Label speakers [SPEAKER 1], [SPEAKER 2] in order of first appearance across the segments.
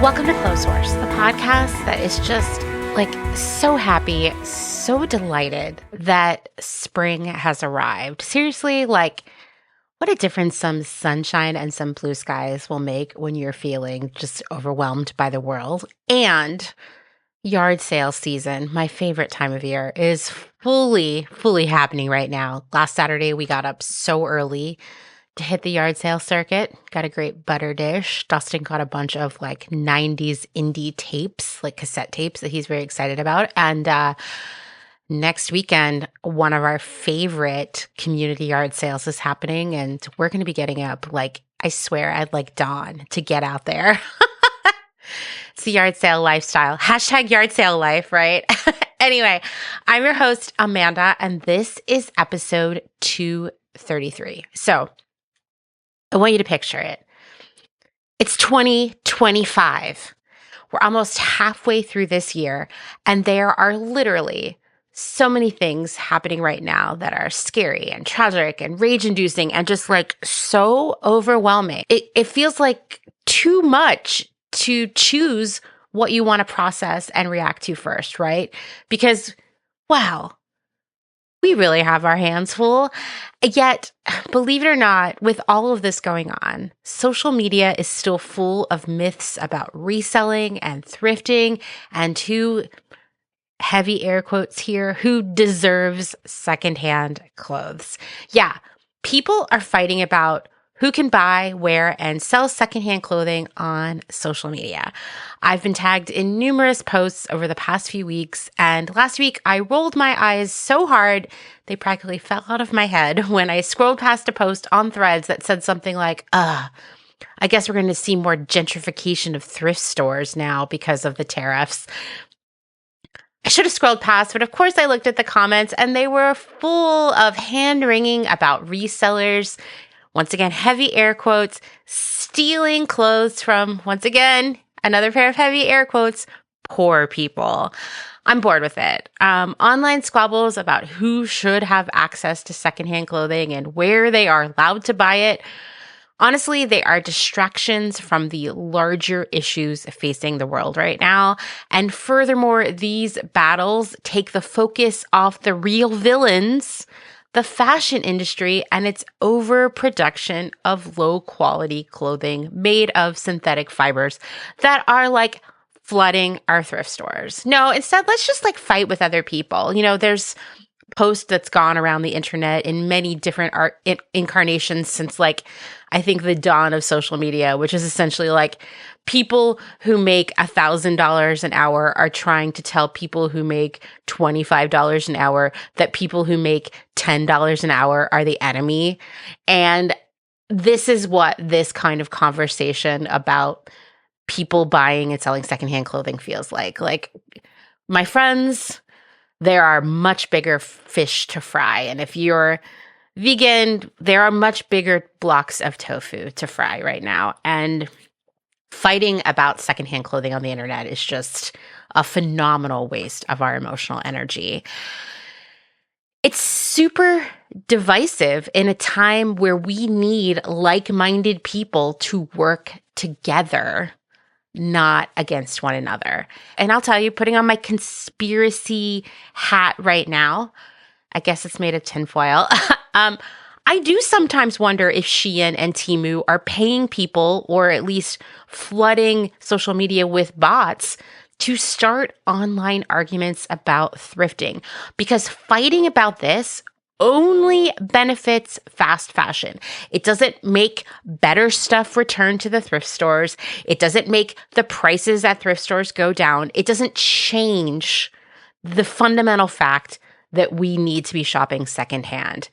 [SPEAKER 1] Welcome to Clotheshorse, the podcast that is just so happy, so delighted that spring has arrived. Seriously, what a difference some sunshine and some blue skies will make when you're feeling just overwhelmed by the world. And yard sale season, my favorite time of year, is fully happening right now. Last Saturday, we got up so early to hit the yard sale circuit. Got a great butter dish. Dustin got a bunch of 90s indie tapes, cassette tapes that he's very excited about. And next weekend, one of our favorite community yard sales is happening. And we're going to be getting up, I swear, at dawn to get out there. It's the yard sale lifestyle. # yard sale life, right? Anyway, I'm your host, Amanda, and this is episode 233. So I want you to picture it. It's 2025. We're almost halfway through this year, and there are literally so many things happening right now that are scary and tragic and rage-inducing and just so overwhelming. It feels like too much to choose what you want to process and react to first, right? Because, wow, we really have our hands full. Yet, believe it or not, with all of this going on, social media is still full of myths about reselling and thrifting and who, heavy air quotes here, who deserves secondhand clothes. Yeah, people are fighting about who can buy, wear, and sell secondhand clothing on social media. I've been tagged in numerous posts over the past few weeks, and last week I rolled my eyes so hard they practically fell out of my head when I scrolled past a post on Threads that said something like, I guess we're going to see more gentrification of thrift stores now because of the tariffs. I should have scrolled past, but of course I looked at the comments and they were full of hand-wringing about resellers. Once again, heavy air quotes, stealing clothes from, once again, another pair of heavy air quotes, poor people. I'm bored with it. Online squabbles about who should have access to secondhand clothing and where they are allowed to buy it. Honestly, they are distractions from the larger issues facing the world right now. And furthermore, these battles take the focus off the real villains, the fashion industry, and its overproduction of low-quality clothing made of synthetic fibers that are flooding our thrift stores. No, instead, let's just fight with other people. There's post that's gone around the internet in many different art incarnations since I think the dawn of social media, which is essentially people who make $1,000 an hour are trying to tell people who make $25 an hour that people who make $10 an hour are the enemy. And this is what this kind of conversation about people buying and selling secondhand clothing feels like. My friends, there are much bigger fish to fry. And if you're vegan, there are much bigger blocks of tofu to fry right now. And fighting about secondhand clothing on the internet is just a phenomenal waste of our emotional energy. It's super divisive in a time where we need like-minded people to work together, not against one another. And I'll tell you, putting on my conspiracy hat right now, I guess it's made of tinfoil. I do sometimes wonder if Shein and Temu are paying people, or at least flooding social media with bots, to start online arguments about thrifting. Because fighting about this only benefits fast fashion. It doesn't make better stuff return to the thrift stores. It doesn't make the prices at thrift stores go down. It doesn't change the fundamental fact that we need to be shopping secondhand.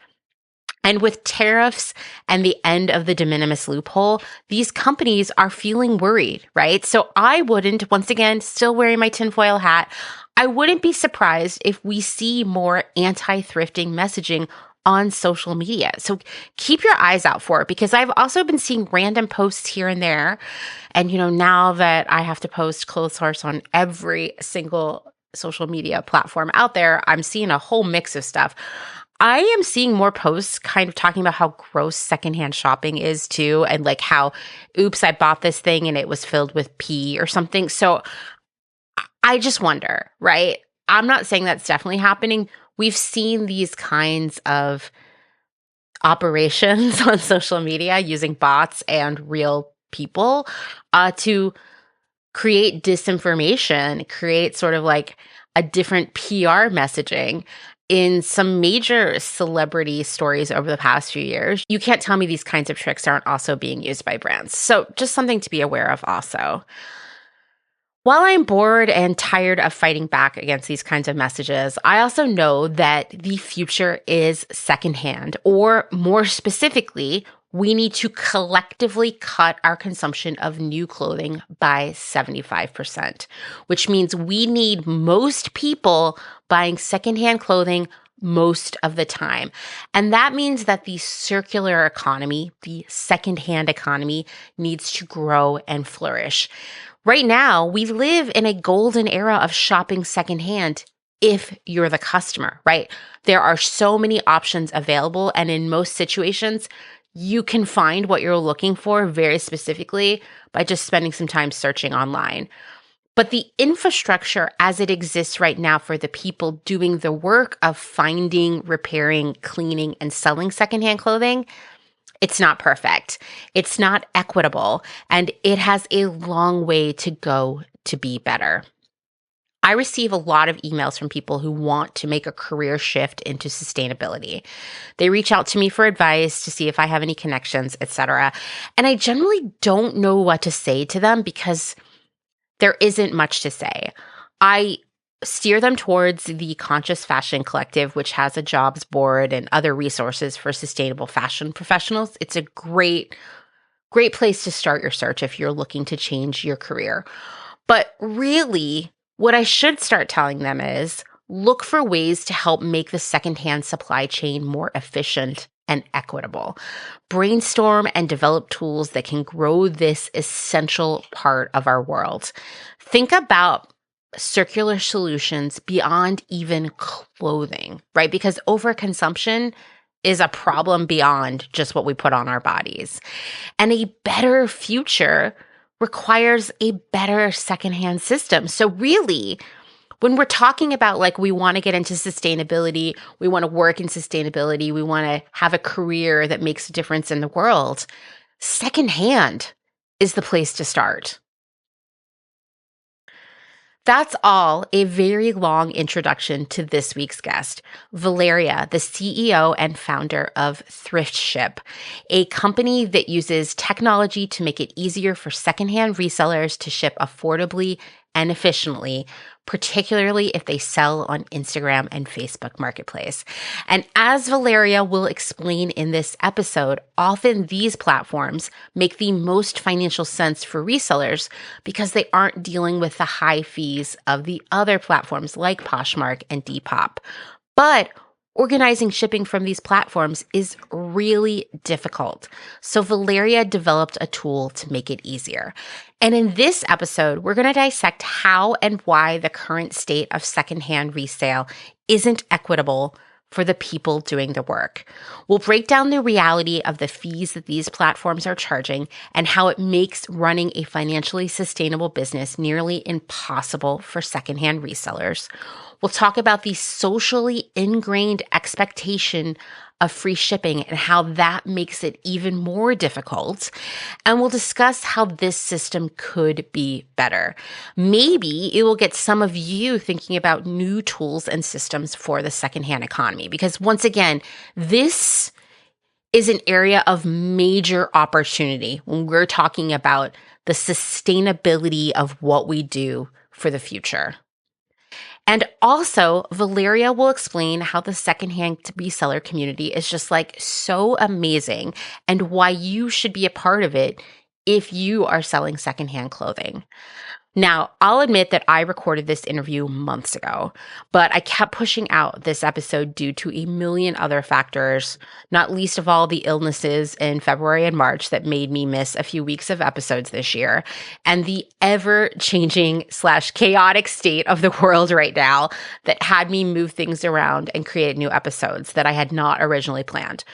[SPEAKER 1] And with tariffs and the end of the de minimis loophole, these companies are feeling worried, right? So I wouldn't, once again, still wearing my tinfoil hat, I wouldn't be surprised if we see more anti-thrifting messaging on social media. So keep your eyes out for it, because I've also been seeing random posts here and there. And, now that I have to post Clotheshorse on every single social media platform out there, I'm seeing a whole mix of stuff. I am seeing more posts kind of talking about how gross secondhand shopping is too, and like how, oops, I bought this thing and it was filled with pee or something. So I just wonder, right? I'm not saying that's definitely happening. We've seen these kinds of operations on social media using bots and real people to create disinformation, create sort of like a different PR messaging in some major celebrity stories over the past few years. You can't tell me these kinds of tricks aren't also being used by brands. So just something to be aware of also. While I'm bored and tired of fighting back against these kinds of messages, I also know that the future is secondhand, or more specifically, we need to collectively cut our consumption of new clothing by 75%, which means we need most people buying secondhand clothing most of the time. And that means that the circular economy, the secondhand economy, needs to grow and flourish. Right now, we live in a golden era of shopping secondhand if you're the customer, right? There are so many options available, and in most situations, you can find what you're looking for very specifically by just spending some time searching online. But the infrastructure as it exists right now for the people doing the work of finding, repairing, cleaning, and selling secondhand clothing, it's not perfect. It's not equitable, and it has a long way to go to be better. I receive a lot of emails from people who want to make a career shift into sustainability. They reach out to me for advice to see if I have any connections, etc. And I generally don't know what to say to them because there isn't much to say. I steer them towards the Conscious Fashion Collective, which has a jobs board and other resources for sustainable fashion professionals. It's a great place to start your search if you're looking to change your career. But really, what I should start telling them is look for ways to help make the secondhand supply chain more efficient and equitable. Brainstorm and develop tools that can grow this essential part of our world. Think about circular solutions beyond even clothing, right? Because overconsumption is a problem beyond just what we put on our bodies. And a better future requires a better secondhand system. So really, when we're talking about like we want to get into sustainability, we want to work in sustainability, we want to have a career that makes a difference in the world, secondhand is the place to start. That's all a very long introduction to this week's guest, Valeria, the CEO and founder of Thryft Ship, a company that uses technology to make it easier for secondhand resellers to ship affordably and efficiently, particularly if they sell on Instagram and Facebook Marketplace. And as Valeria will explain in this episode, often these platforms make the most financial sense for resellers because they aren't dealing with the high fees of the other platforms like Poshmark and Depop. But organizing shipping from these platforms is really difficult. So Valeria developed a tool to make it easier. And in this episode, we're going to dissect how and why the current state of secondhand resale isn't equitable for the people doing the work. We'll break down the reality of the fees that these platforms are charging and how it makes running a financially sustainable business nearly impossible for secondhand resellers. We'll talk about the socially ingrained expectation of free shipping and how that makes it even more difficult. And we'll discuss how this system could be better. Maybe it will get some of you thinking about new tools and systems for the secondhand economy. Because once again, this is an area of major opportunity when we're talking about the sustainability of what we do for the future. And also, Valeria will explain how the secondhand reseller community is just like so amazing and why you should be a part of it if you are selling secondhand clothing. Now, I'll admit that I recorded this interview months ago, but I kept pushing out this episode due to a million other factors, not least of all the illnesses in February and March that made me miss a few weeks of episodes this year, and the ever-changing / chaotic state of the world right now that had me move things around and create new episodes that I had not originally planned.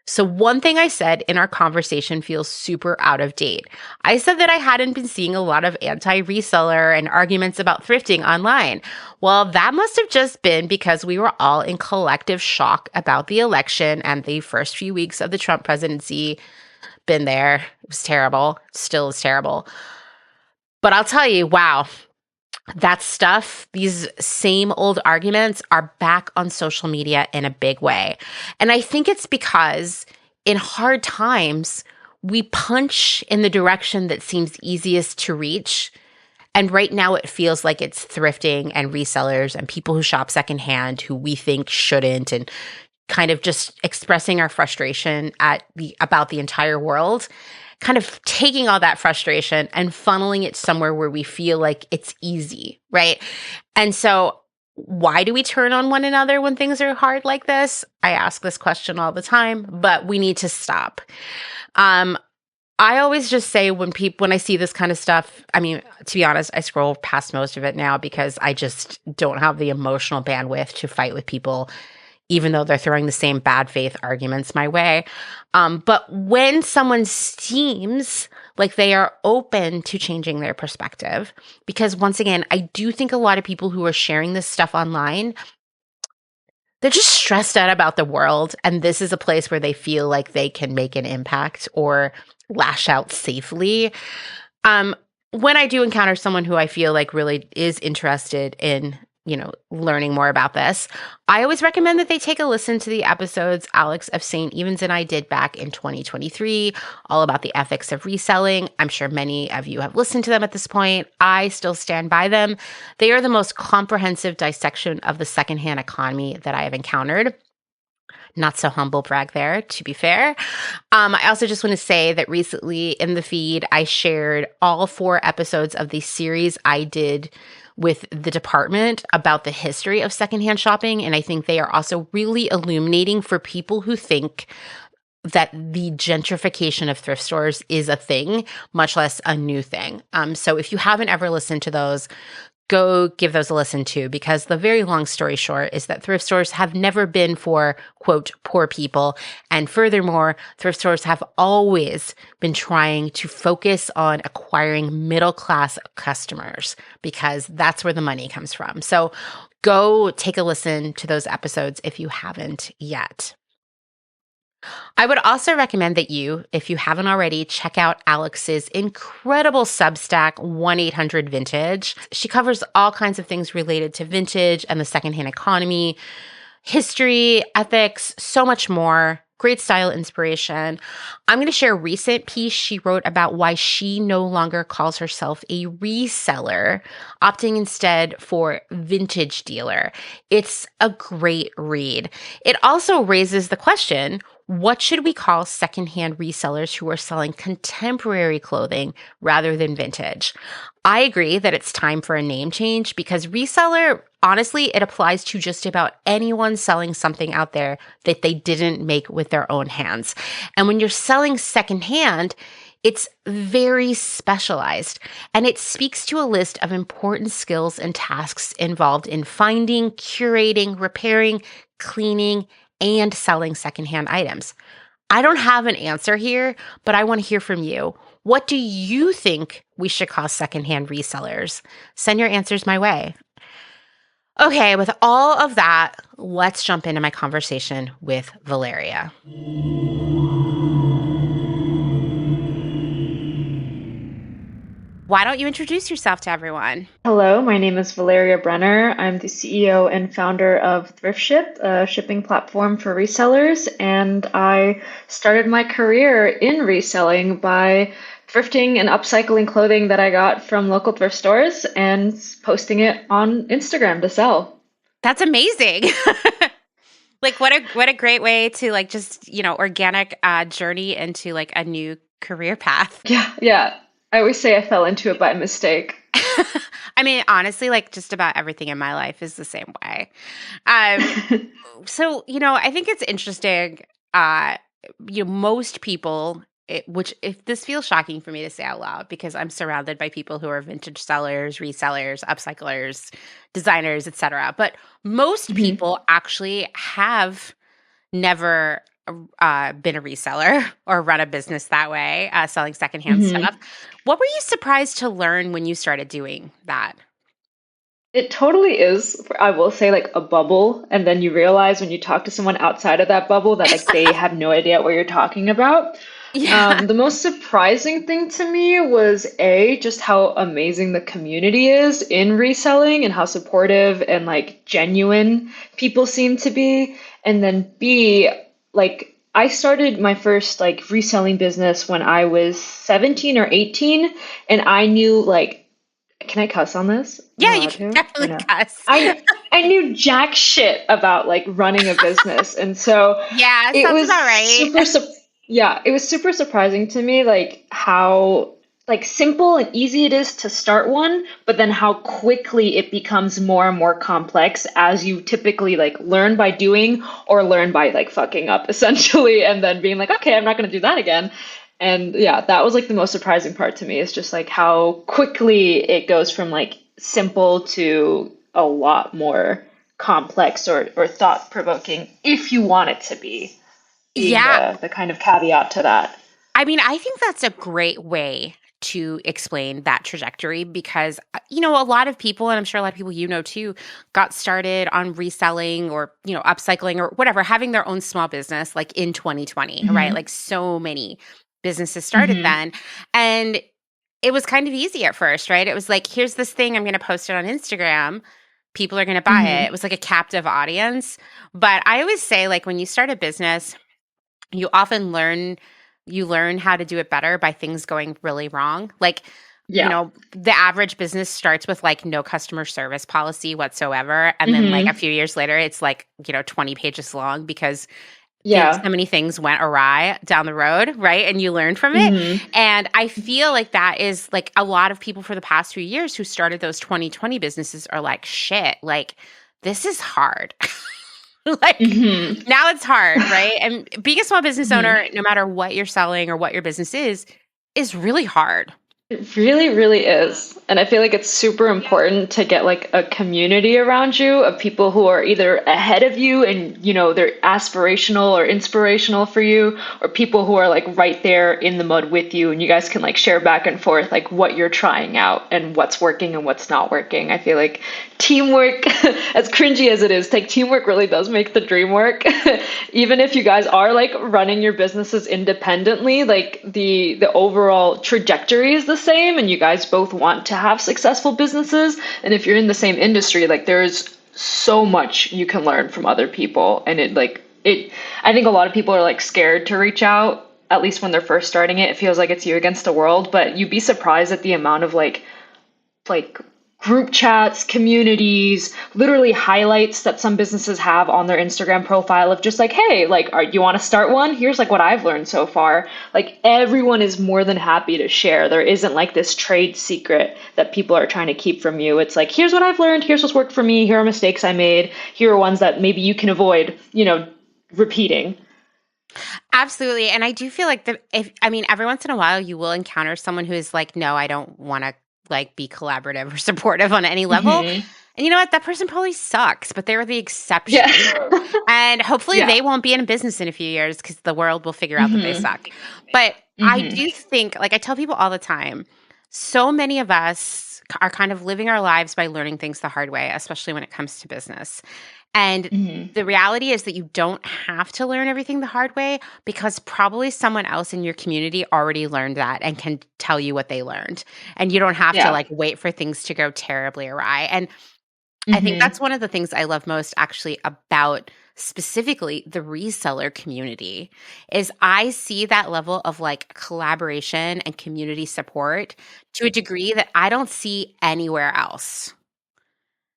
[SPEAKER 1] So one thing I said in our conversation feels super out of date. I said that I hadn't been seeing a lot of anti-reseller and arguments about thrifting online. Well, that must have just been because we were all in collective shock about the election and the first few weeks of the Trump presidency. Been there. It was terrible. Still is terrible. But I'll tell you, wow. That stuff, these same old arguments are back on social media in a big way. And I think it's because in hard times, we punch in the direction that seems easiest to reach. And right now it feels like it's thrifting and resellers and people who shop secondhand who we think shouldn't, and kind of just expressing our frustration about the entire world, kind of taking all that frustration and funneling it somewhere where we feel like it's easy, right? And so why do we turn on one another when things are hard like this? I ask this question all the time, but we need to stop. I always just say when I see this kind of stuff, I mean, to be honest, I scroll past most of it now because I just don't have the emotional bandwidth to fight with people, even though they're throwing the same bad faith arguments my way. But when someone seems like they are open to changing their perspective, because once again, I do think a lot of people who are sharing this stuff online, they're just stressed out about the world. And this is a place where they feel like they can make an impact or lash out safely. When I do encounter someone who I feel like really is interested in learning more about this, I always recommend that they take a listen to the episodes Alex of St. Evans and I did back in 2023, all about the ethics of reselling. I'm sure many of you have listened to them at this point. I still stand by them. They are the most comprehensive dissection of the secondhand economy that I have encountered. Not so humble brag there, to be fair. I also just want to say that recently in the feed, I shared all 4 episodes of the series I did with the department about the history of secondhand shopping. And I think they are also really illuminating for people who think that the gentrification of thrift stores is a thing, much less a new thing. So if you haven't ever listened to those, go give those a listen too, because the very long story short is that thrift stores have never been for, quote, poor people. And furthermore, thrift stores have always been trying to focus on acquiring middle-class customers because that's where the money comes from. So go take a listen to those episodes if you haven't yet. I would also recommend that you, if you haven't already, check out Alex's incredible Substack, 1-800-Vintage. She covers all kinds of things related to vintage and the secondhand economy, history, ethics, so much more. Great style inspiration. I'm going to share a recent piece she wrote about why she no longer calls herself a reseller, opting instead for vintage dealer. It's a great read. It also raises the question, what should we call secondhand resellers who are selling contemporary clothing rather than vintage? I agree that it's time for a name change because reseller, honestly, it applies to just about anyone selling something out there that they didn't make with their own hands. And when you're selling secondhand, it's very specialized, and it speaks to a list of important skills and tasks involved in finding, curating, repairing, cleaning, and selling secondhand items. I don't have an answer here, but I want to hear from you. What do you think we should call secondhand resellers? Send your answers my way. Okay, with all of that, let's jump into my conversation with Valeria. Why don't you introduce yourself to everyone?
[SPEAKER 2] Hello, my name is Valeria Brenner. I'm the CEO and founder of Thryft Ship, a shipping platform for resellers, and I started my career in reselling by thrifting and upcycling clothing that I got from local thrift stores and posting it on Instagram to sell.
[SPEAKER 1] That's amazing. Like what a great way to organic journey into like a new career path.
[SPEAKER 2] Yeah. I always say I fell into it by mistake.
[SPEAKER 1] I mean, honestly, like just about everything in my life is the same way. Um, so, I think it's interesting. Uh, most people, which if this feels shocking for me to say out loud, because I'm surrounded by people who are vintage sellers, resellers, upcyclers, designers, etc. But most
[SPEAKER 2] Mhm.
[SPEAKER 1] people actually have never been a reseller or run a business that way, selling secondhand stuff.
[SPEAKER 2] Mhm.
[SPEAKER 1] What were you surprised to learn when you started doing that?
[SPEAKER 2] It totally is, I will say, like a bubble. And then you realize when you talk to someone outside of that bubble that like they have no idea what you're talking about.
[SPEAKER 1] Yeah.
[SPEAKER 2] The most surprising thing to me was A, just how amazing the community is in reselling and how supportive and like genuine people seem to be. And then B, like I started my first like reselling business when I was 17 or 18, and I knew like, can I cuss on this? Am I
[SPEAKER 1] Yeah, you
[SPEAKER 2] allowed
[SPEAKER 1] can
[SPEAKER 2] to or
[SPEAKER 1] definitely
[SPEAKER 2] no?
[SPEAKER 1] cuss.
[SPEAKER 2] I knew jack shit about like running a business, and so
[SPEAKER 1] Yeah,
[SPEAKER 2] it
[SPEAKER 1] sounds
[SPEAKER 2] was
[SPEAKER 1] about right.
[SPEAKER 2] yeah, it was super surprising to me like how like simple and easy it is to start one, but then how quickly it becomes more and more complex as you typically like learn by doing or learn by like fucking up essentially and then being like, okay, I'm not going to do that again. And yeah, that was like the most surprising part to me is just like how quickly it goes from like simple to a lot more complex or thought provoking if you want it to be, being
[SPEAKER 1] Yeah.
[SPEAKER 2] the kind of caveat to that.
[SPEAKER 1] I mean, I think that's a great way to explain that trajectory because, a lot of people, and I'm sure a lot of people too, got started on reselling or, upcycling or whatever, having their own small business like in 2020, right?
[SPEAKER 2] Hmm.
[SPEAKER 1] Like so many businesses started
[SPEAKER 2] Hmm.
[SPEAKER 1] then. And it was kind of easy at first, right? It was like, here's this thing, I'm going to post it on Instagram. People are going to buy it.
[SPEAKER 2] Hmm.
[SPEAKER 1] It was like a captive audience. But I always say, like, when you start a business, you often learn how to do it better by things going really wrong. Like,
[SPEAKER 2] Yeah.
[SPEAKER 1] the average business starts with like no customer service policy whatsoever. And then like a
[SPEAKER 2] Hmm.
[SPEAKER 1] few years later, it's like, 20 pages long because so
[SPEAKER 2] Yeah.
[SPEAKER 1] many things went awry down the road, right? And you learned from it.
[SPEAKER 2] Hmm.
[SPEAKER 1] And I feel like that is like a lot of people for the past few years who started those 2020 businesses are like, shit, like this is hard. Like
[SPEAKER 2] Hmm.
[SPEAKER 1] now it's hard, right? And being a small business
[SPEAKER 2] Hmm.
[SPEAKER 1] owner, no matter what you're selling or what your business is really hard.
[SPEAKER 2] It really, really is. And I feel like it's super important to get like a community around you of people who are either ahead of you and, they're aspirational or inspirational for you, or people who are like right there in the mud with you and you guys can like share back and forth like what you're trying out and what's working and what's not working. I feel like teamwork, as cringy as it is, teamwork really does make the dream work. Even if you guys are like running your businesses independently, like the overall trajectory is the same and you guys both want to have successful businesses. And if you're in the same industry, like there's so much you can learn from other people. And I think a lot of people are like scared to reach out, at least when they're first starting it. It feels like it's you against the world, but you'd be surprised at the amount of like group chats, communities, literally highlights that some businesses have on their Instagram profile of just like, hey, like, you want to start one? Here's like what I've learned so far. Like everyone is more than happy to share. There isn't like this trade secret that people are trying to keep from you. It's like, here's what I've learned. Here's what's worked for me. Here are mistakes I made. Here are ones that maybe you can avoid, repeating.
[SPEAKER 1] Absolutely. And I do feel like every once in a while you will encounter someone who is like, no, I don't want to like be collaborative or supportive on any level.
[SPEAKER 2] Hmm.
[SPEAKER 1] And you know what? That person probably sucks, but they're the exception.
[SPEAKER 2] Yeah.
[SPEAKER 1] And hopefully
[SPEAKER 2] Yeah.
[SPEAKER 1] they won't be in business in a few years because the world will figure out that they
[SPEAKER 2] Hmm.
[SPEAKER 1] suck. But I
[SPEAKER 2] Hmm.
[SPEAKER 1] do think, like I tell people all the time, so many of us are kind of living our lives by learning things the hard way, especially when it comes to business. And
[SPEAKER 2] Hmm.
[SPEAKER 1] the reality is that you don't have to learn everything the hard way because probably someone else in your community already learned that and can tell you what they learned. And you don't have to
[SPEAKER 2] Yeah.
[SPEAKER 1] like wait for things to go terribly awry. And I think
[SPEAKER 2] Hmm.
[SPEAKER 1] that's one of the things I love most actually about specifically the reseller community is I see that level of like collaboration and community support to a degree that I don't see anywhere else.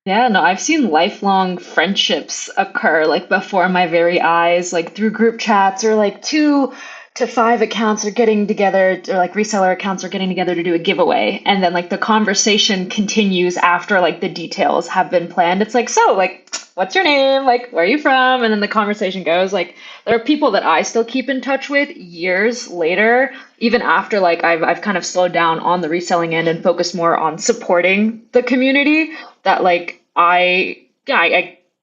[SPEAKER 2] Yeah, no, I've seen lifelong friendships occur like before my very eyes, like through group chats or like two to five accounts are getting together, or like reseller accounts are getting together to do a giveaway. And then like the conversation continues after like the details have been planned. It's like, so like, what's your name? Like, where are you from? And then the conversation goes. Like, there are people that I still keep in touch with years later, even after like I've kind of slowed down on the reselling end and focused more on supporting the community that like I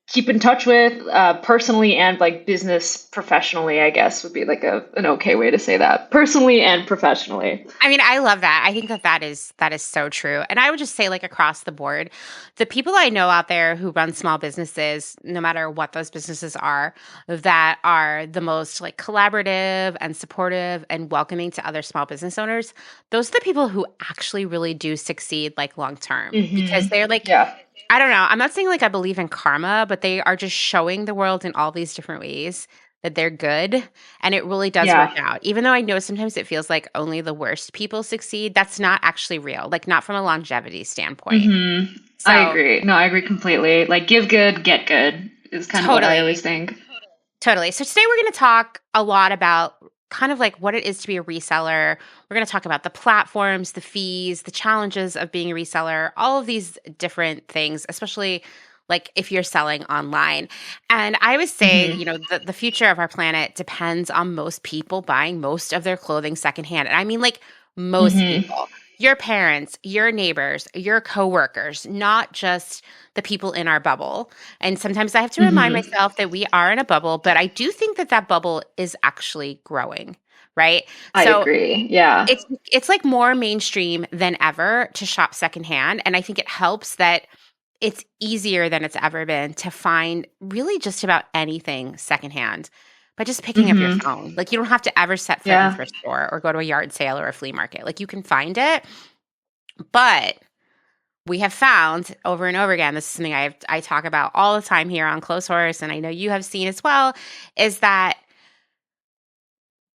[SPEAKER 2] keep in touch with personally and like business professionally, I guess would be like an okay way to say that. Personally and professionally.
[SPEAKER 1] I mean, I love that. I think that is so true. And I would just say like across the board, the people I know out there who run small businesses, no matter what those businesses are, that are the most like collaborative and supportive and welcoming to other small business owners, those are the people who actually really do succeed like long term because they're like
[SPEAKER 2] Yeah.
[SPEAKER 1] I don't know. I'm not saying like I believe in karma, but they are just showing the world in all these different ways that they're good. And it really does work
[SPEAKER 2] Yeah.
[SPEAKER 1] out. Even though I know sometimes it feels like only the worst people succeed, that's not actually real, like not from a longevity standpoint.
[SPEAKER 2] I
[SPEAKER 1] So
[SPEAKER 2] agree. No, I agree completely. Like give good, get good is kind of what I always
[SPEAKER 1] totally,
[SPEAKER 2] think.
[SPEAKER 1] totally. So today we're going to talk a lot about kind of like what it is to be a reseller. We're going to talk about the platforms, the fees, the challenges of being a reseller, all of these different things, especially like if you're selling online. And I would say,
[SPEAKER 2] Hmm.
[SPEAKER 1] the future of our planet depends on most people buying most of their clothing secondhand. And I mean, like most
[SPEAKER 2] Hmm.
[SPEAKER 1] people, your parents, your neighbors, your coworkers, not just the people in our bubble. And sometimes I have to remind
[SPEAKER 2] Hmm.
[SPEAKER 1] myself that we are in a bubble, but I do think that that bubble is actually growing, right?
[SPEAKER 2] I
[SPEAKER 1] So
[SPEAKER 2] agree. Yeah.
[SPEAKER 1] it's like more mainstream than ever to shop secondhand, and I think it helps that it's easier than it's ever been to find really just about anything secondhand by just picking up your
[SPEAKER 2] Hmm.
[SPEAKER 1] phone. Like you don't have to ever set foot in a
[SPEAKER 2] Yeah.
[SPEAKER 1] thrift store or go to a yard sale or a flea market. Like you can find it, but we have found over and over again, this is something I talk about all the time here on Clotheshorse, and I know you have seen as well, is that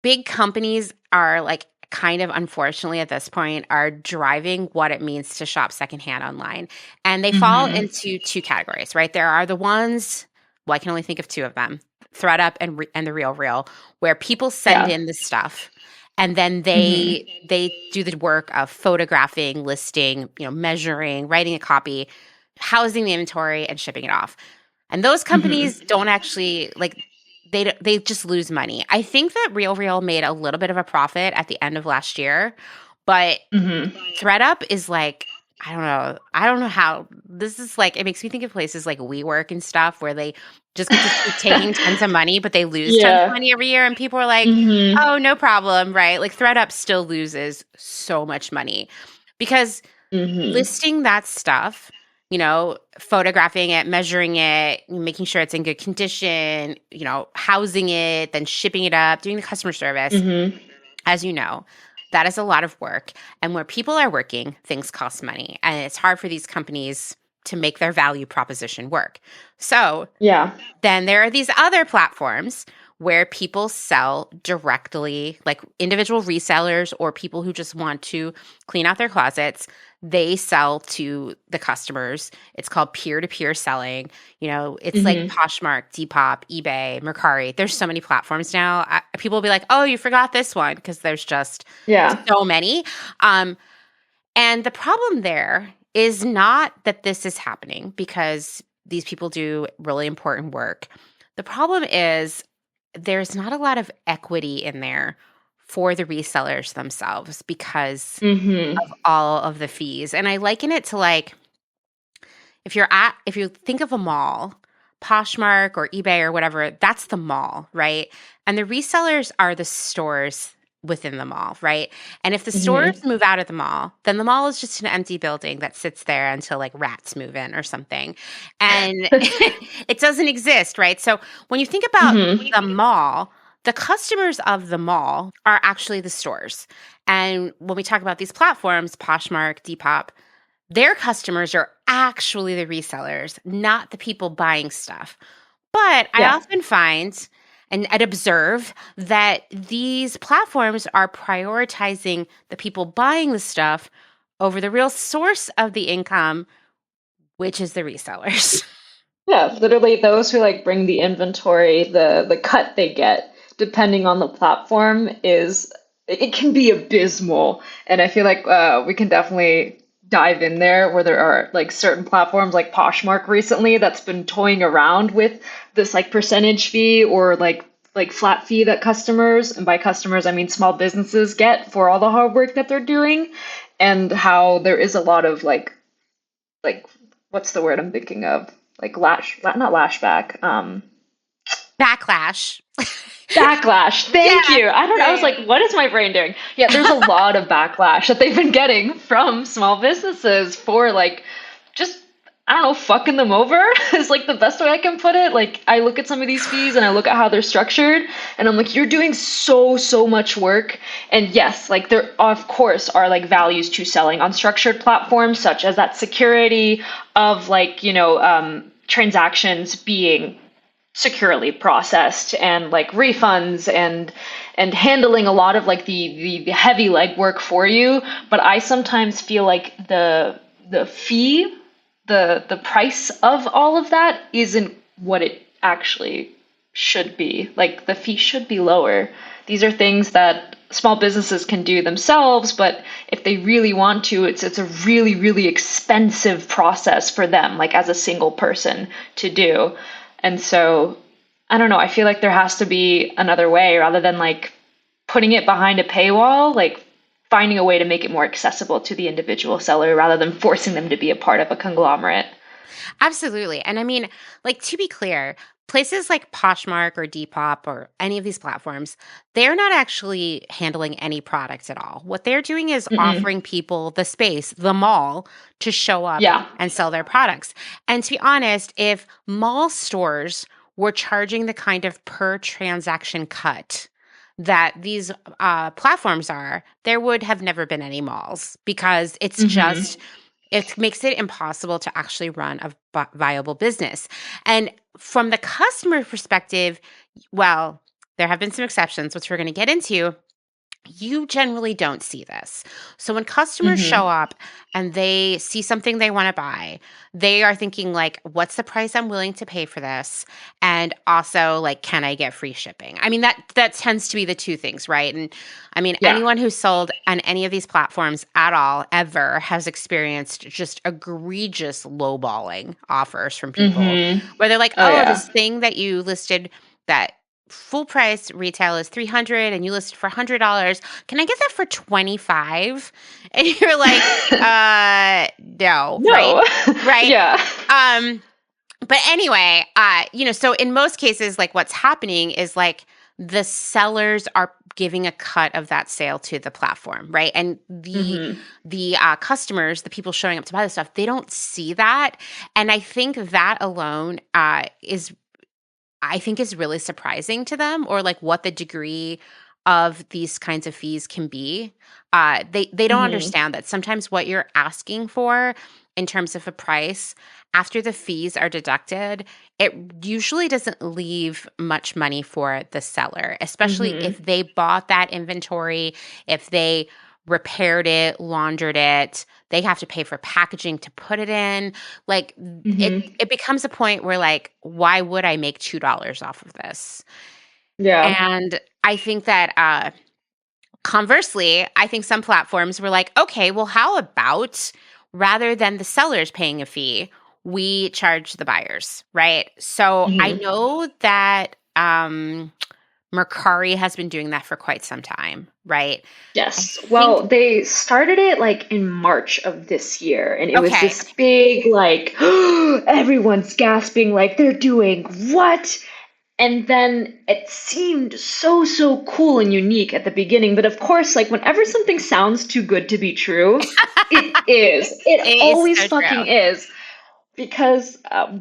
[SPEAKER 1] big companies are like kind of unfortunately at this point are driving what it means to shop secondhand online. And they fall
[SPEAKER 2] Hmm.
[SPEAKER 1] into two categories, right? There are the ones, well, I can only think of two of them, ThreadUp and the Real Real, where people send
[SPEAKER 2] Yeah.
[SPEAKER 1] in the stuff and then
[SPEAKER 2] Hmm.
[SPEAKER 1] they do the work of photographing, listing, measuring, writing a copy, housing the inventory and shipping it off. And those
[SPEAKER 2] Hmm.
[SPEAKER 1] companies don't actually like they just lose money. I think that Real Real made a little bit of a profit at the end of last year, but
[SPEAKER 2] Hmm.
[SPEAKER 1] ThreadUp is like I don't know. I don't know how this is like it makes me think of places like WeWork and stuff where they just get to keep taking tons of money, but they lose tons of
[SPEAKER 2] Yeah.
[SPEAKER 1] money every year and people are like,
[SPEAKER 2] Hmm.
[SPEAKER 1] "Oh, no problem," right? Like ThreadUp still loses so much money because
[SPEAKER 2] Hmm.
[SPEAKER 1] listing that stuff, photographing it, measuring it, making sure it's in good condition, housing it, then shipping it up, doing the customer service,
[SPEAKER 2] Hmm.
[SPEAKER 1] as you know, that is a lot of work. And where people are working, things cost money. And it's hard for these companies to make their value proposition work. So
[SPEAKER 2] Yeah.
[SPEAKER 1] then there are these other platforms where people sell directly, like individual resellers or people who just want to clean out their closets. They sell to the customers. It's called peer-to-peer selling. It's like
[SPEAKER 2] Hmm.
[SPEAKER 1] Poshmark, Depop, eBay, Mercari. There's so many platforms now. People will be like, "Oh, you forgot this one," because there's just
[SPEAKER 2] Yeah.
[SPEAKER 1] so many. Um, and the problem there is not that this is happening because these people do really important work. The problem is there's not a lot of equity in there for the resellers themselves because
[SPEAKER 2] Hmm.
[SPEAKER 1] of all of the fees. And I liken it to like if you think of a mall, Poshmark or eBay or whatever, that's the mall, right? And the resellers are the stores within the mall, right? And if the stores
[SPEAKER 2] Hmm.
[SPEAKER 1] move out of the mall, then the mall is just an empty building that sits there until like rats move in or something. And it doesn't exist, right? So when you think about
[SPEAKER 2] Hmm.
[SPEAKER 1] the mall, the customers of the mall are actually the stores. And when we talk about these platforms, Poshmark, Depop, their customers are actually the resellers, not the people buying stuff. But I
[SPEAKER 2] Yeah.
[SPEAKER 1] often find and I'd observe that these platforms are prioritizing the people buying the stuff over the real source of the income, which is the resellers.
[SPEAKER 2] Yeah, literally those who like bring the inventory, the cut they get depending on the platform, is it can be abysmal. And I feel like we can definitely dive in there where there are like certain platforms like Poshmark recently that's been toying around with this like percentage fee or like flat fee that customers, and by customers I mean small businesses, get for all the hard work that they're doing, and how there is a lot of like what's the word I'm thinking of? Like not lashback.
[SPEAKER 1] Backlash.
[SPEAKER 2] Backlash. Thank
[SPEAKER 1] Yeah.
[SPEAKER 2] you. I don't know. I was like, what is my brain doing? Yeah, there's a lot of backlash that they've been getting from small businesses for like just I don't know, fucking them over is like the best way I can put it. Like I look at some of these fees and I look at how they're structured and I'm like, you're doing so much work. And yes, like there of course are like values to selling on structured platforms, such as that security of like, transactions being securely processed and like refunds and handling a lot of like the heavy legwork for you. But I sometimes feel like the fee, the price of all of that isn't what it actually should be. Like the fee should be lower. These are things that small businesses can do themselves, but if they really want to, it's a really expensive process for them, like as a single person to do. And so I don't know, I feel like there has to be another way rather than like putting it behind a paywall, like finding a way to make it more accessible to the individual seller rather than forcing them to be a part of a conglomerate.
[SPEAKER 1] Absolutely. And I mean, like to be clear, places like Poshmark or Depop or any of these platforms, they're not actually handling any products at all. What they're doing is
[SPEAKER 2] Mm-mm.
[SPEAKER 1] offering people the space, the mall, to show up
[SPEAKER 2] Yeah.
[SPEAKER 1] and sell their products. And to be honest, if mall stores were charging the kind of per transaction cut that these platforms are, there would have never been any malls because it's
[SPEAKER 2] Mm-hmm.
[SPEAKER 1] just it makes it impossible to actually run a viable business. And from the customer perspective, well, there have been some exceptions, which we're going to get into. You generally don't see this. So when customers show
[SPEAKER 2] Mm-hmm.
[SPEAKER 1] up and they see something they want to buy, they are thinking like, what's the price I'm willing to pay for this? And also like, can I get free shipping? I mean, that tends to be the two things, right? And I mean,
[SPEAKER 2] Yeah.
[SPEAKER 1] anyone who's sold on any of these platforms at all ever has experienced just egregious lowballing offers from people
[SPEAKER 2] Mm-hmm.
[SPEAKER 1] where they're like,
[SPEAKER 2] Oh
[SPEAKER 1] oh,
[SPEAKER 2] yeah.
[SPEAKER 1] this thing that you listed that full price retail is 300 and you list for $100. Can I get that for 25? And you're like, no, right?
[SPEAKER 2] No.
[SPEAKER 1] Right.
[SPEAKER 2] Yeah.
[SPEAKER 1] Um, but anyway, so in most cases, like what's happening is like the sellers are giving a cut of that sale to the platform, right? And
[SPEAKER 2] Mm-hmm.
[SPEAKER 1] the customers, the people showing up to buy the stuff, they don't see that. And I think that alone is really surprising to them, or like what the degree of these kinds of fees can be. They don't
[SPEAKER 2] Mm-hmm.
[SPEAKER 1] understand that sometimes what you're asking for in terms of a price after the fees are deducted, it usually doesn't leave much money for the seller, especially if
[SPEAKER 2] Mm-hmm.
[SPEAKER 1] they bought that inventory, if they repaired it, laundered it, they have to pay for packaging to put it in. Like
[SPEAKER 2] Mm-hmm.
[SPEAKER 1] it becomes a point where like, why would I make $2 off of this?
[SPEAKER 2] Yeah.
[SPEAKER 1] And I think that conversely, I think some platforms were like, okay, well, how about rather than the sellers paying a fee, we charge the buyers, right? So I
[SPEAKER 2] Mm-hmm.
[SPEAKER 1] know that Mercari has been doing that for quite some time, right? I
[SPEAKER 2] Yes.
[SPEAKER 1] think
[SPEAKER 2] Well, they started it like in March of this year, and it was
[SPEAKER 1] okay.
[SPEAKER 2] this big, like, everyone's gasping, like, they're doing what? And then it seemed so cool and unique at the beginning. But of course, like, whenever something sounds too good to be true, it is. It
[SPEAKER 1] It is
[SPEAKER 2] always
[SPEAKER 1] so true.
[SPEAKER 2] fucking is. Because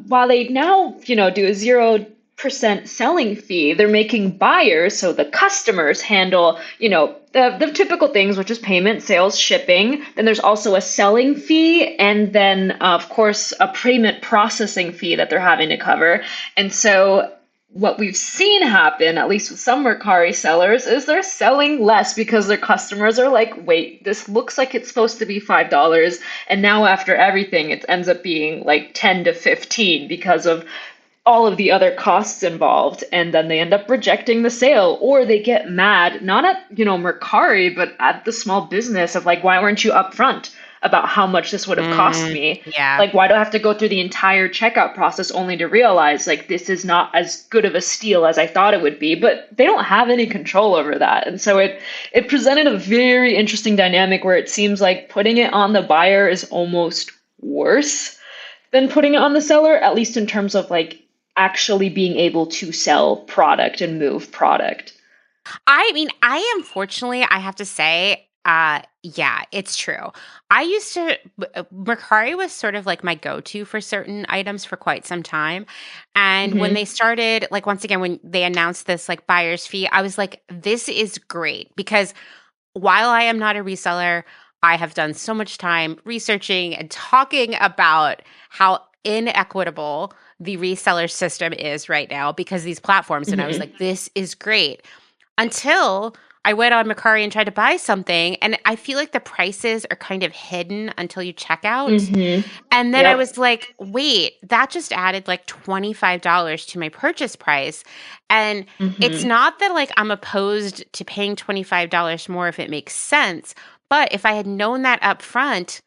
[SPEAKER 2] while they now, do a 0% selling fee, they're making buyers, so the customers handle, the typical things, which is payment, sales, shipping. Then there's also a selling fee, and then, of course, a payment processing fee that they're having to cover. And so what we've seen happen, at least with some Mercari sellers, is they're selling less because their customers are like, wait, this looks like it's supposed to be $5. And now after everything, it ends up being like 10 to 15 because of all of the other costs involved, and then they end up rejecting the sale, or they get mad, not at, Mercari, but at the small business of like, why weren't you upfront about how much this would have cost me?
[SPEAKER 1] Yeah.
[SPEAKER 2] Like, why do I have to go through the entire checkout process only to realize like this is not as good of a steal as I thought it would be? But they don't have any control over that. And so it presented a very interesting dynamic where it seems like putting it on the buyer is almost worse than putting it on the seller, at least in terms of like actually being able to sell product and move product.
[SPEAKER 1] I mean, unfortunately, I have to say, yeah, it's true. I used to, Mercari was sort of like my go-to for certain items for quite some time. And when they
[SPEAKER 2] Hmm.
[SPEAKER 1] started, like, once again, when they announced this like buyer's fee, I was like, this is great because while I am not a reseller, I have done so much time researching and talking about how inequitable the reseller system is right now because these platforms. And I was
[SPEAKER 2] Hmm.
[SPEAKER 1] like, this is great until I went on Mercari and tried to buy something. And I feel like the prices are kind of hidden until you check out.
[SPEAKER 2] Hmm.
[SPEAKER 1] And then I
[SPEAKER 2] Yep.
[SPEAKER 1] was like, wait, that just added like $25 to my purchase price. And it's
[SPEAKER 2] Hmm.
[SPEAKER 1] not that like I'm opposed to paying $25 more if it makes sense. But if I had known that up front,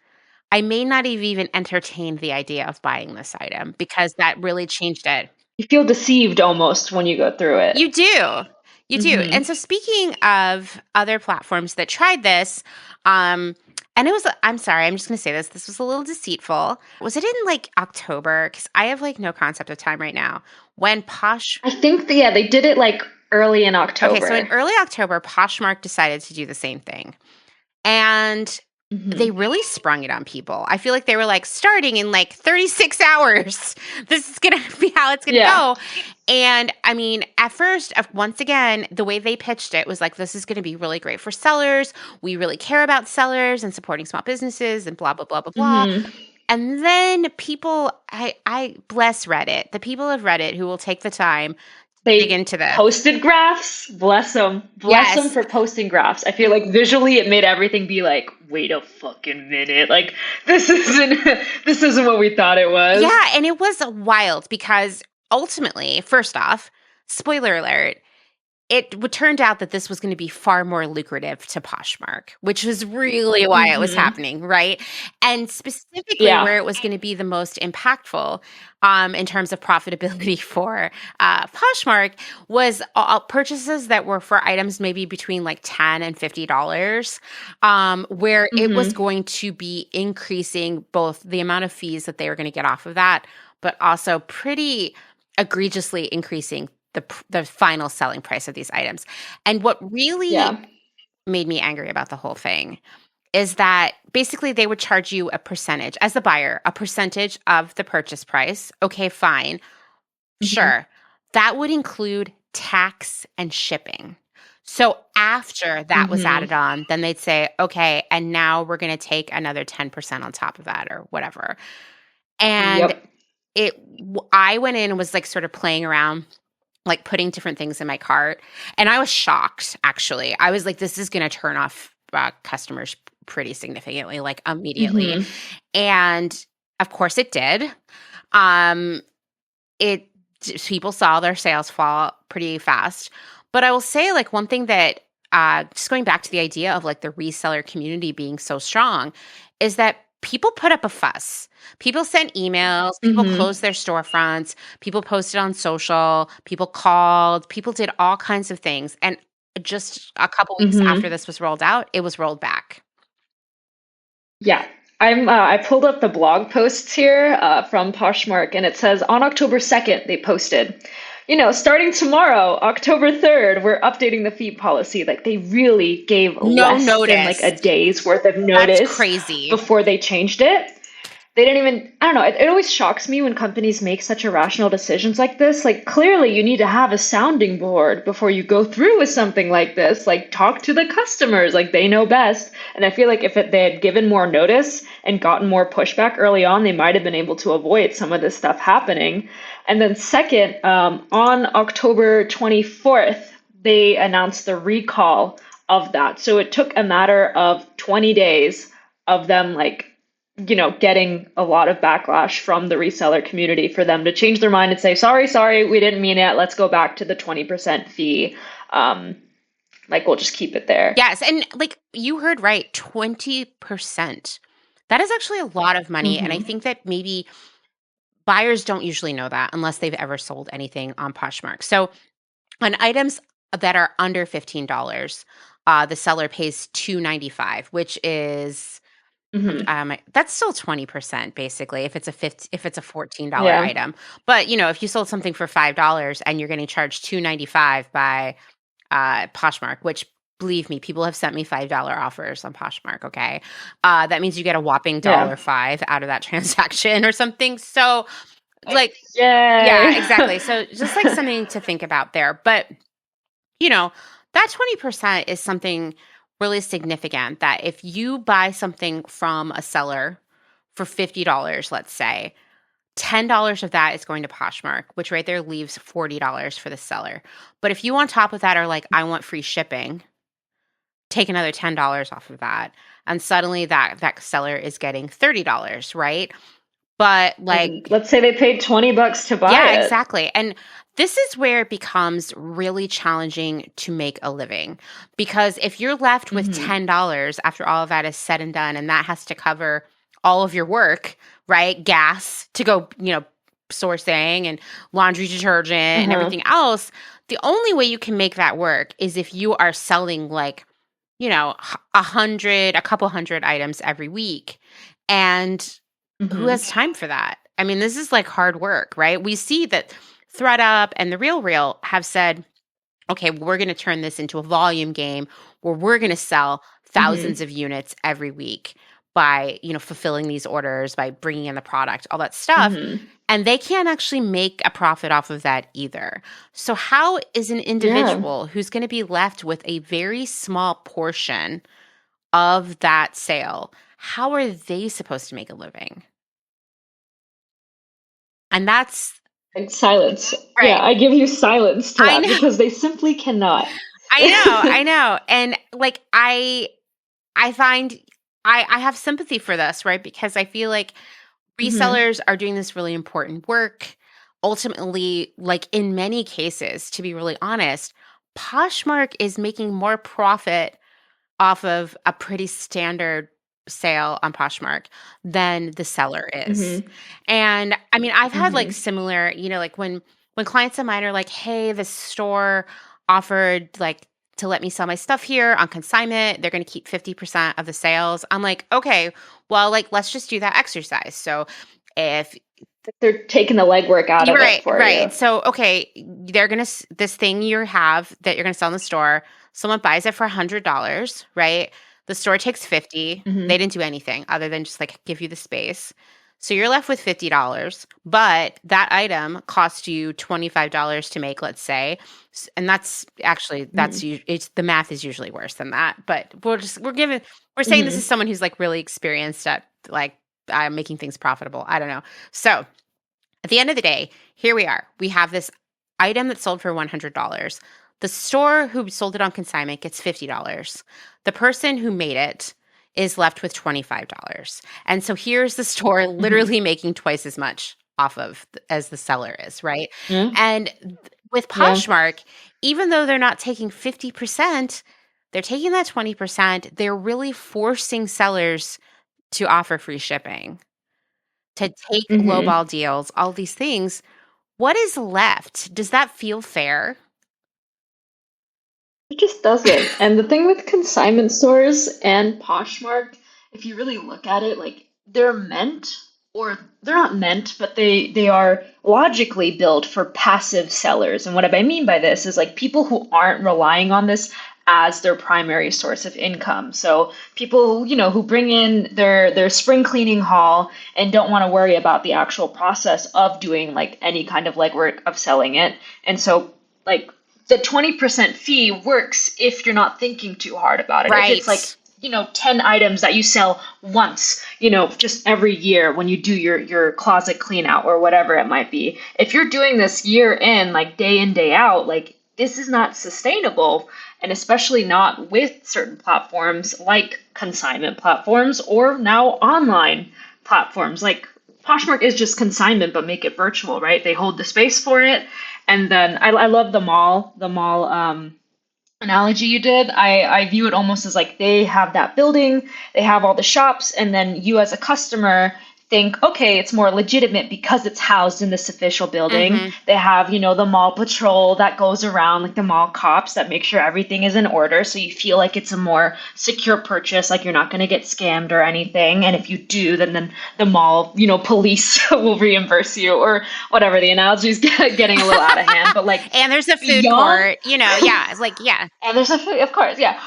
[SPEAKER 1] I may not have even entertained the idea of buying this item because that really changed it.
[SPEAKER 2] You feel deceived almost when you go through it.
[SPEAKER 1] You do. You do.
[SPEAKER 2] Hmm.
[SPEAKER 1] And so speaking of other platforms that tried this, and it was, I'm sorry, I'm just going to say this. This was a little deceitful. Was it in like October? Because I have like no concept of time right now. When Posh,
[SPEAKER 2] I think yeah, they did it like early in
[SPEAKER 1] okay, so in
[SPEAKER 2] October.
[SPEAKER 1] early October, Poshmark decided to do the same thing. And they
[SPEAKER 2] Hmm.
[SPEAKER 1] really sprung it on people. I feel like they were like starting in like 36 hours. This is going to be how it's going to
[SPEAKER 2] Yeah.
[SPEAKER 1] go. And I mean, at first, once again, the way they pitched it was like, this is going to be really great for sellers. We really care about sellers and supporting small businesses and blah, blah, blah, blah, blah.
[SPEAKER 2] Hmm.
[SPEAKER 1] And then people, I bless Reddit, the people of Reddit who will take the time to dig
[SPEAKER 2] They
[SPEAKER 1] into this.
[SPEAKER 2] posted graphs. Bless them
[SPEAKER 1] Yes.
[SPEAKER 2] for posting graphs. I feel like visually it made everything be like, wait a fucking minute, like this isn't this isn't what we thought it was.
[SPEAKER 1] Yeah. And it was wild because ultimately, first off, spoiler alert, turned out that this was going to be far more lucrative to Poshmark, which was really why it was
[SPEAKER 2] Hmm.
[SPEAKER 1] happening, right? And specifically
[SPEAKER 2] Yeah.
[SPEAKER 1] where it was going to be the most impactful in terms of profitability for Poshmark was purchases that were for items maybe between like $10 and $50, where it was
[SPEAKER 2] Hmm.
[SPEAKER 1] going to be increasing both the amount of fees that they were going to get off of that, but also pretty egregiously increasing the final selling price of these items. And what really
[SPEAKER 2] Yeah.
[SPEAKER 1] made me angry about the whole thing is that basically they would charge you a percentage as the buyer, a percentage of the purchase price. Okay, fine.
[SPEAKER 2] Hmm.
[SPEAKER 1] Sure. That would include tax and shipping. So after that was
[SPEAKER 2] Hmm.
[SPEAKER 1] added on, then they'd say, okay, and now we're going to take another 10% on top of that or whatever. And
[SPEAKER 2] Yep.
[SPEAKER 1] I went in and was like sort of playing around like putting different things in my cart. And I was shocked, actually. I was like, this is going to turn off customers pretty significantly, like immediately.
[SPEAKER 2] Hmm.
[SPEAKER 1] And of course it did. Um, it People saw their sales fall pretty fast. But I will say, like, one thing that just going back to the idea of like the reseller community being so strong is that people put up a fuss. People sent emails, people
[SPEAKER 2] Hmm.
[SPEAKER 1] closed their storefronts, people posted on social, people called, people did all kinds of things. And just a couple weeks after
[SPEAKER 2] Hmm.
[SPEAKER 1] this was rolled out, it was rolled back.
[SPEAKER 2] Yeah. I pulled up the blog posts here from Poshmark, and it says on October 2nd they posted, starting tomorrow, October 3rd, we're updating the fee policy. Like they really gave
[SPEAKER 1] No
[SPEAKER 2] less than like
[SPEAKER 1] notice.
[SPEAKER 2] a day's worth of
[SPEAKER 1] That's
[SPEAKER 2] notice
[SPEAKER 1] crazy.
[SPEAKER 2] before they changed it. They didn't even, I don't know, it always shocks me when companies make such irrational decisions like this. Like clearly you need to have a sounding board before you go through with something like this. Like talk to the customers, like they know best. And I feel like if they had given more notice and gotten more pushback early on, they might have been able to avoid some of this stuff happening. And then second, on October 24th, they announced the recall of that. So it took a matter of 20 days of them like getting a lot of backlash from the reseller community for them to change their mind and say, sorry, we didn't mean it. Let's go back to the 20% fee. Like we'll just keep it there.
[SPEAKER 1] Yes. And like you heard right, 20%. That is actually a lot of money. And I think that maybe buyers don't usually know that unless they've ever sold anything on Poshmark. So on items that are under $15, the seller pays $2.95, which is that's still 20% basically if it's a $14
[SPEAKER 2] Yeah.
[SPEAKER 1] item. But if you sold something for $5 and you're getting charged $2.95 by Poshmark, which believe me, people have sent me $5 offers on Poshmark. Okay, that means you get a whopping $1.05 out of that transaction or something. So, like,
[SPEAKER 2] Yay.
[SPEAKER 1] yeah, exactly. So, just like something to think about there. But that 20% is something really significant. That if you buy something from a seller for $50, let's say, $10 of that is going to Poshmark, which right there leaves $40 for the seller. But if you on top of that are like, I want free shipping, take another $10 off of that. And suddenly that seller is getting $30, right? But like,
[SPEAKER 2] and let's say they paid $20 to buy it.
[SPEAKER 1] Yeah, exactly. And this is where it becomes really challenging to make a living. Because if you're left with $10 after all of that is said and done, and that has to cover all of your work, right? Gas to go, sourcing and laundry detergent and everything else, the only way you can make that work is if you are selling like, a couple hundred items every week. And who has time for that? I mean, this is like hard work, right? We see that ThredUp and The RealReal have said, okay, we're going to turn this into a volume game where we're going to sell thousands of units every week by, fulfilling these orders, by bringing in the product, all that stuff. And they can't actually make a profit off of that either. So how is an individual who's going to be left with a very small portion of that sale, how are they supposed to make a living? And that's
[SPEAKER 2] silence.
[SPEAKER 1] right.
[SPEAKER 2] Yeah, I give you silence to that because they simply cannot.
[SPEAKER 1] I know. And like I find I have sympathy for this, right? Because I feel like resellers are doing this really important work. Ultimately, like in many cases, to be really honest, Poshmark is making more profit off of a pretty standard sale on Poshmark than the seller is. And I mean, I've had like similar, like when clients of mine are like, hey, the store offered like to let me sell my stuff here on consignment. They're going to keep 50% of the sales. I'm like, okay, well, like, let's just do that exercise. So if
[SPEAKER 2] they're taking the legwork out of it for you.
[SPEAKER 1] So, okay, they're going to, this thing you have that you're going to sell in the store, someone buys it for $100, right? The store takes $50. They didn't do anything other than just like give you the space. So you're left with $50, but that item cost you $25 to make, let's say. And that's actually, it's the math is usually worse than that. But we're saying this is someone who's like really experienced at like making things profitable. I don't know. So at the end of the day, here we are. We have this item that sold for $100. The store who sold it on consignment gets $50. The person who made it is left with $25. And so here's the store literally making twice as much off of as the seller is, right? And with Poshmark, even though they're not taking 50%, they're taking that 20%. They're really forcing sellers to offer free shipping, to take lowball deals, all these things. What is left? Does that feel fair?
[SPEAKER 2] It just doesn't. And the thing with consignment stores and Poshmark, if you really look at it, like they're not meant, but they are logically built for passive sellers. And what I mean by this is like people who aren't relying on this as their primary source of income. So people, who bring in their spring cleaning haul and don't want to worry about the actual process of doing like any kind of legwork of selling it. And so like the 20% fee works if you're not thinking too hard about it.
[SPEAKER 1] Right.
[SPEAKER 2] If it's like, 10 items that you sell once, just every year when you do your closet clean out or whatever it might be. If you're doing this year in, like day in, day out, like this is not sustainable. and especially not with certain platforms like consignment platforms or now online platforms. Like Poshmark is just consignment, but make it virtual, right? They hold the space for it. And then I love the mall analogy you did. I view it almost as like they have that building, they have all the shops, and then you as a customer think, okay, it's more legitimate because it's housed in this official building.
[SPEAKER 1] Mm-hmm.
[SPEAKER 2] They have, the mall patrol that goes around, like the mall cops that make sure everything is in order. So you feel like it's a more secure purchase, like you're not going to get scammed or anything. And if you do, then the mall, police will reimburse you or whatever. The analogy is getting a little out of hand, but like
[SPEAKER 1] And there's a food
[SPEAKER 2] beyond
[SPEAKER 1] court, yeah, it's like, yeah.
[SPEAKER 2] and there's of course, yeah.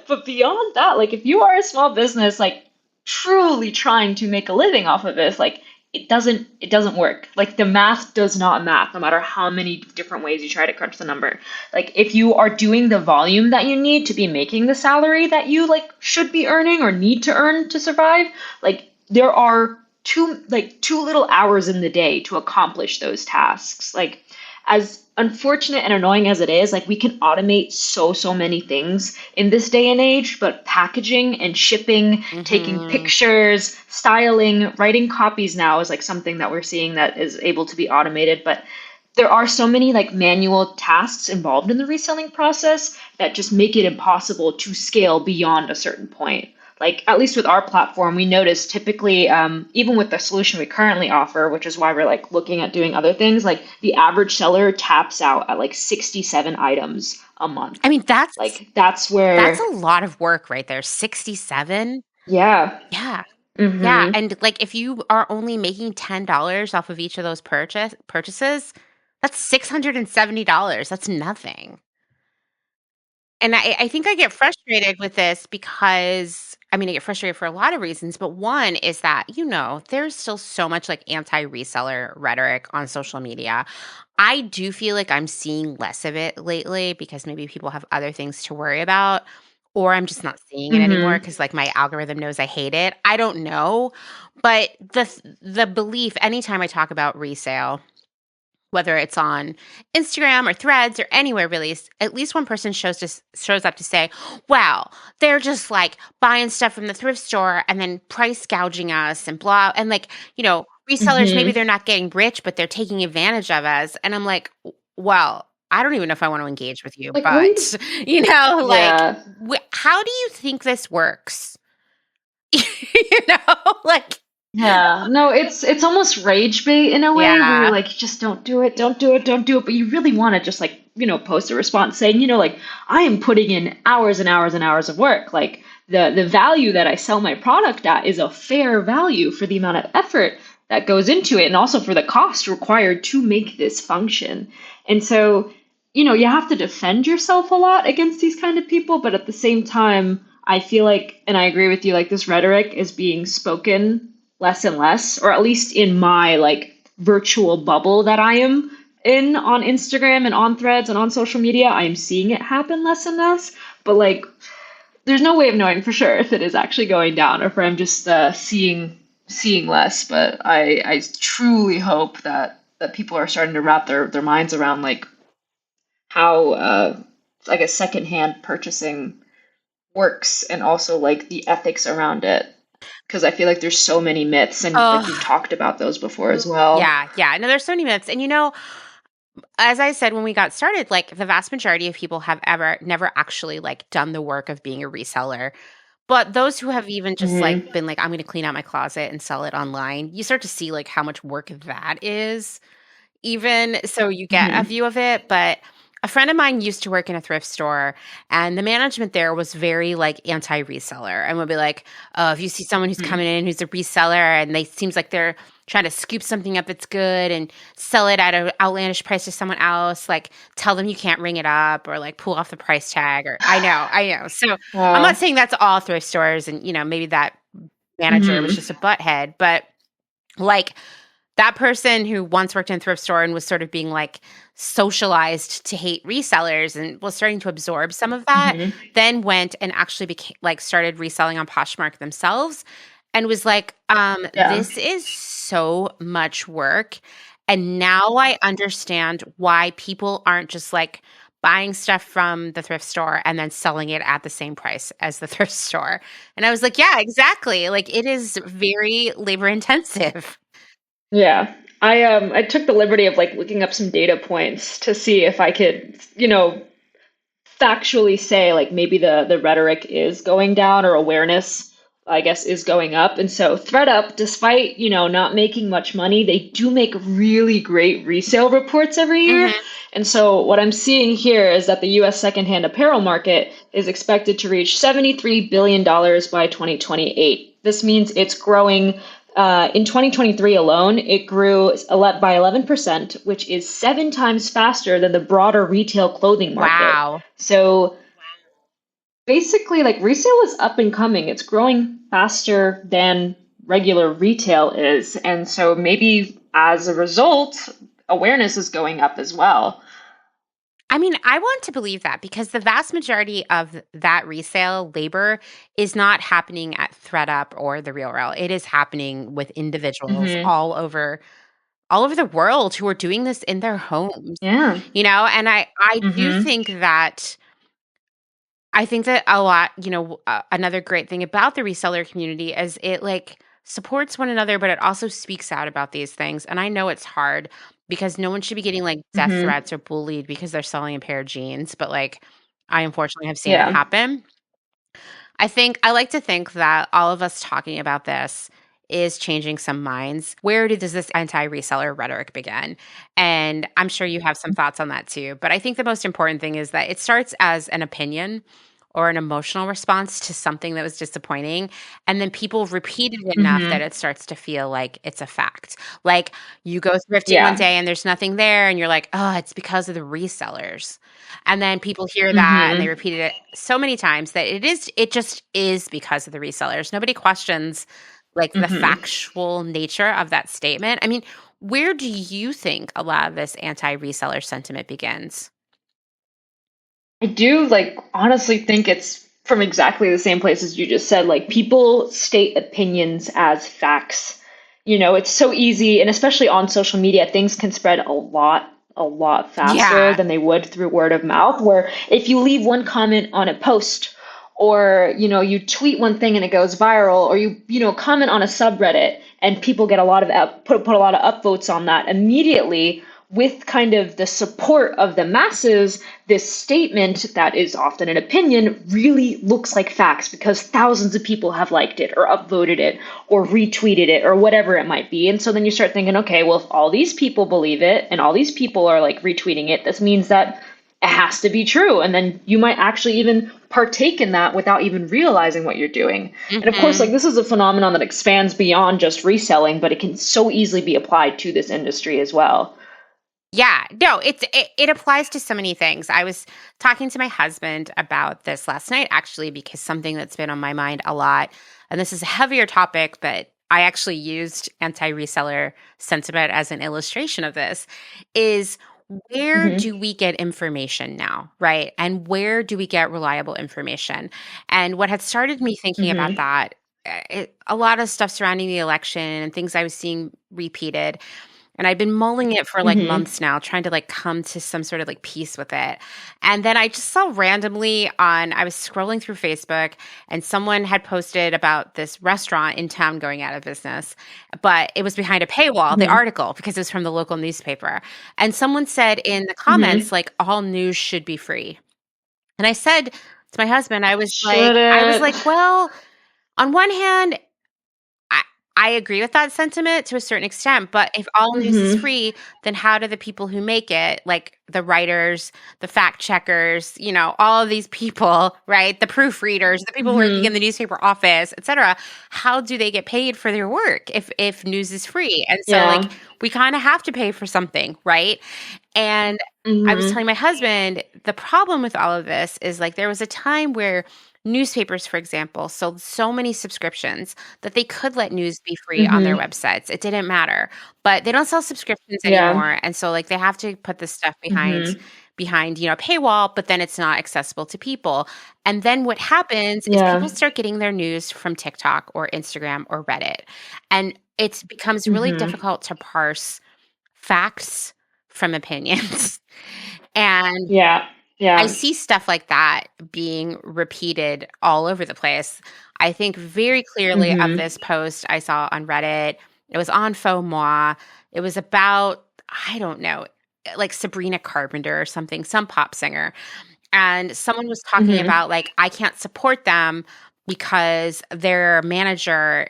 [SPEAKER 2] But beyond that, like if you are a small business, like truly trying to make a living off of this, like it doesn't work. Like the math does not math, no matter how many different ways you try to crunch the number. Like if you are doing the volume that you need to be making the salary that you like should be earning or need to earn to survive, like there are too little hours in the day to accomplish those tasks. Like as unfortunate and annoying as it is, like we can automate so many things in this day and age, but packaging and shipping, taking
[SPEAKER 1] Mm-hmm.
[SPEAKER 2] pictures, styling, writing copies now is like something that we're seeing that is able to be automated. But there are so many like manual tasks involved in the reselling process that just make it impossible to scale beyond a certain point. Like at least with our platform, we notice typically, even with the solution we currently offer, which is why we're like looking at doing other things, like the average seller taps out at like 67 items a month.
[SPEAKER 1] I mean,
[SPEAKER 2] Like that's
[SPEAKER 1] that's
[SPEAKER 2] where,
[SPEAKER 1] a lot of work right there. 67.
[SPEAKER 2] yeah.
[SPEAKER 1] Yeah. Yeah,
[SPEAKER 2] Mm-hmm.
[SPEAKER 1] and like if you are only making $10 off of each of those purchases, that's $670. That's nothing. And I think I get frustrated with this because I mean, I get frustrated for a lot of reasons, but one is that, there's still so much like anti-reseller rhetoric on social media. I do feel like I'm seeing less of it lately because maybe people have other things to worry about, or I'm just not seeing it anymore
[SPEAKER 2] Mm-hmm.
[SPEAKER 1] because like my algorithm knows I hate it. I don't know. But the belief anytime I talk about resale, whether it's on Instagram or Threads or anywhere really, at least one person shows up to say, "Wow, they're just like buying stuff from the thrift store and then price gouging us and blah." And like, resellers, maybe
[SPEAKER 2] Mm-hmm.
[SPEAKER 1] they're not getting rich, but they're taking advantage of us. And I'm like, well, I don't even know if I want to engage with you,
[SPEAKER 2] Like we,
[SPEAKER 1] but like,
[SPEAKER 2] yeah.
[SPEAKER 1] how do you think this works? Like,
[SPEAKER 2] Yeah, no, it's almost rage bait in a way where you're
[SPEAKER 1] yeah.
[SPEAKER 2] like, just don't do it, don't do it, don't do it. But you really want to just like, post a response saying, like, I am putting in hours and hours and hours of work. Like the value that I sell my product at is a fair value for the amount of effort that goes into it and also for the cost required to make this function. And so, you have to defend yourself a lot against these kind of people, but at the same time, I feel like, and I agree with you, like this rhetoric is being spoken less and less, or at least in my like virtual bubble that I am in on Instagram and on Threads and on social media, I am seeing it happen less and less. But like, there's no way of knowing for sure if it is actually going down or if I'm just seeing less. But I truly hope that people are starting to wrap their minds around like how I guess secondhand purchasing works and also like the ethics around it because I feel like there's so many myths and like we've
[SPEAKER 1] Oh,
[SPEAKER 2] talked about those before as well.
[SPEAKER 1] yeah, yeah. No, there's so many myths. And as I said when we got started, like the vast majority of people have ever never actually like done the work of being a reseller. But those who have even just like
[SPEAKER 2] Hmm.
[SPEAKER 1] been like, I'm gonna clean out my closet and sell it online, you start to see like how much work that is. Even so you get a
[SPEAKER 2] Hmm.
[SPEAKER 1] view of it, but a friend of mine used to work in a thrift store and the management there was very like anti-reseller and would be like, "Oh, if you see someone who's
[SPEAKER 2] Hmm.
[SPEAKER 1] coming in who's a reseller and they seems like they're trying to scoop something up that's good and sell it at an outlandish price to someone else, like tell them you can't ring it up or like pull off the price tag." Or I know. So I'm not
[SPEAKER 2] Wow.
[SPEAKER 1] saying that's all thrift stores and maybe that manager was
[SPEAKER 2] Hmm.
[SPEAKER 1] just a butthead, but like that person who once worked in a thrift store and was sort of being like socialized to hate resellers and was starting to absorb some of that,
[SPEAKER 2] Hmm.
[SPEAKER 1] then went and actually became like started reselling on Poshmark themselves and was like,
[SPEAKER 2] Yeah.
[SPEAKER 1] this is so much work. And now I understand why people aren't just like buying stuff from the thrift store and then selling it at the same price as the thrift store. And I was like, yeah, exactly. Like it is very labor intensive.
[SPEAKER 2] Yeah. I took the liberty of like looking up some data points to see if I could, factually say like maybe the rhetoric is going down or awareness I guess is going up. And so ThreadUp, despite not making much money, they do make really great resale reports every year.
[SPEAKER 1] Hmm.
[SPEAKER 2] And so what I'm seeing here is that the US secondhand apparel market is expected to reach $73 billion by 2028. This means it's growing in 2023 alone, it grew by 11%, which is 7 times faster than the broader retail clothing market.
[SPEAKER 1] Wow.
[SPEAKER 2] So basically, like resale is up and coming. It's growing faster than regular retail is. And so maybe as a result, awareness is going up as well.
[SPEAKER 1] I mean, I want to believe that because the vast majority of that resale labor is not happening at ThreadUp or the Real Rail. It is happening with individuals
[SPEAKER 2] Hmm.
[SPEAKER 1] all over the world who are doing this in their homes.
[SPEAKER 2] Yeah.
[SPEAKER 1] And I do
[SPEAKER 2] Hmm.
[SPEAKER 1] think that I think that a lot, another great thing about the reseller community is it like supports one another, but it also speaks out about these things. And I know it's hard because no one should be getting like death
[SPEAKER 2] Hmm.
[SPEAKER 1] threats or bullied because they're selling a pair of jeans, but like I unfortunately have seen it
[SPEAKER 2] Yeah.
[SPEAKER 1] happen. I like to think that all of us talking about this is changing some minds. Where does this anti-reseller rhetoric begin? And I'm sure you have some thoughts on that too. But I think the most important thing is that it starts as an opinion or an emotional response to something that was disappointing. And then people repeat it enough that
[SPEAKER 2] Hmm.
[SPEAKER 1] it starts to feel like it's a fact. Like you go thrifting one
[SPEAKER 2] Yeah.
[SPEAKER 1] day and there's nothing there, and you're like, oh, it's because of the resellers. And then people hear that and they
[SPEAKER 2] Hmm.
[SPEAKER 1] repeat it so many times that it just is because of the resellers. Nobody questions like the
[SPEAKER 2] Hmm.
[SPEAKER 1] factual nature of that statement. I mean, where do you think a lot of this anti-reseller sentiment begins?
[SPEAKER 2] I do like honestly think it's from exactly the same place as you just said. Like people state opinions as facts. It's so easy, and especially on social media, things can spread a lot faster
[SPEAKER 1] Yeah.
[SPEAKER 2] than they would through word of mouth. Where if you leave one comment on a post, or you tweet one thing and it goes viral, or you comment on a subreddit and people get a lot of put a lot of upvotes on that immediately with kind of the support of the masses, this statement that is often an opinion really looks like facts because thousands of people have liked it or upvoted it or retweeted it or whatever it might be. And so then you start thinking, okay, well, if all these people believe it and all these people are like retweeting it, this means that it has to be true. And then you might actually even partake in that without even realizing what you're doing. And of course, like
[SPEAKER 1] Mhm.
[SPEAKER 2] this is a phenomenon that expands beyond just reselling, but it can so easily be applied to this industry as well.
[SPEAKER 1] Yeah, no, it applies to so many things. I was talking to my husband about this last night actually because something that's been on my mind a lot, and this is a heavier topic, but I actually used anti-reseller sentiment as an illustration of this, is where
[SPEAKER 2] Hmm.
[SPEAKER 1] do we get information now, right? And where do we get reliable information? And what had started me thinking about
[SPEAKER 2] Hmm.
[SPEAKER 1] that, a lot of stuff surrounding the election and things I was seeing repeated, and I'd been mulling it for, like,
[SPEAKER 2] Hmm.
[SPEAKER 1] months now, trying to, like, come to some sort of, like, peace with it. And then I just saw randomly I was scrolling through Facebook, and someone had posted about this restaurant in town going out of business, but it was behind a paywall, the
[SPEAKER 2] Hmm.
[SPEAKER 1] article, because it was from the local newspaper. And someone said in the comments,
[SPEAKER 2] Hmm.
[SPEAKER 1] like, "All news should be free." And I said to my husband,
[SPEAKER 2] Should
[SPEAKER 1] I was
[SPEAKER 2] it?
[SPEAKER 1] like, "Well, on one hand, I I agree with that sentiment to a certain extent, but if all news is
[SPEAKER 2] Hmm.
[SPEAKER 1] free, then how do the people who make it, like the writers, the fact checkers, all of these people, right? The proofreaders, the people working in
[SPEAKER 2] Hmm.
[SPEAKER 1] the newspaper office, etc., how do they get paid for their work if news is free? And so
[SPEAKER 2] Yeah.
[SPEAKER 1] like we kind of have to pay for something, right? And I was
[SPEAKER 2] Hmm.
[SPEAKER 1] telling my husband, the problem with all of this is like there was a time where newspapers, for example, sold so many subscriptions that they could let news be free on their
[SPEAKER 2] Hmm.
[SPEAKER 1] websites. It didn't matter. But they don't sell subscriptions
[SPEAKER 2] Yeah.
[SPEAKER 1] anymore. And so like they have to put this stuff
[SPEAKER 2] Hmm.
[SPEAKER 1] behind, a paywall, but then it's not accessible to people. And then what happens is
[SPEAKER 2] Yeah.
[SPEAKER 1] people start getting their news from TikTok or Instagram or Reddit. And it becomes really
[SPEAKER 2] Hmm.
[SPEAKER 1] difficult to parse facts from opinions. And
[SPEAKER 2] Yeah.
[SPEAKER 1] I
[SPEAKER 2] Yeah.
[SPEAKER 1] see stuff like that being repeated all over the place. I think very clearly of
[SPEAKER 2] Mm-hmm.
[SPEAKER 1] this post I saw on Reddit. It was on FOMOA. It was about, I don't know, like Sabrina Carpenter or something, some pop singer. And someone was talking
[SPEAKER 2] Mm-hmm.
[SPEAKER 1] about like, I can't support them because their manager,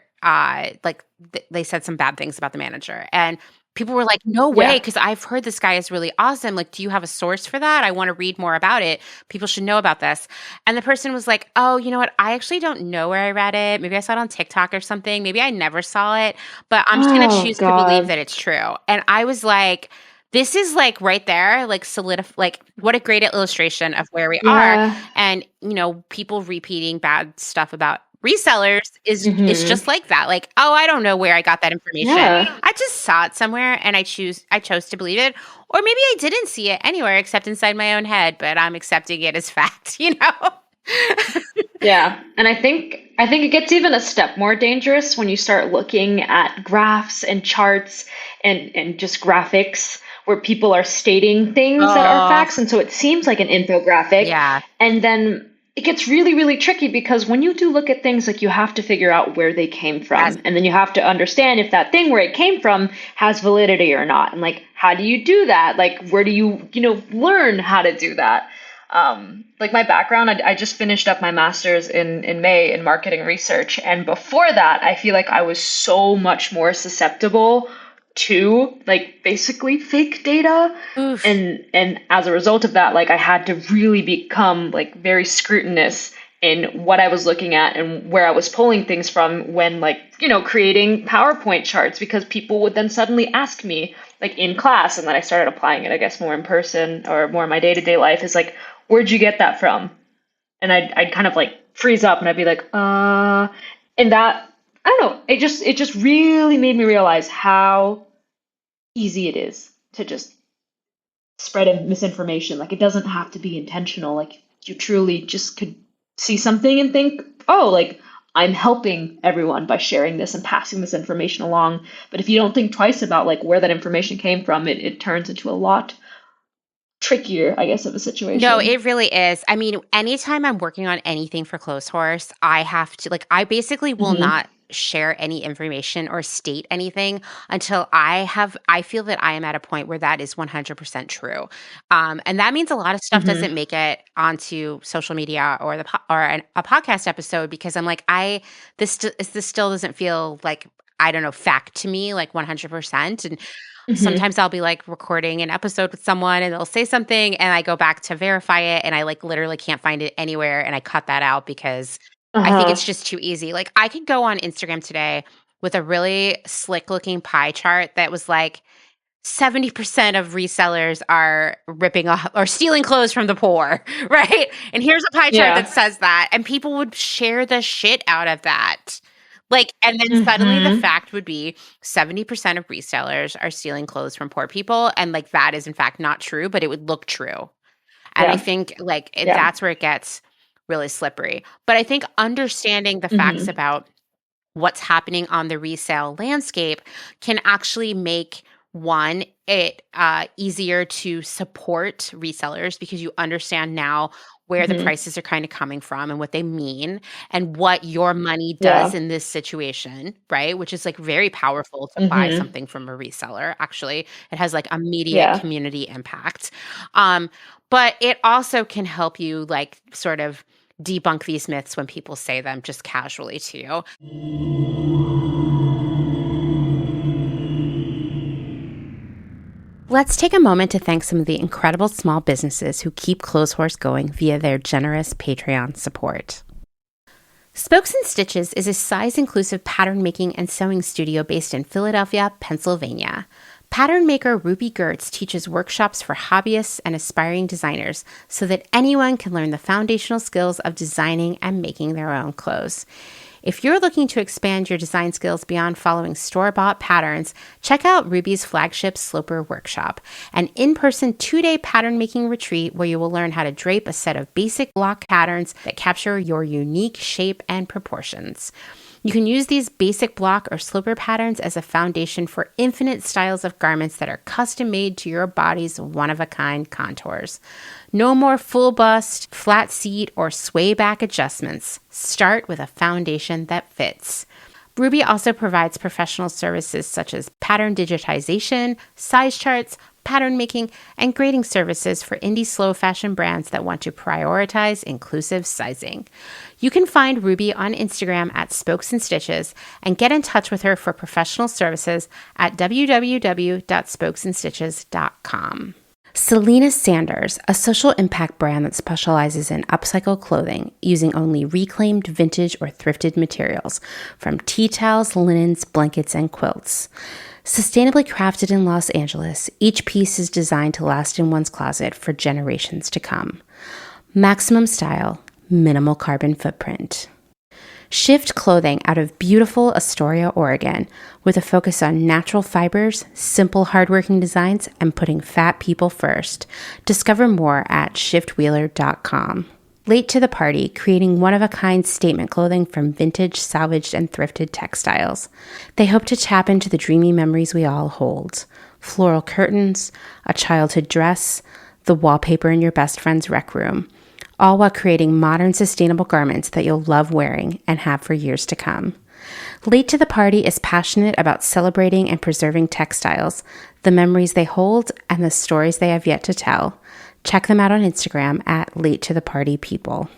[SPEAKER 1] they said some bad things about the manager. And people were like, no way,
[SPEAKER 2] Yeah.
[SPEAKER 1] because I've heard this guy is really awesome. Like, do you have a source for that? I want to read more about it. People should know about this. And the person was like, oh, you know what? I actually don't know where I read it. Maybe I saw it on TikTok or something. Maybe I never saw it, but I'm just going to
[SPEAKER 2] Oh
[SPEAKER 1] choose to believe
[SPEAKER 2] God.
[SPEAKER 1] that it's true. And I was like, this is like right there, like like what a great illustration of where we are.
[SPEAKER 2] Yeah.
[SPEAKER 1] And, people repeating bad stuff about resellers is
[SPEAKER 2] Mm-hmm.
[SPEAKER 1] just like that. Like, oh, I don't know where I got that information.
[SPEAKER 2] Yeah.
[SPEAKER 1] I just saw it somewhere and I chose to believe it. Or maybe I didn't see it anywhere except inside my own head, but I'm accepting it as fact,
[SPEAKER 2] Yeah. And I think it gets even a step more dangerous when you start looking at graphs and charts and just graphics where people are stating things that are
[SPEAKER 1] Oh,
[SPEAKER 2] facts. And so it seems like an infographic.
[SPEAKER 1] yeah.
[SPEAKER 2] And then it gets really, really tricky because when you do look at things, like you have to figure out where they came
[SPEAKER 1] Yes.
[SPEAKER 2] from. And then you have to understand if that thing where it came from has validity or not. And like, how do you do that? Like, where do you learn how to do that? Like my background, I just finished up my master's in May in marketing research. And before that, I feel like I was so much more susceptible to like basically fake data.
[SPEAKER 1] Oof.
[SPEAKER 2] And as a result of that, like I had to really become like very scrutinous in what I was looking at and where I was pulling things from when creating PowerPoint charts, because people would then suddenly ask me like in class, and then I started applying it, I guess, more in person or more in my day-to-day life, is like, where'd you get that from? And I'd kind of like freeze up and I'd be like, and that, I don't know, it just really made me realize how easy it is to just spread misinformation. Like it doesn't have to be intentional. Like you truly just could see something and think, oh, like I'm helping everyone by sharing this and passing this information along. But if you don't think twice about like where that information came from, it turns into a lot trickier, I guess, of a
[SPEAKER 1] No,
[SPEAKER 2] situation.
[SPEAKER 1] it really is. I mean, anytime I'm working on anything for Clotheshorse, I have to like I basically will
[SPEAKER 2] Hmm.
[SPEAKER 1] not share any information or state anything until I feel that I am at a point where that is 100% true. And that means a lot of stuff
[SPEAKER 2] Hmm.
[SPEAKER 1] doesn't make it onto social media or a podcast episode because I'm like this still doesn't feel like I don't know fact to me like 100%. And
[SPEAKER 2] Hmm.
[SPEAKER 1] sometimes I'll be like recording an episode with someone and they'll say something and I go back to verify it and I like literally can't find it anywhere and I cut that out because I think it's
[SPEAKER 2] Uh-huh.
[SPEAKER 1] just too easy. Like I could go on Instagram today with a really slick looking pie chart that was like 70% of resellers are ripping off or stealing clothes from the poor, right? And here's a pie chart that
[SPEAKER 2] Yeah.
[SPEAKER 1] says that, and people would share the shit out of that. Like, and then suddenly the
[SPEAKER 2] Hmm.
[SPEAKER 1] fact would be 70% of resellers are stealing clothes from poor people. And like, that is in fact not true, but it would look true. And I
[SPEAKER 2] Yeah.
[SPEAKER 1] think like
[SPEAKER 2] Yeah.
[SPEAKER 1] that's where it gets really slippery. But I think understanding the facts
[SPEAKER 2] Hmm.
[SPEAKER 1] about what's happening on the resale landscape can actually make it easier to support resellers because you understand now where the
[SPEAKER 2] Hmm.
[SPEAKER 1] prices are kind of coming from and what they mean and what your money does
[SPEAKER 2] Yeah.
[SPEAKER 1] in this situation, right? Which is like very powerful to buy
[SPEAKER 2] Hmm.
[SPEAKER 1] something from a reseller. Actually, it has like immediate
[SPEAKER 2] Yeah.
[SPEAKER 1] community impact. Um, but it also can help you like sort of debunk these myths when people say them just casually to you. Let's take a moment to thank some of the incredible small businesses who keep Clotheshorse going via their generous Patreon support. Spokes and Stitches is a size-inclusive pattern making and sewing studio based in Philadelphia, Pennsylvania. Pattern maker Ruby Gertz teaches workshops for hobbyists and aspiring designers so that anyone can learn the foundational skills of designing and making their own clothes. If you're looking to expand your design skills beyond following store-bought patterns, check out Ruby's flagship Sloper Workshop, an in-person 2-day pattern making retreat where you will learn how to drape a set of basic block patterns that capture your unique shape and proportions. You can use these basic block or slipper patterns as a foundation for infinite styles of garments that are custom made to your body's one-of-a-kind contours. No more full bust, flat seat, or sway back adjustments. Start with a foundation that fits. Ruby also provides professional services such as pattern digitization, size charts, pattern making, and grading services for indie slow fashion brands that want to prioritize inclusive sizing. You can find Ruby on Instagram at Spokes and Stitches and get in touch with her for professional services at www.spokesandstitches.com. Selena Sanders, a social impact brand that specializes in upcycle clothing using only reclaimed, vintage, or thrifted materials from tea towels, linens, blankets, and quilts. Sustainably crafted in Los Angeles, each piece is designed to last in one's closet for generations to come. Maximum style, minimal carbon footprint. Shift clothing out of beautiful Astoria, Oregon, with a focus on natural fibers, simple, hardworking designs, and putting fat people first. Discover more at shiftwheeler.com. Late to the party, creating one-of-a-kind statement clothing from vintage, salvaged, and thrifted textiles. They hope to tap into the dreamy memories we all hold. Floral curtains, a childhood dress, the wallpaper in your best friend's rec room, all while creating modern, sustainable garments that you'll love wearing and have for years to come. Late to the Party is passionate about celebrating and preserving textiles, the memories they hold, and the stories they have yet to tell. Check them out on Instagram at Late to the Party People.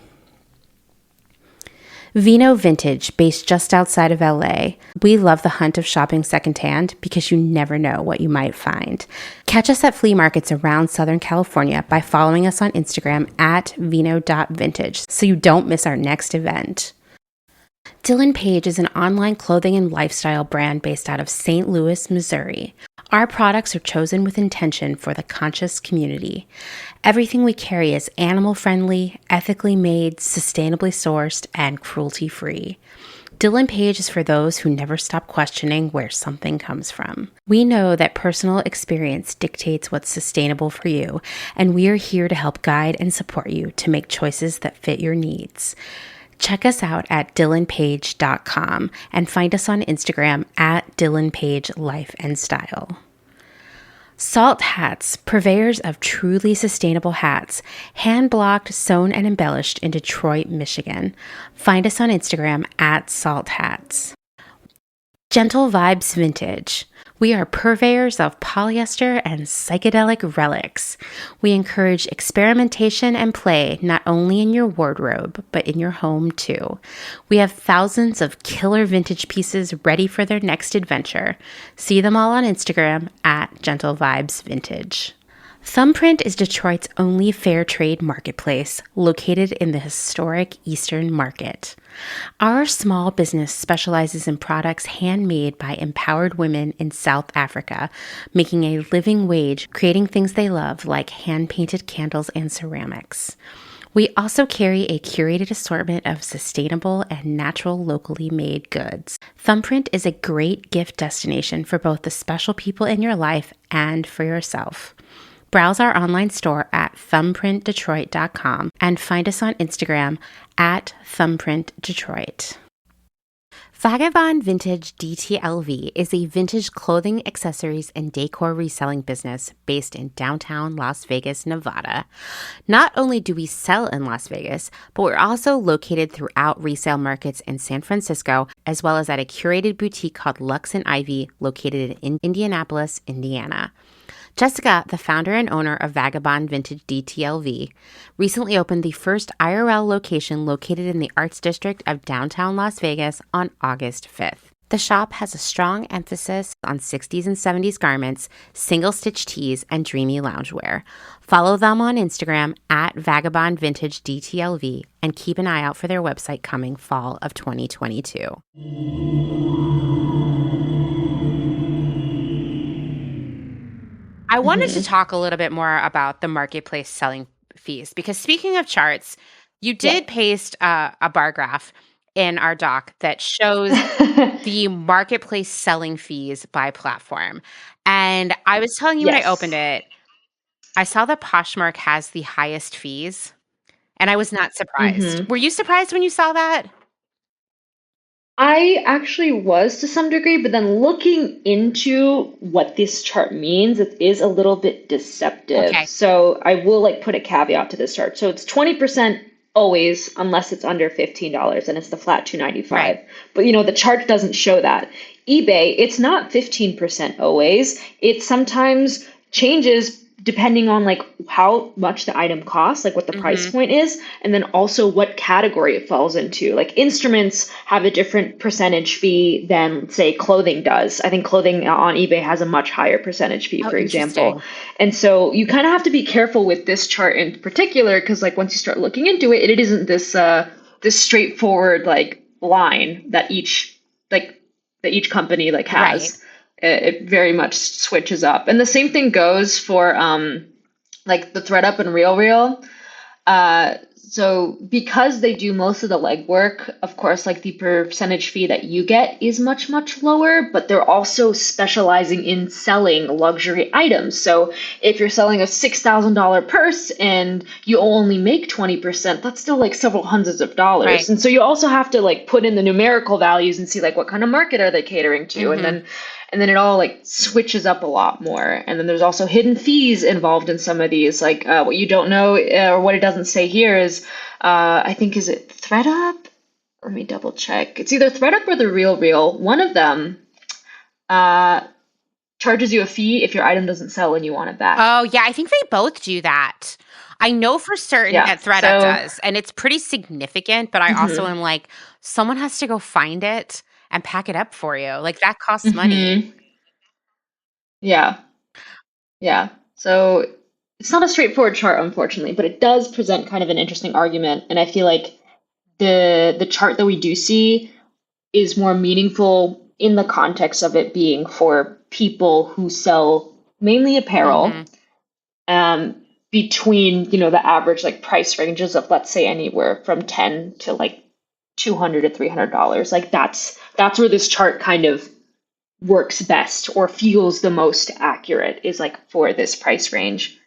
[SPEAKER 1] Vino Vintage, based just outside of LA. We love the hunt of shopping secondhand because you never know what you might find. Catch us at flea markets around Southern California by following us on Instagram at vino.vintage so you don't miss our next event. Dylan Page is an online clothing and lifestyle brand based out of St. Louis, Missouri. Our products are chosen with intention for the conscious community. Everything we carry is animal-friendly, ethically made, sustainably sourced, and cruelty-free. Dylan Page is for those who never stop questioning where something comes from. We know that personal experience dictates what's sustainable for you, and we are here to help guide and support you to make choices that fit your needs. Check us out at dylanpage.com and find us on Instagram at dylanpagelife&style. Salt Hats, purveyors of truly sustainable hats, hand-blocked, sewn, and embellished in Detroit, Michigan. Find us on Instagram at Salt Hats. Gentle Vibes Vintage. We are purveyors of polyester and psychedelic relics. We encourage experimentation and play not only in your wardrobe, but in your home too. We have thousands of killer vintage pieces ready for their next adventure. See them all on Instagram at Gentle Vibes Vintage. Thumbprint is Detroit's only fair trade marketplace, located in the historic Eastern Market. Our small business specializes in products handmade by empowered women in South Africa, making a living wage, creating things they love like hand-painted candles and ceramics. We also carry a curated assortment of sustainable and natural locally made goods. Thumbprint is a great gift destination for both the special people in your life and for yourself. Browse our online store at thumbprintdetroit.com and find us on Instagram at thumbprintdetroit. Vagabond Vintage DTLV is a vintage clothing, accessories, and decor reselling business based in downtown Las Vegas, Nevada. Not only do we sell in Las Vegas, but we're also located throughout resale markets in San Francisco, as well as at a curated boutique called Lux and Ivy, located in Indianapolis, Indiana. Jessica, the founder and owner of Vagabond Vintage DTLV, recently opened the first IRL location located in the Arts District of downtown Las Vegas on August 5th. The shop has a strong emphasis on 60s and 70s garments, single-stitch tees, and dreamy loungewear. Follow them on Instagram at Vagabond Vintage DTLV and keep an eye out for their website coming fall of 2022. I wanted to talk a little bit more about the marketplace selling fees because speaking of charts, you did paste a bar graph in our doc that shows the marketplace selling fees by platform. And I was telling you when I opened it, I saw that Poshmark has the highest fees, and I was not surprised. Were you surprised when you saw that?
[SPEAKER 2] I actually was to some degree, but then looking into what this chart means, it is a little bit deceptive.
[SPEAKER 1] Okay.
[SPEAKER 2] So I will like put a caveat to this chart. So it's 20% always unless it's under $15 and it's the flat
[SPEAKER 1] Right.
[SPEAKER 2] 295. But the chart doesn't show that. eBay, it's not 15% always. It sometimes changes depending on like how much the item costs, like what the price
[SPEAKER 1] Mm-hmm.
[SPEAKER 2] point is, and then also what category it falls into. Like instruments have a different percentage fee than say clothing does. I think clothing on eBay has a much higher percentage fee,
[SPEAKER 1] Oh,
[SPEAKER 2] for example.
[SPEAKER 1] interesting.
[SPEAKER 2] And so you kind of have to be careful with this chart in particular because like once you start looking into it, it isn't this straightforward like line that each company like
[SPEAKER 1] Right.
[SPEAKER 2] has. It very much switches up. And the same thing goes for like the ThreadUp and RealReal. So because they do most of the legwork, of course, like the percentage fee that you get is much, much lower, but they're also specializing in selling luxury items. So if you're selling a $6,000 purse and you only make 20%, that's still like several hundreds of dollars.
[SPEAKER 1] Right.
[SPEAKER 2] And so you also have to like put in the numerical values and see like what kind of market are they catering to. And
[SPEAKER 1] Mm-hmm.
[SPEAKER 2] then it all like switches up a lot more. And then there's also hidden fees involved in some of these. Like what you don't know or what it doesn't say here is, I think, is it ThreadUp? Let me double check. It's either ThreadUp or the Real Real. One of them uh, charges you a fee if your item doesn't sell and you want it back.
[SPEAKER 1] Oh, yeah, I think they both do that. I know for certain
[SPEAKER 2] Yeah.
[SPEAKER 1] that ThreadUp
[SPEAKER 2] So,
[SPEAKER 1] does, and it's pretty significant, but I also
[SPEAKER 2] hmm
[SPEAKER 1] am like, someone has to go find it and pack it up for you. Like that costs money.
[SPEAKER 2] hmm yeah, yeah. So it's not a straightforward chart, unfortunately, but it does present kind of an interesting argument. And I feel like the chart that we do see is more meaningful in the context of it being for people who sell mainly apparel,
[SPEAKER 1] Mhm.
[SPEAKER 2] um, between the average like price ranges of, let's say, anywhere from 10 to like $200 to $300. Like that's where this chart kind of works best or feels the most accurate, is like for this price range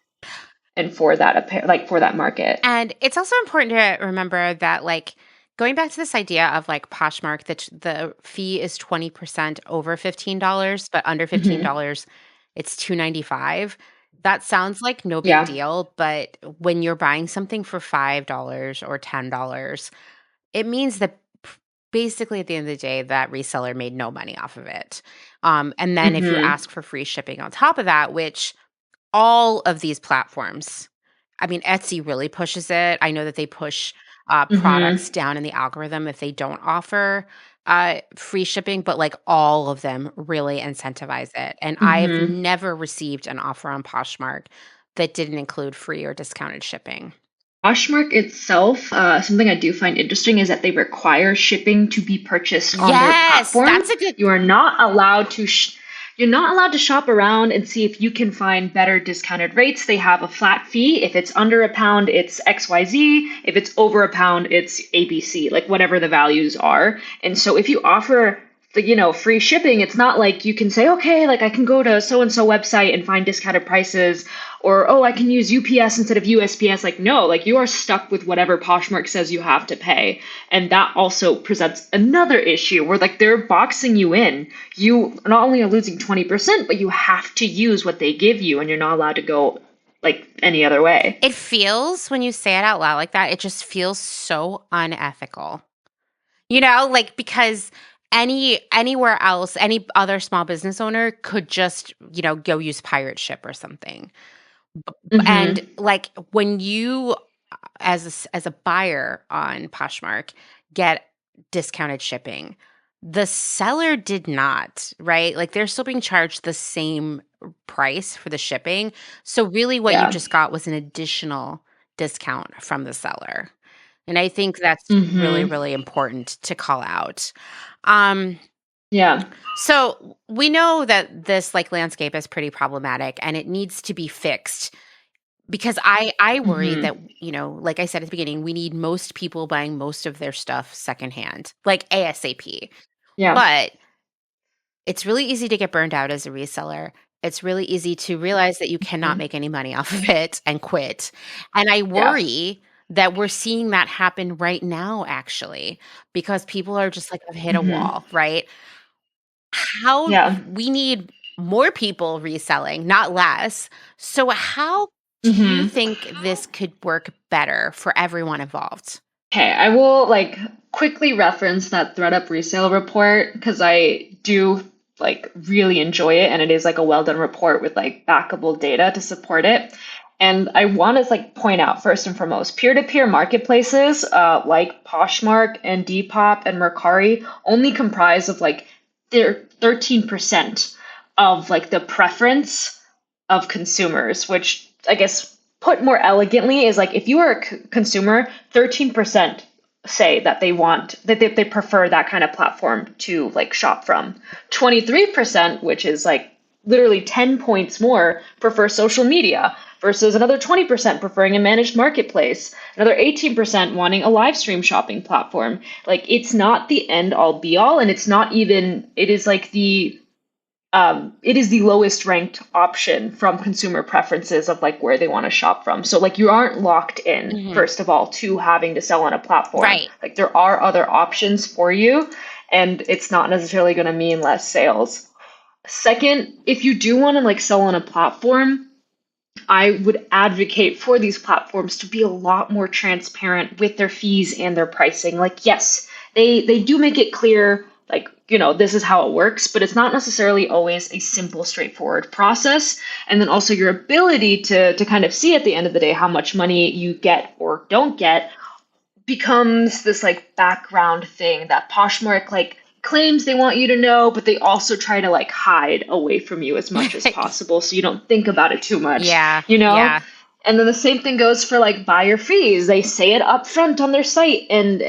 [SPEAKER 2] and for that like for that market.
[SPEAKER 1] And it's also important to remember that, like, going back to this idea of like Poshmark, that the fee is 20% over $15, but under
[SPEAKER 2] Hmm
[SPEAKER 1] $15, it's 295. That sounds like no big
[SPEAKER 2] Yeah.
[SPEAKER 1] deal, but when you're buying something for $5 or $10, it means that basically at the end of the day, that reseller made no money off of it. And then if you
[SPEAKER 2] hmm
[SPEAKER 1] ask for free shipping on top of that, which all of these platforms, I mean, Etsy really pushes it. I know that they push products
[SPEAKER 2] hmm
[SPEAKER 1] down in the algorithm if they don't offer free shipping, but like all of them really incentivize it. And I've
[SPEAKER 2] hmm
[SPEAKER 1] never received an offer on Poshmark that didn't include free or discounted shipping.
[SPEAKER 2] Poshmark itself, something I do find interesting is that they require shipping to be purchased on their
[SPEAKER 1] Yes,
[SPEAKER 2] platform.
[SPEAKER 1] that's a good.
[SPEAKER 2] You are not allowed to you're not allowed to shop around and see if you can find better discounted rates. They have a flat fee. If it's under a pound, it's XYZ. If it's over a pound, it's ABC, like whatever the values are. And so if you offer free shipping, it's not like you can say, okay, like I can go to so and so website and find discounted prices, or oh, I can use UPS instead of USPS. Like no, like you are stuck with whatever Poshmark says you have to pay. And that also presents another issue where like they're boxing you in. You not only are losing 20%, but you have to use what they give you and you're not allowed to go like any other way.
[SPEAKER 1] It feels, when you say it out loud like that, it just feels so unethical. Like, because anywhere else, any other small business owner could just, go use pirate ship or something. And
[SPEAKER 2] Mm-hmm.
[SPEAKER 1] like when you as a buyer on Poshmark get discounted shipping, the seller did not, right? Like they're still being charged the same price for the shipping. So really what you
[SPEAKER 2] Yeah.
[SPEAKER 1] just got was an additional discount from the seller. And I think that's really,
[SPEAKER 2] Mm-hmm.
[SPEAKER 1] really important to call out. Um,
[SPEAKER 2] Yeah.
[SPEAKER 1] so we know that this like landscape is pretty problematic and it needs to be fixed, because I worry
[SPEAKER 2] Mm-hmm.
[SPEAKER 1] that, like I said at the beginning, we need most people buying most of their stuff secondhand, like ASAP.
[SPEAKER 2] Yeah.
[SPEAKER 1] But it's really easy to get burned out as a reseller. It's really easy to realize that you cannot
[SPEAKER 2] Mhm.
[SPEAKER 1] make any money off of it and quit. And I
[SPEAKER 2] Yeah.
[SPEAKER 1] worry that we're seeing that happen right now, actually, because people are just like, I've hit a
[SPEAKER 2] Hmm.
[SPEAKER 1] wall, right? How
[SPEAKER 2] Yeah.
[SPEAKER 1] we need more people reselling, not less. So, how do you
[SPEAKER 2] Hmm.
[SPEAKER 1] think this could work better for everyone involved?
[SPEAKER 2] Okay, I will like quickly reference that ThreadUp resale report because I do like really enjoy it, and it is like a well done report with like backable data to support it. And I want to like point out first and foremost, peer-to-peer marketplaces like Poshmark and Depop and Mercari only comprise of like their 13% of like the preference of consumers, which I guess put more elegantly is like if you are a consumer, 13% say that they prefer that kind of platform to like shop from. 23%, which is like literally 10 points more, prefer social media versus another 20% preferring a managed marketplace, another 18% wanting a live stream shopping platform. Like it's not the end all be all, and it's not even, it is the lowest ranked option from consumer preferences of like where they want to shop from. So like you aren't locked in,
[SPEAKER 1] Mhm.
[SPEAKER 2] first of all, to having to sell on a platform.
[SPEAKER 1] Right.
[SPEAKER 2] Like there are other options for you, and it's not necessarily going to mean less sales. Second, if you do want to like sell on a platform, I would advocate for these platforms to be a lot more transparent with their fees and their pricing. Like, yes, they do make it clear, like, this is how it works, but it's not necessarily always a simple, straightforward process. And then also your ability to kind of see at the end of the day how much money you get or don't get becomes this like background thing that Poshmark like claims they want you to know, but they also try to like hide away from you as much as possible so you don't think about it too much,
[SPEAKER 1] Yeah.
[SPEAKER 2] you know?
[SPEAKER 1] Yeah.
[SPEAKER 2] And then the same thing goes for like buyer fees. They say it up front on their site and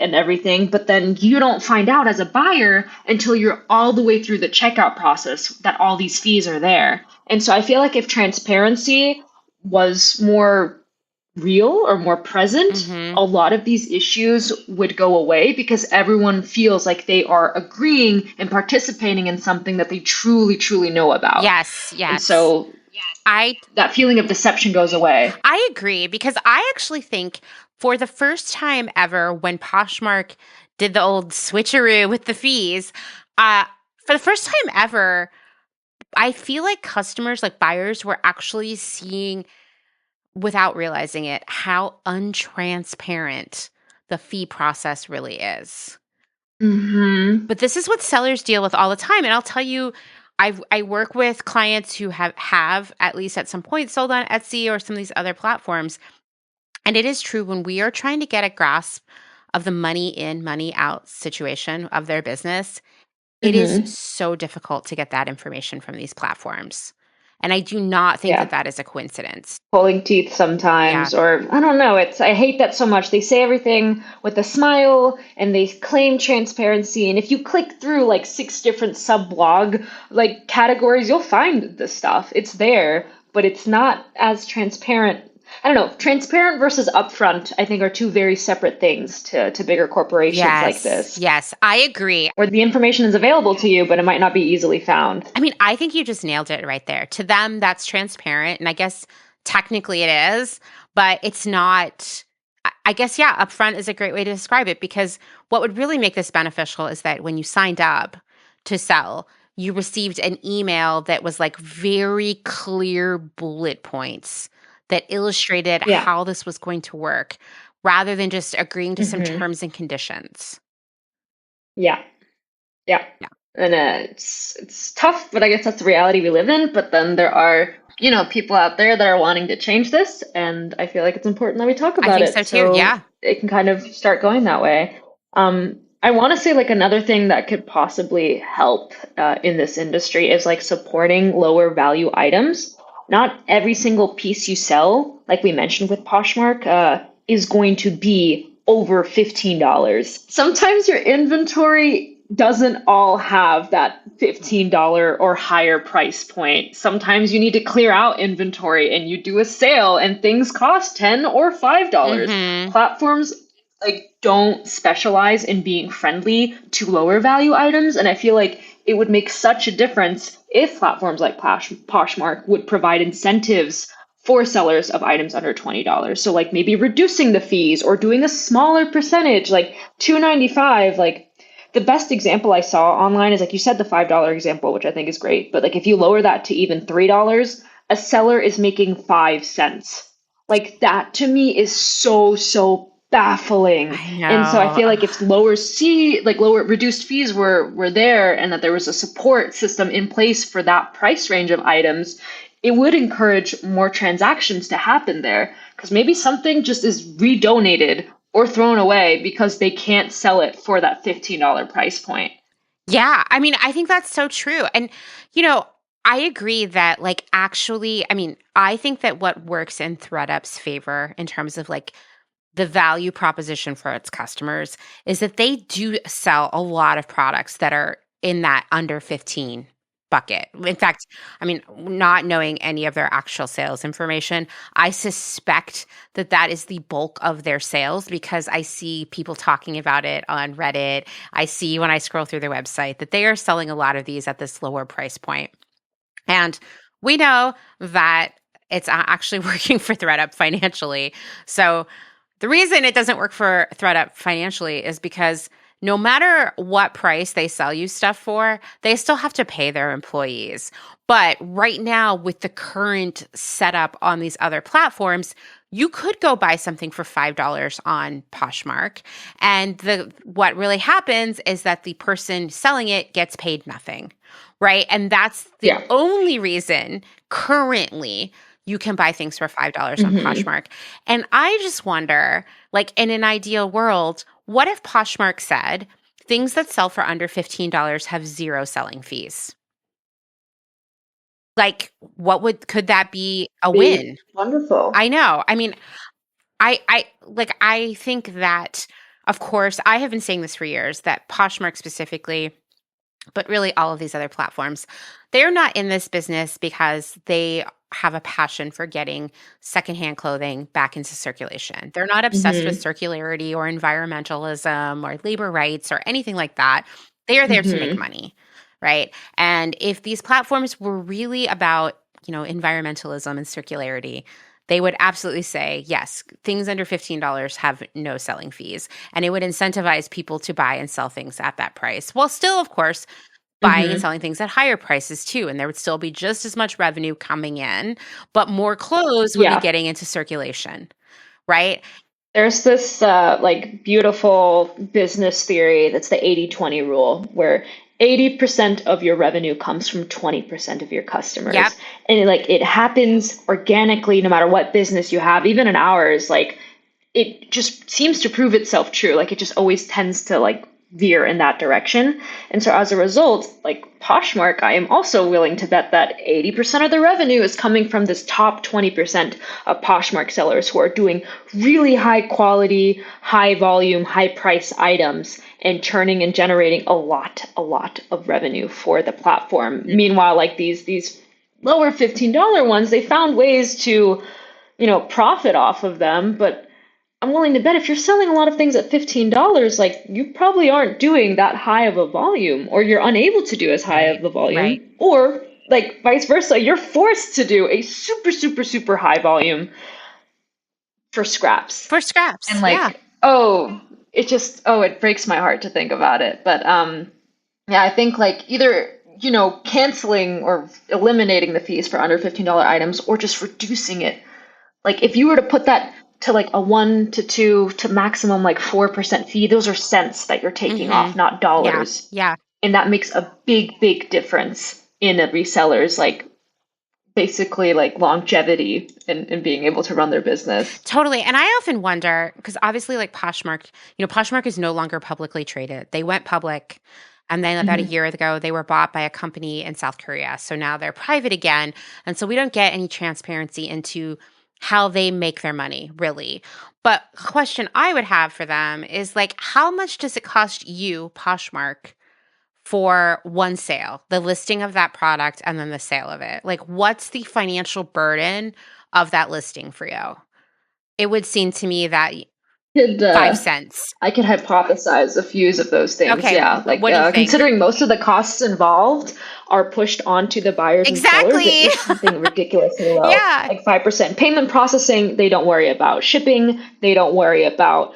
[SPEAKER 2] everything, but then you don't find out as a buyer until you're all the way through the checkout process that all these fees are there. And so I feel like if transparency was more real or more present,
[SPEAKER 1] Mhm.
[SPEAKER 2] a lot of these issues would go away because everyone feels like they are agreeing and participating in something that they truly, truly know about.
[SPEAKER 1] Yes,
[SPEAKER 2] And
[SPEAKER 1] yes.
[SPEAKER 2] so
[SPEAKER 1] I
[SPEAKER 2] that feeling of deception goes away.
[SPEAKER 1] I agree because I actually think for the first time ever when Poshmark did the old switcheroo with the fees, uh for the first time ever, I feel like customers, like buyers, were actually seeing without realizing it how untransparent the fee process really is.
[SPEAKER 2] Hmm.
[SPEAKER 1] But this is what sellers deal with all the time. And I'll tell you, I work with clients who have at least at some point sold on Etsy or some of these other platforms. And it is true when we are trying to get a grasp of the money in, money out situation of their business, it is
[SPEAKER 2] Hmm.
[SPEAKER 1] so difficult to get that information from these platforms. And I do not think that
[SPEAKER 2] Yeah.
[SPEAKER 1] that is a coincidence.
[SPEAKER 2] Pulling teeth
[SPEAKER 1] Yeah.
[SPEAKER 2] sometimes, or I don't know. I hate that so much. They say everything with a smile and they claim transparency. And if you click through like six different sub-blog like categories, you'll find this stuff. It's there, but it's not as transparent. I don't know. Transparent versus upfront, I think, are two very separate things to bigger corporations like
[SPEAKER 1] Yes.
[SPEAKER 2] this,
[SPEAKER 1] Yes. I agree.
[SPEAKER 2] where the information is available to you, but it might not be easily found.
[SPEAKER 1] I mean, I think you just nailed it right there. To them, that's transparent. And I guess technically it is, but it's not. I guess, yeah, upfront is a great way to describe it because what would really make this beneficial is that when you signed up to sell, you received an email that was like very clear bullet points that illustrated
[SPEAKER 2] Yeah.
[SPEAKER 1] how this was going to work rather than just agreeing to some
[SPEAKER 2] Hmm.
[SPEAKER 1] terms and conditions.
[SPEAKER 2] Yeah. Yeah.
[SPEAKER 1] Yeah.
[SPEAKER 2] And it's tough, but I guess that's the reality we live in. But then there are, people out there that are wanting to change this, and I feel like it's important that we talk
[SPEAKER 1] I
[SPEAKER 2] about
[SPEAKER 1] think
[SPEAKER 2] it
[SPEAKER 1] so too.
[SPEAKER 2] so
[SPEAKER 1] Yeah.
[SPEAKER 2] it can kind of start going that way. I want to say like another thing that could possibly help in this industry is like supporting lower value items. Not every single piece you sell, like we mentioned with Poshmark, is going to be over $15. Sometimes your inventory doesn't all have that $15 or higher price point. Sometimes you need to clear out inventory and you do a sale and things cost 10 or $5.
[SPEAKER 1] Mhm.
[SPEAKER 2] Platforms like don't specialize in being friendly to lower value items, and I feel like it would make such a difference if platforms like Poshmark would provide incentives for sellers of items under $20. So like maybe reducing the fees or doing a smaller percentage, like $2.95. Like the best example I saw online is like you said, the $5 example, which I think is great. But like if you lower that to even $3, a seller is making 5 cents. Like that to me is so baffling.
[SPEAKER 1] I
[SPEAKER 2] And so I
[SPEAKER 1] know.
[SPEAKER 2] feel like if lower reduced fees were there and that there was a support system in place for that price range of items, it would encourage more transactions to happen there because maybe something just is redonated or thrown away because they can't sell it for that $15 price point.
[SPEAKER 1] Yeah, I mean, I think that's so true. And, you know, I agree that, like, actually, I mean, I think that what works in ThreadUp's favor in terms of like the value proposition for its customers is that they do sell a lot of products that are in that under 15 bucket. In fact, I mean, not knowing any of their actual sales information, I suspect that that is the bulk of their sales because I see people talking about it on Reddit. I see when I scroll through their website that they are selling a lot of these at this lower price point. And we know that it's actually working for ThreadUp financially. So the reason it doesn't work for ThreadUp financially is because no matter what price they sell you stuff for, they still have to pay their employees. But right now, with the current setup on these other platforms, you could go buy something for $5 on Poshmark. And what really happens is that the person selling it gets paid nothing, right? And that's the
[SPEAKER 2] Yeah.
[SPEAKER 1] only reason currently you can buy things for $5 on
[SPEAKER 2] Mm-hmm.
[SPEAKER 1] Poshmark. And I just wonder, like in an ideal world, what if Poshmark said things that sell for under $15 have zero selling fees? Like, could that be a
[SPEAKER 2] Be
[SPEAKER 1] win?
[SPEAKER 2] wonderful.
[SPEAKER 1] I know. I mean, I think that, of course, I have been saying this for years that Poshmark specifically, but really all of these other platforms, they're not in this business because they have a passion for getting secondhand clothing back into circulation. They're not obsessed with
[SPEAKER 2] Mm-hmm.
[SPEAKER 1] circularity or environmentalism or labor rights or anything like that. They are there to make
[SPEAKER 2] Mm-hmm.
[SPEAKER 1] money, right? And if these platforms were really about, environmentalism and circularity, they would absolutely say, yes, things under $15 have no selling fees. And it would incentivize people to buy and sell things at that price, while still, of course, buying and
[SPEAKER 2] Mm-hmm.
[SPEAKER 1] selling things at higher prices too. And there would still be just as much revenue coming in, but more clothes would be
[SPEAKER 2] Yeah.
[SPEAKER 1] getting into circulation, right?
[SPEAKER 2] There's this like beautiful business theory that's the 80/20 rule, where 80% of your revenue comes from 20% of your
[SPEAKER 1] Yep.
[SPEAKER 2] customers. And it happens organically no matter what business you have, even in ours, like it just seems to prove itself true. Like it just always tends to like veer in that direction. And so as a result, like Poshmark, I am also willing to bet that 80% of the revenue is coming from this top 20% of Poshmark sellers who are doing really high quality, high volume, high price items and churning and generating a lot of revenue for the platform. Meanwhile, like these lower $15 ones, they found ways to, profit off of them, but I'm willing to bet if you're selling a lot of things at $15, like you probably aren't doing that high of a volume, or you're unable to do as high
[SPEAKER 1] Right.
[SPEAKER 2] of a volume,
[SPEAKER 1] Right.
[SPEAKER 2] or like vice versa, you're forced to do a super high volume for scraps.
[SPEAKER 1] For
[SPEAKER 2] And
[SPEAKER 1] scraps. Yeah.
[SPEAKER 2] like, it breaks my heart to think about it. But yeah, I think like either, canceling or eliminating the fees for under $15 items or just reducing it, like if you were to put that to like a 1 to 2 to maximum like 4% fee, those are cents that you're taking
[SPEAKER 1] Mm-hmm.
[SPEAKER 2] off, not
[SPEAKER 1] Yeah.
[SPEAKER 2] dollars.
[SPEAKER 1] Yeah.
[SPEAKER 2] And that makes a big difference in a reseller's like basically like longevity and being able to run their business.
[SPEAKER 1] Totally. And I often wonder, because obviously, like Poshmark, Poshmark is no longer publicly traded. They went public. And then about a
[SPEAKER 2] Hmm.
[SPEAKER 1] year ago, they were bought by a company in South Korea. So now they're private again. And so we don't get any transparency into how they make their money, really. But a question I would have for them is like, how much does it cost you, Poshmark, for one sale, the listing of that product and then the sale of it? Like, what's the financial burden of that listing for you? It would seem to me that
[SPEAKER 2] Could
[SPEAKER 1] 5 cents.
[SPEAKER 2] I could hypothesize a few of those things.
[SPEAKER 1] Okay,
[SPEAKER 2] Yeah, like
[SPEAKER 1] what do you think?
[SPEAKER 2] considering most of the costs involved are pushed onto the buyers and sellers, it
[SPEAKER 1] Exactly.
[SPEAKER 2] is something ridiculously low,
[SPEAKER 1] Yeah.
[SPEAKER 2] like 5%. Payment processing, they don't worry about. Shipping, they don't worry about.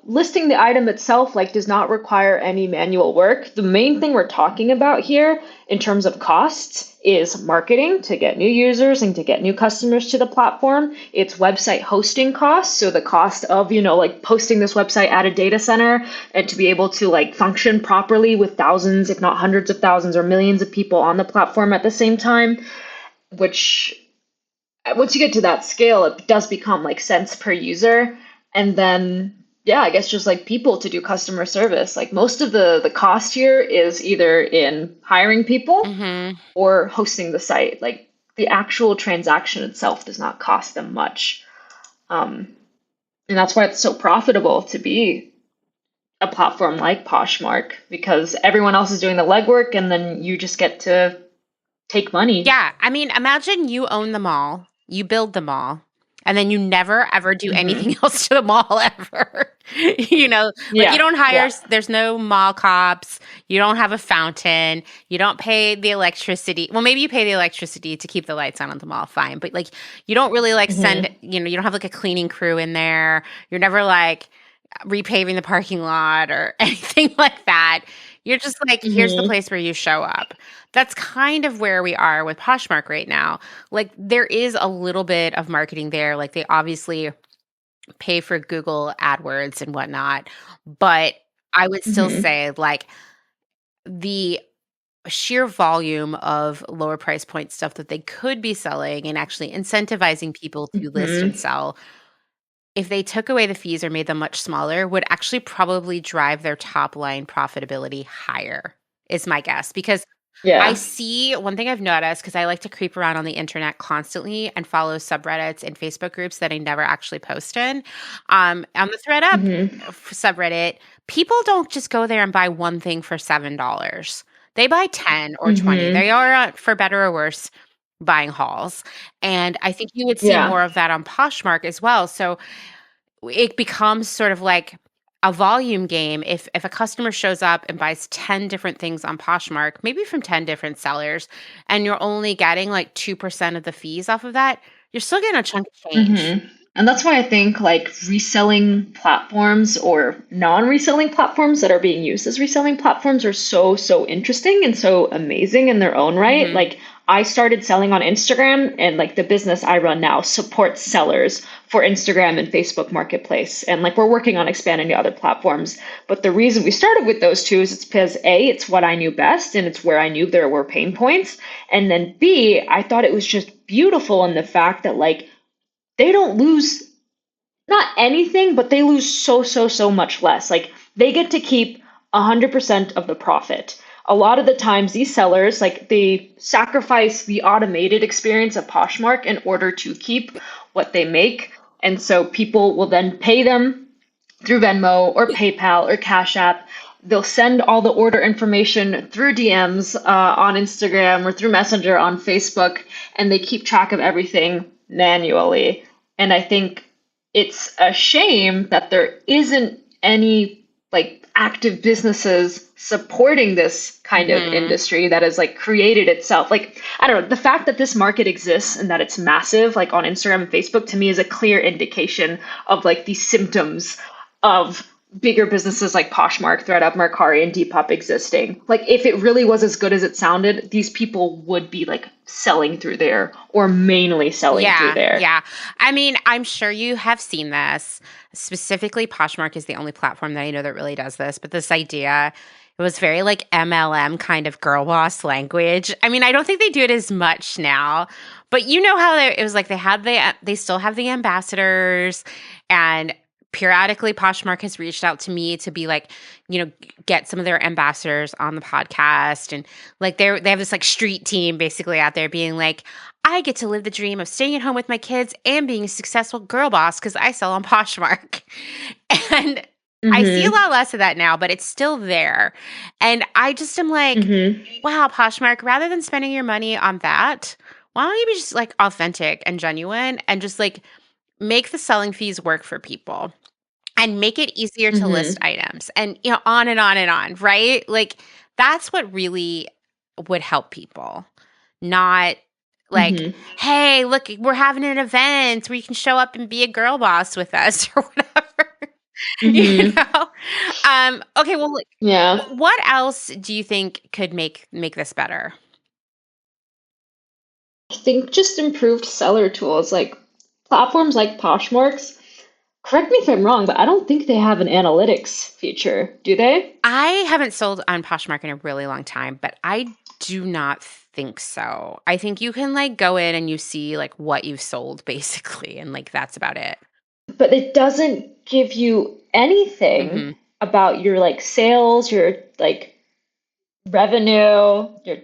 [SPEAKER 2] Listing the item itself, like, does not require any manual work. The main thing we're talking about here in terms of costs is marketing to get new users and to get new customers to the platform. It's website hosting costs, so the cost of, like posting this website at a data center and to be able to like function properly with thousands, if not hundreds of thousands or millions of people on the platform at the same time, which once you get to that scale, it does become like cents per user. And then, yeah, I guess just like people to do customer service. Like most of the cost here is either in hiring people
[SPEAKER 1] Hmm.
[SPEAKER 2] or hosting the site. Like the actual transaction itself does not cost them much. And that's why it's so profitable to be a platform like Poshmark, because everyone else is doing the legwork and then you just get to take money.
[SPEAKER 1] Yeah. I mean, imagine you own the mall, you build the mall, and then you never ever do anything
[SPEAKER 2] Hmm.
[SPEAKER 1] else to the mall ever. Like you
[SPEAKER 2] Yeah,
[SPEAKER 1] don't hire,
[SPEAKER 2] yeah.
[SPEAKER 1] there's no mall cops, you don't have a fountain, you don't pay the electricity. Well, maybe you pay the electricity to keep the lights on at the mall, fine. But like you don't really like send,
[SPEAKER 2] Hmm.
[SPEAKER 1] you don't have like a cleaning crew in there. You're never like repaving the parking lot or anything like that. You're just like, here's the
[SPEAKER 2] Hmm.
[SPEAKER 1] place where you show up. That's kind of where we are with Poshmark right now. Like, there is a little bit of marketing there. Like, they obviously pay for Google AdWords and whatnot. But I would still
[SPEAKER 2] Hmm.
[SPEAKER 1] say, like, the sheer volume of lower price point stuff that they could be selling and actually incentivizing people to list and
[SPEAKER 2] Hmm.
[SPEAKER 1] sell, if they took away the fees or made them much smaller, would actually probably drive their top line profitability higher, is my guess. Because I
[SPEAKER 2] Yeah.
[SPEAKER 1] see one thing I've noticed, because I like to creep around on the internet constantly and follow subreddits and Facebook groups that I never actually post in. On the ThreadUp
[SPEAKER 2] Hmm.
[SPEAKER 1] subreddit, people don't just go there and buy one thing for $7. They buy 10 or 20. They
[SPEAKER 2] Hmm.
[SPEAKER 1] are, for better or worse, buying hauls. And I think you would see
[SPEAKER 2] Yeah.
[SPEAKER 1] more of that on Poshmark as well. So it becomes sort of like a volume game. If a customer shows up and buys 10 different things on Poshmark, maybe from 10 different sellers, and you're only getting like 2% of the fees off of that, you're still getting a chunk of change.
[SPEAKER 2] Hmm. And that's why I think like reselling platforms or non-reselling platforms that are being used as reselling platforms are so, so interesting and so amazing in their own right.
[SPEAKER 1] Mhm.
[SPEAKER 2] Like I started selling on Instagram and like the business I run now supports sellers for Instagram and Facebook Marketplace. And like we're working on expanding to other platforms. But the reason we started with those two is it's because A, it's what I knew best and it's where I knew there were pain points. And then B, I thought it was just beautiful in the fact that like they don't lose not anything, but they lose so, so, so much less. Like they get to keep 100% of the profit. A lot of the times, these sellers, like they sacrifice the automated experience of Poshmark in order to keep what they make. And so people will then pay them through Venmo or PayPal or Cash App. They'll send all the order information through DMs on Instagram or through Messenger on Facebook, and they keep track of everything manually. And I think it's a shame that there isn't any like active businesses supporting this kind of
[SPEAKER 1] Mhm.
[SPEAKER 2] industry that has like created itself. Like, I don't know, the fact that this market exists and that it's massive, like on Instagram and Facebook, to me is a clear indication of like the symptoms of bigger businesses like Poshmark, ThreadUp, Mercari, and Depop existing. Like, if it really was as good as it sounded, these people would be like selling through there or mainly selling through
[SPEAKER 1] Yeah,
[SPEAKER 2] there.
[SPEAKER 1] yeah. I mean, I'm sure you have seen this. Specifically, Poshmark is the only platform that I know that really does this, but this idea, it was very like MLM kind of girl boss language. I mean, I don't think they do it as much now, but you know how it was like they still have the ambassadors, and periodically Poshmark has reached out to me to be like, get some of their ambassadors on the podcast, and like they have this like street team basically out there being like, I get to live the dream of staying at home with my kids and being a successful girl boss because I sell on Poshmark. And I see a
[SPEAKER 2] Mm-hmm.
[SPEAKER 1] lot less of that now, but it's still there. And I just am like,
[SPEAKER 2] Mm-hmm.
[SPEAKER 1] wow, Poshmark, rather than spending your money on that, why don't you be just like authentic and genuine and just like make the selling fees work for people? and make it easier to list
[SPEAKER 2] Mm-hmm.
[SPEAKER 1] items and, on and on and on, right? Like that's what really would help people. Not like,
[SPEAKER 2] Mm-hmm.
[SPEAKER 1] hey, look, we're having an event where you can show up and be a girl boss with us or whatever. you
[SPEAKER 2] Mm-hmm.
[SPEAKER 1] know? Okay, well, like,
[SPEAKER 2] Yeah.
[SPEAKER 1] what else do you think could make this better?
[SPEAKER 2] I think just improved seller tools like platforms like Poshmarks. Correct me if I'm wrong, but I don't think they have an analytics feature, do they?
[SPEAKER 1] I haven't sold on Poshmark in a really long time, but I do not think so. I think you can like go in and you see like what you've sold basically, and like that's about it.
[SPEAKER 2] But it doesn't give you anything
[SPEAKER 1] Hmm.
[SPEAKER 2] about your like sales, your like revenue, your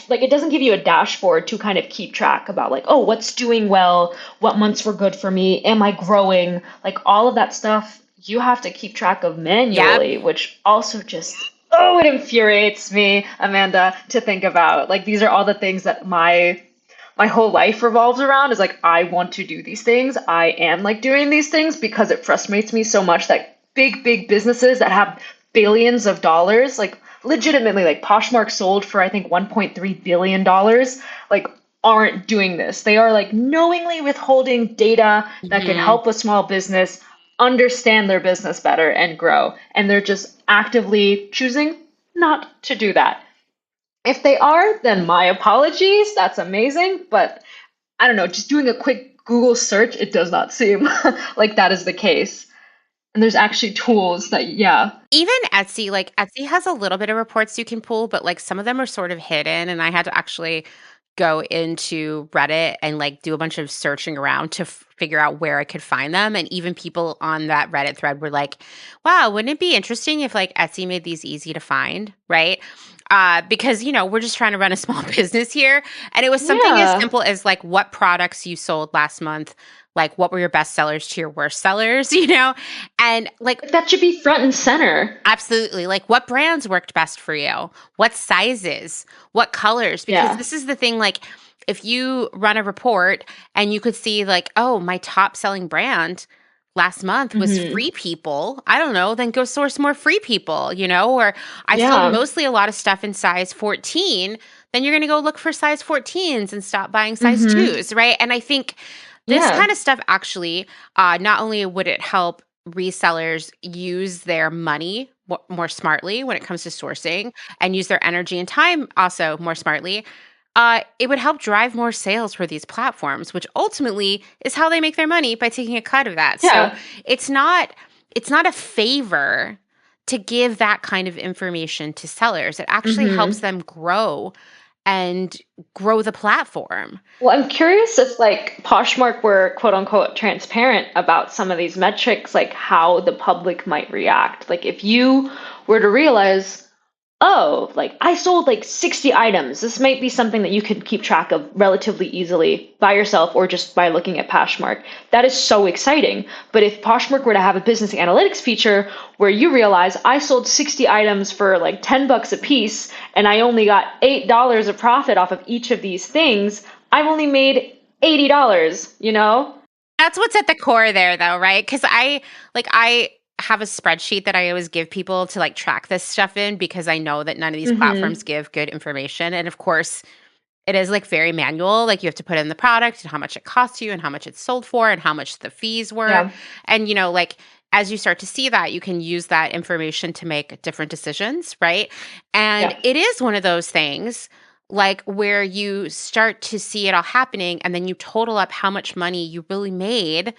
[SPEAKER 2] like it doesn't give you a dashboard to kind of keep track about like, oh, what's doing well, what months were good for me, am I growing? Like all of that stuff you have to keep track of
[SPEAKER 1] Yep.
[SPEAKER 2] manually, which also just it infuriates me, Amanda, to think about. Like these are all the things that my whole life revolves around is like I want to do these things. I am like doing these things because it frustrates me so much that big businesses that have billions of dollars, like legitimately like Poshmark sold for I think 1.3 billion dollars, like aren't doing this. They are like knowingly withholding data that could
[SPEAKER 1] Hmm.
[SPEAKER 2] help a small business understand their business better and grow. And they're just actively choosing not to do that. If they are, then my apologies. That's amazing. But I don't know, just doing a quick Google search, it does not seem like that is the case. And there's actually tools that, yeah.
[SPEAKER 1] Even Etsy, like Etsy has a little bit of reports you can pull, but like some of them are sort of hidden. And I had to actually go into Reddit and like do a bunch of searching around to figure out where I could find them. And even people on that Reddit thread were like, wow, wouldn't it be interesting if like Etsy made these easy to find? Right. Because, we're just trying to run a small business here. And it was something as
[SPEAKER 2] Yeah.
[SPEAKER 1] simple as like what products you sold last month, like what were your best sellers to your worst sellers, and like
[SPEAKER 2] Like that should be front and center.
[SPEAKER 1] absolutely. Like what brands worked best for you? What sizes? What colors? Because
[SPEAKER 2] Yeah.
[SPEAKER 1] this is the thing, like if you run a report and you could see like, oh, my top selling brand last month was
[SPEAKER 2] Hmm.
[SPEAKER 1] Free People. I don't know, then go source more Free People, or I sold
[SPEAKER 2] Yeah.
[SPEAKER 1] mostly a lot of stuff in size 14, then you're going to go look for size 14s and stop buying size
[SPEAKER 2] Hmm.
[SPEAKER 1] 2s, right? And I think this
[SPEAKER 2] Yeah.
[SPEAKER 1] kind of stuff actually, not only would it help resellers use their money more smartly when it comes to sourcing and use their energy and time also more smartly, it would help drive more sales for these platforms, which ultimately is how they make their money by taking a cut of that. So
[SPEAKER 2] Yeah.
[SPEAKER 1] it's not it's not a favor to give that kind of information to sellers. It actually helps
[SPEAKER 2] Hmm.
[SPEAKER 1] them and grow the platform.
[SPEAKER 2] Well, I'm curious if like Poshmark were quote unquote transparent about some of these metrics, like how the public might react. Like if you were to realize, oh, like I sold like 60 items. This might be something that you could keep track of relatively easily by yourself or just by looking at Poshmark. That is so exciting. But if Poshmark were to have a business analytics feature where you realize I sold 60 items for like 10 bucks a piece and I only got $8 of profit off of each of these things, I've only made $80, you know?
[SPEAKER 1] That's what's at the core there though, right? Cuz I have a spreadsheet that I always give people to like track this stuff in because I know that none of these platforms
[SPEAKER 2] Mm-hmm.
[SPEAKER 1] give good information, and of course it is like very manual. Like you have to put in the product and how much it costs you and how much it's sold for and how much the fees were.
[SPEAKER 2] Yeah.
[SPEAKER 1] And like as you start to see that, you can use that information to make different decisions, right? And
[SPEAKER 2] Yeah.
[SPEAKER 1] it is one of those things like where you start to see it all happening and then you total up how much money you really made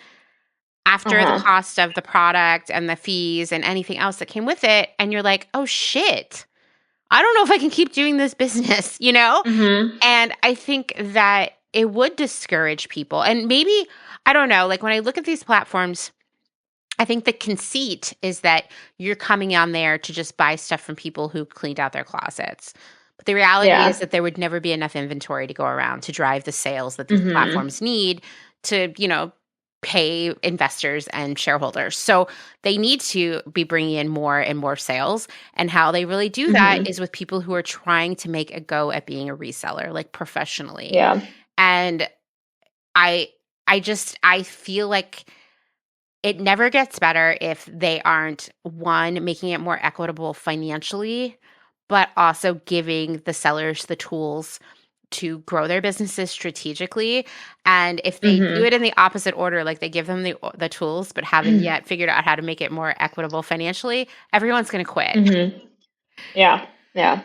[SPEAKER 1] after the
[SPEAKER 2] Uh-huh.
[SPEAKER 1] cost of the product and the fees and anything else that came with it, and you're like, "Oh shit. I don't know if I can keep doing this business," you know?
[SPEAKER 2] Mm-hmm.
[SPEAKER 1] And I think that it would discourage people. And maybe, I don't know, like when I look at these platforms, I think the conceit is that you're coming on there to just buy stuff from people who cleaned out their closets. But the reality is
[SPEAKER 2] Yeah.
[SPEAKER 1] that there would never be enough inventory to go around to drive the sales that these
[SPEAKER 2] Mm-hmm.
[SPEAKER 1] platforms need to, pay investors and shareholders. So they need to be bringing in more and more sales. And how they really do that
[SPEAKER 2] Mm-hmm.
[SPEAKER 1] is with people who are trying to make a go at being a reseller, like professionally.
[SPEAKER 2] Yeah.
[SPEAKER 1] And I I feel like it never gets better if they aren't, one, making it more equitable financially, but also giving the sellers the tools to grow their businesses strategically. And if they do it in the opposite order, like they give them the tools, but haven't yet figured out how to make it more equitable financially, everyone's going to quit.
[SPEAKER 2] Yeah. Yeah.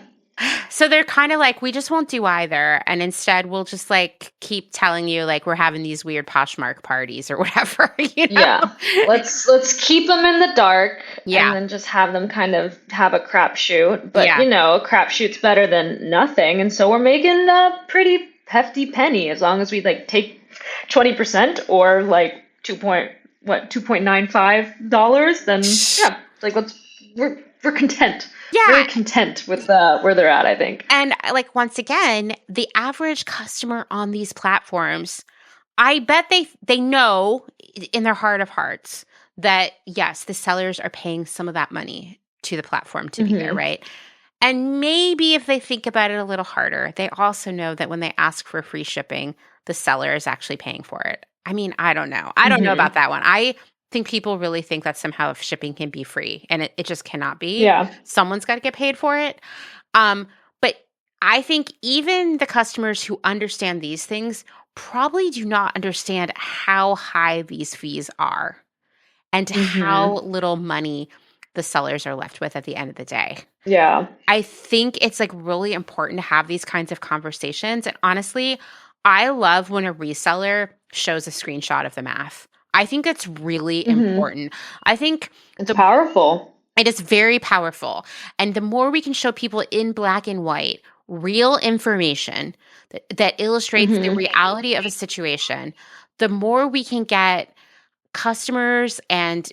[SPEAKER 1] So they're kind of like, we just won't do either. And instead, we'll just like keep telling you like we're having these weird Poshmark parties or whatever, you know?
[SPEAKER 2] Yeah. Let's keep them in the dark
[SPEAKER 1] Yeah.
[SPEAKER 2] and then just have them kind of have a crapshoot. But
[SPEAKER 1] Yeah.
[SPEAKER 2] a crapshoot's better than nothing. And so we're making a pretty hefty penny as long as we like take 20% or like $2.95, then yeah, like we're content.
[SPEAKER 1] Yeah.
[SPEAKER 2] Very content with where they're at, I think.
[SPEAKER 1] And like, once again, the average customer on these platforms, I bet they know in their heart of hearts that, yes, the sellers are paying some of that money to the platform to be there, right? And maybe if they think about it a little harder, they also know that when they ask for free shipping, the seller is actually paying for it. I mean, I don't know. I don't know about that one. I think people really think that somehow shipping can be free, and it just cannot be.
[SPEAKER 2] Yeah.
[SPEAKER 1] Someone's got to get paid for it. But I think even the customers who understand these things probably do not understand how high these fees are and how little money the sellers are left with at the end of the day.
[SPEAKER 2] Yeah.
[SPEAKER 1] I think it's like really important to have these kinds of conversations. And honestly, I love when a reseller shows a screenshot of the math. I think it's really important. I think
[SPEAKER 2] it's powerful.
[SPEAKER 1] It is very powerful. And the more we can show people in black and white real information that illustrates the reality of a situation, the more we can get customers and,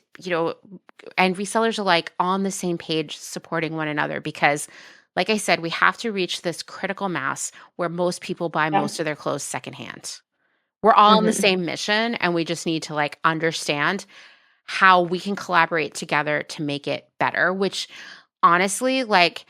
[SPEAKER 1] and resellers alike on the same page supporting one another. Because like I said, we have to reach this critical mass where most people buy most of their clothes secondhand. We're all on the same mission, and we just need to like understand how we can collaborate together to make it better, which honestly, like,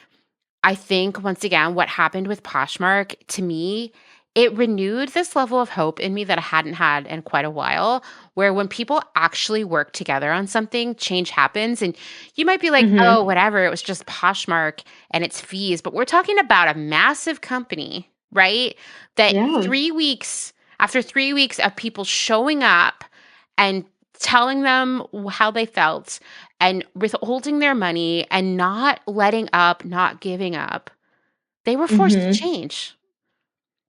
[SPEAKER 1] I think once again, what happened with Poshmark, to me, it renewed this level of hope in me that I hadn't had in quite a while, where when people actually work together on something, change happens. And you might be like, oh, whatever, it was just Poshmark and its fees. But we're talking about a massive company, right? That after 3 weeks of people showing up and telling them how they felt and withholding their money and not letting up, not giving up, they were forced to change.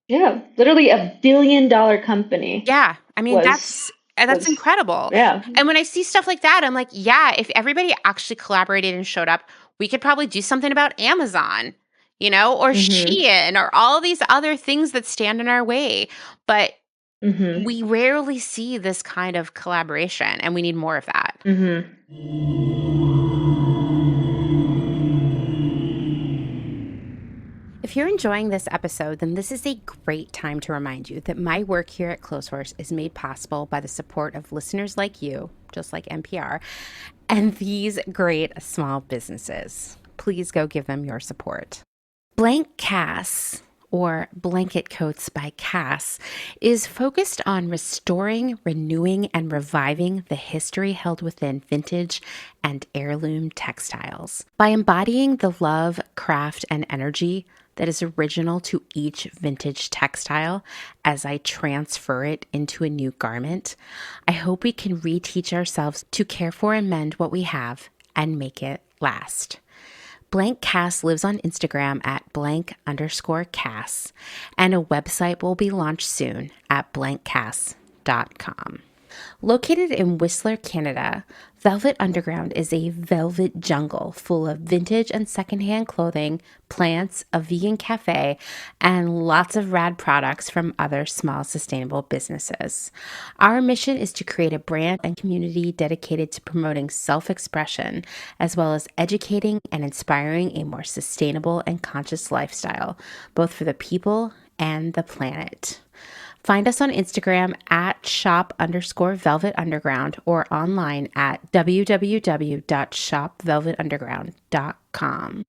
[SPEAKER 2] Yeah, literally $1 billion company.
[SPEAKER 1] Yeah. I mean, that's incredible.
[SPEAKER 2] Yeah.
[SPEAKER 1] And when I see stuff like that, I'm like, yeah, if everybody actually collaborated and showed up, we could probably do something about Amazon, or Shein or all these other things that stand in our way. But we rarely see this kind of collaboration, and we need more of that. If you're enjoying this episode, then this is a great time to remind you that my work here at Clotheshorse is made possible by the support of listeners like you, just like NPR, and these great small businesses. Please go give them your support. Blank Cass, or Blanket Coats by Cass, is focused on restoring, renewing, and reviving the history held within vintage and heirloom textiles. By embodying the love, craft, and energy that is original to each vintage textile as I transfer it into a new garment, I hope we can reteach ourselves to care for and mend what we have and make it last. Blank Cass lives on Instagram at _Cass, and a website will be launched soon at blankcass.com. Located in Whistler, Canada, Velvet Underground is a velvet jungle full of vintage and secondhand clothing, plants, a vegan cafe, and lots of rad products from other small sustainable businesses. Our mission is to create a brand and community dedicated to promoting self-expression, as well as educating and inspiring a more sustainable and conscious lifestyle, both for the people and the planet. Find us on Instagram at @shop_Velvet Underground or online at www.shopvelvetunderground.com.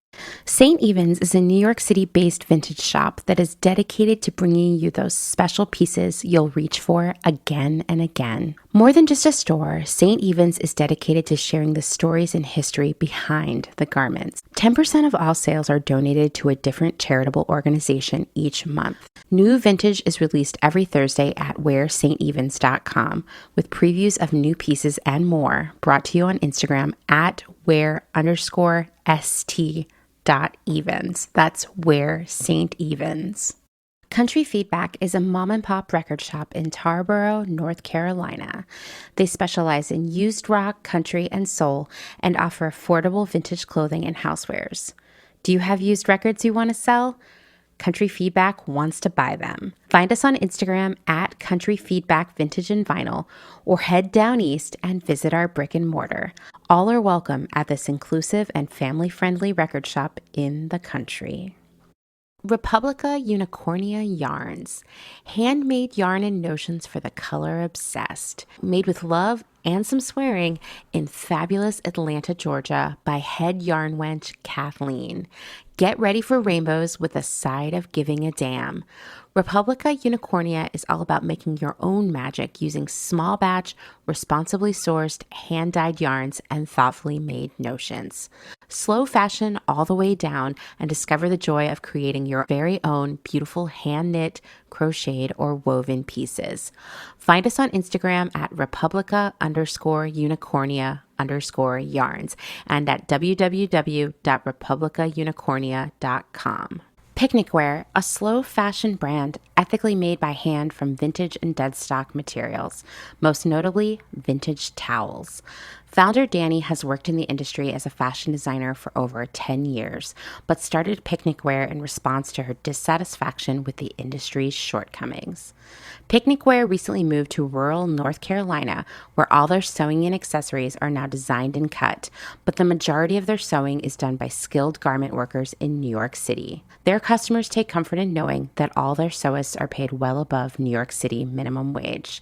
[SPEAKER 1] St. Evans is a New York City-based vintage shop that is dedicated to bringing you those special pieces you'll reach for again and again. More than just a store, St. Evans is dedicated to sharing the stories and history behind the garments. 10% of all sales are donated to a different charitable organization each month. New vintage is released every Thursday at wearstevens.com with previews of new pieces and more, brought to you on Instagram at wear_st.evens. That's where St. Evens. Country Feedback is a mom and pop record shop in Tarboro, North Carolina. They specialize in used rock, country, and soul and offer affordable vintage clothing and housewares. Do you have used records you want to sell? Country Feedback wants to buy them. Find us on Instagram at Country Feedback Vintage and Vinyl, or head down east and visit our brick and mortar. All are welcome at this inclusive and family-friendly record shop in the country. Republica Unicornia Yarns. Handmade yarn and notions for the color obsessed. Made with love and some swearing in fabulous Atlanta, Georgia by head yarn wench Kathleen. Get ready for rainbows with a side of giving a damn. Republica Unicornia is all about making your own magic using small batch, responsibly sourced, hand-dyed yarns and thoughtfully made notions. Slow fashion all the way down and discover the joy of creating your very own beautiful hand-knit, crocheted, or woven pieces. Find us on Instagram at Republica_Unicornia_yarns and at www.republicaunicornia.com. Picnic Wear, a slow fashion brand ethically made by hand from vintage and dead stock materials, most notably vintage towels. Founder Danny has worked in the industry as a fashion designer for over 10 years, but started Picnic Wear in response to her dissatisfaction with the industry's shortcomings. Picnic Wear recently moved to rural North Carolina, where all their sewing and accessories are now designed and cut, but the majority of their sewing is done by skilled garment workers in New York City. Their customers take comfort in knowing that all their sewists are paid well above New York City minimum wage.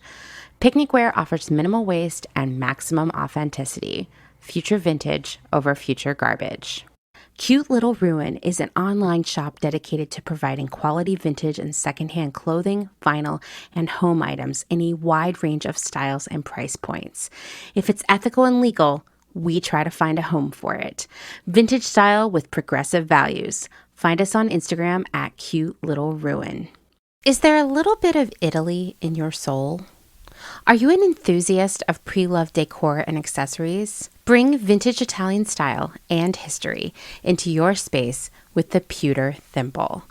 [SPEAKER 1] Picnic Wear offers minimal waste and maximum authenticity. Future vintage over future garbage. Cute Little Ruin is an online shop dedicated to providing quality vintage and secondhand clothing, vinyl, and home items in a wide range of styles and price points. If it's ethical and legal, we try to find a home for it. Vintage style with progressive values. Find us on Instagram at Cute Little Ruin. Is there a little bit of Italy in your soul? Are you an enthusiast of pre-loved decor and accessories? Bring vintage Italian style and history into your space with the Pewter Thimble.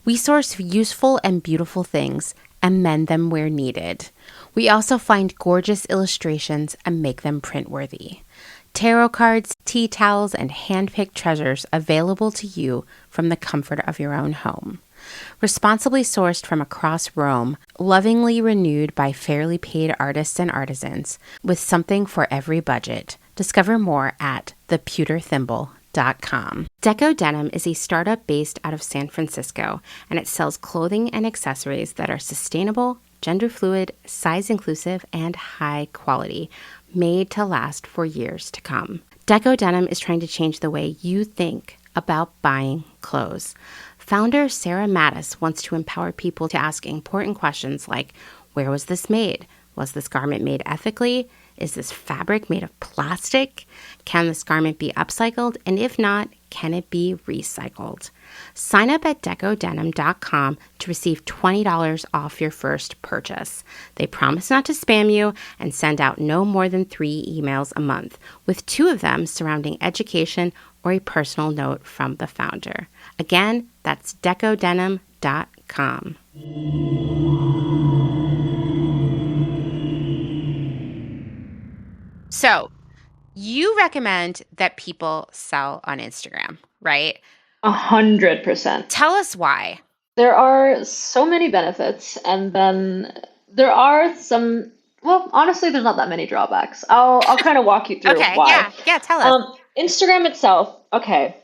[SPEAKER 1] We source useful and beautiful things and mend them where needed. We also find gorgeous illustrations and make them print-worthy. Tarot cards, tea towels, and hand-picked treasures available to you from the comfort of your own home. Responsibly sourced from across Rome, lovingly renewed by fairly paid artists and artisans, with something for every budget. Discover more at thepewterthimble.com. Deco Denim is a startup based out of San Francisco, and it sells clothing and accessories that are sustainable, gender fluid, size inclusive, and high quality, made to last for years to come. Deco Denim is trying to change the way you think about buying clothes. Founder Sarah Mattis wants to empower people to ask important questions like, where was this made? Was this garment made ethically? Is this fabric made of plastic? Can this garment be upcycled? And if not, can it be recycled? Sign up at decodenim.com to receive $20 off your first purchase. They promise not to spam you and send out no more than 3 emails a month, with 2 of them surrounding education or a personal note from the founder. Again, that's decodenim.com. So, you recommend that people sell on Instagram, right?
[SPEAKER 2] 100%.
[SPEAKER 1] Tell us why.
[SPEAKER 2] There are so many benefits, and then there are some, well, honestly, there's not that many drawbacks. I'll kind of walk you through
[SPEAKER 1] Okay,
[SPEAKER 2] why.
[SPEAKER 1] yeah, tell us.
[SPEAKER 2] Instagram itself, okay,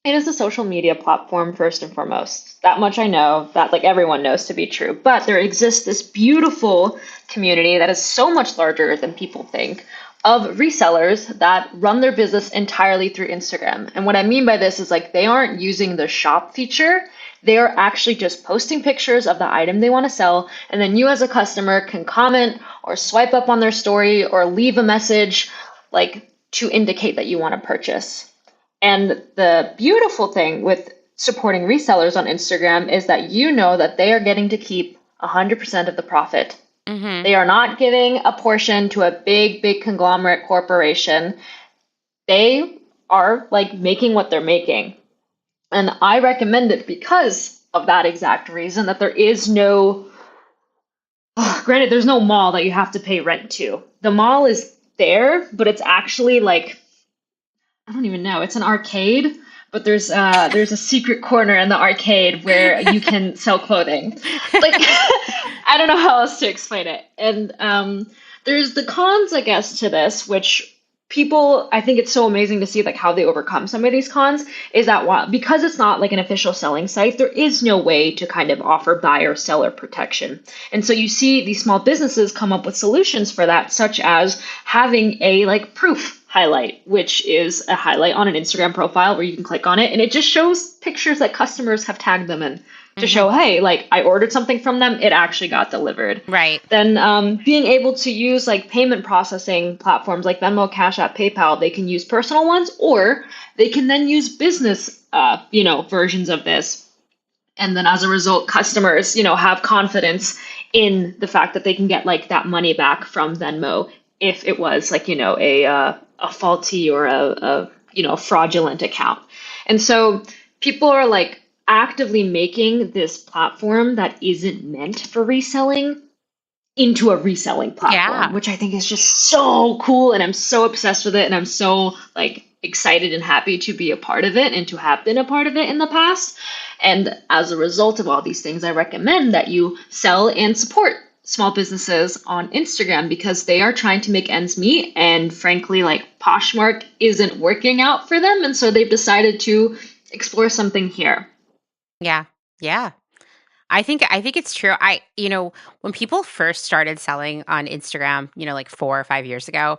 [SPEAKER 2] it is a social media platform first and foremost. That much I know, that like everyone knows to be true. But there exists this beautiful community that is so much larger than people think of resellers that run their business entirely through Instagram. And what I mean by this is like they aren't using the shop feature. They are actually just posting pictures of the item they want to sell. And then you as a customer can comment or swipe up on their story or leave a message like to indicate that you want to purchase. And the beautiful thing with supporting resellers on Instagram is that you know that they are getting to keep 100% of the profit.
[SPEAKER 1] Mm-hmm.
[SPEAKER 2] They are not giving a portion to a big conglomerate corporation. They are like making what they're making. And I recommend it because of that exact reason that there is no, granted, there's no mall that you have to pay rent to. The mall is there, but it's actually like, I don't even know, it's an arcade, but there's a secret corner in the arcade where you can sell clothing. Like I don't know how else to explain it. And there's the cons, I guess, to this, which people, I think it's so amazing to see like how they overcome some of these cons, is that because it's not like an official selling site, there is no way to kind of offer buyer seller protection. And so you see these small businesses come up with solutions for that, such as having a like proof highlight, which is a highlight on an Instagram profile where you can click on it and it just shows pictures that customers have tagged them in to show, hey, like I ordered something from them, it actually got delivered.
[SPEAKER 1] Right.
[SPEAKER 2] Then being able to use like payment processing platforms like Venmo, Cash App, PayPal, they can use personal ones or they can then use business, versions of this. And then as a result, customers, have confidence in the fact that they can get like that money back from Venmo if it was like, a faulty or a fraudulent account. And so people are like actively making this platform that isn't meant for reselling into a reselling platform, which I think is just so cool. And I'm so obsessed with it. And I'm so like excited and happy to be a part of it and to have been a part of it in the past. And as a result of all these things, I recommend that you sell and support small businesses on Instagram because they are trying to make ends meet. And frankly, like Poshmark isn't working out for them. And so they've decided to explore something here.
[SPEAKER 1] Yeah. Yeah. I think it's true. When people first started selling on Instagram, like 4 or 5 years ago,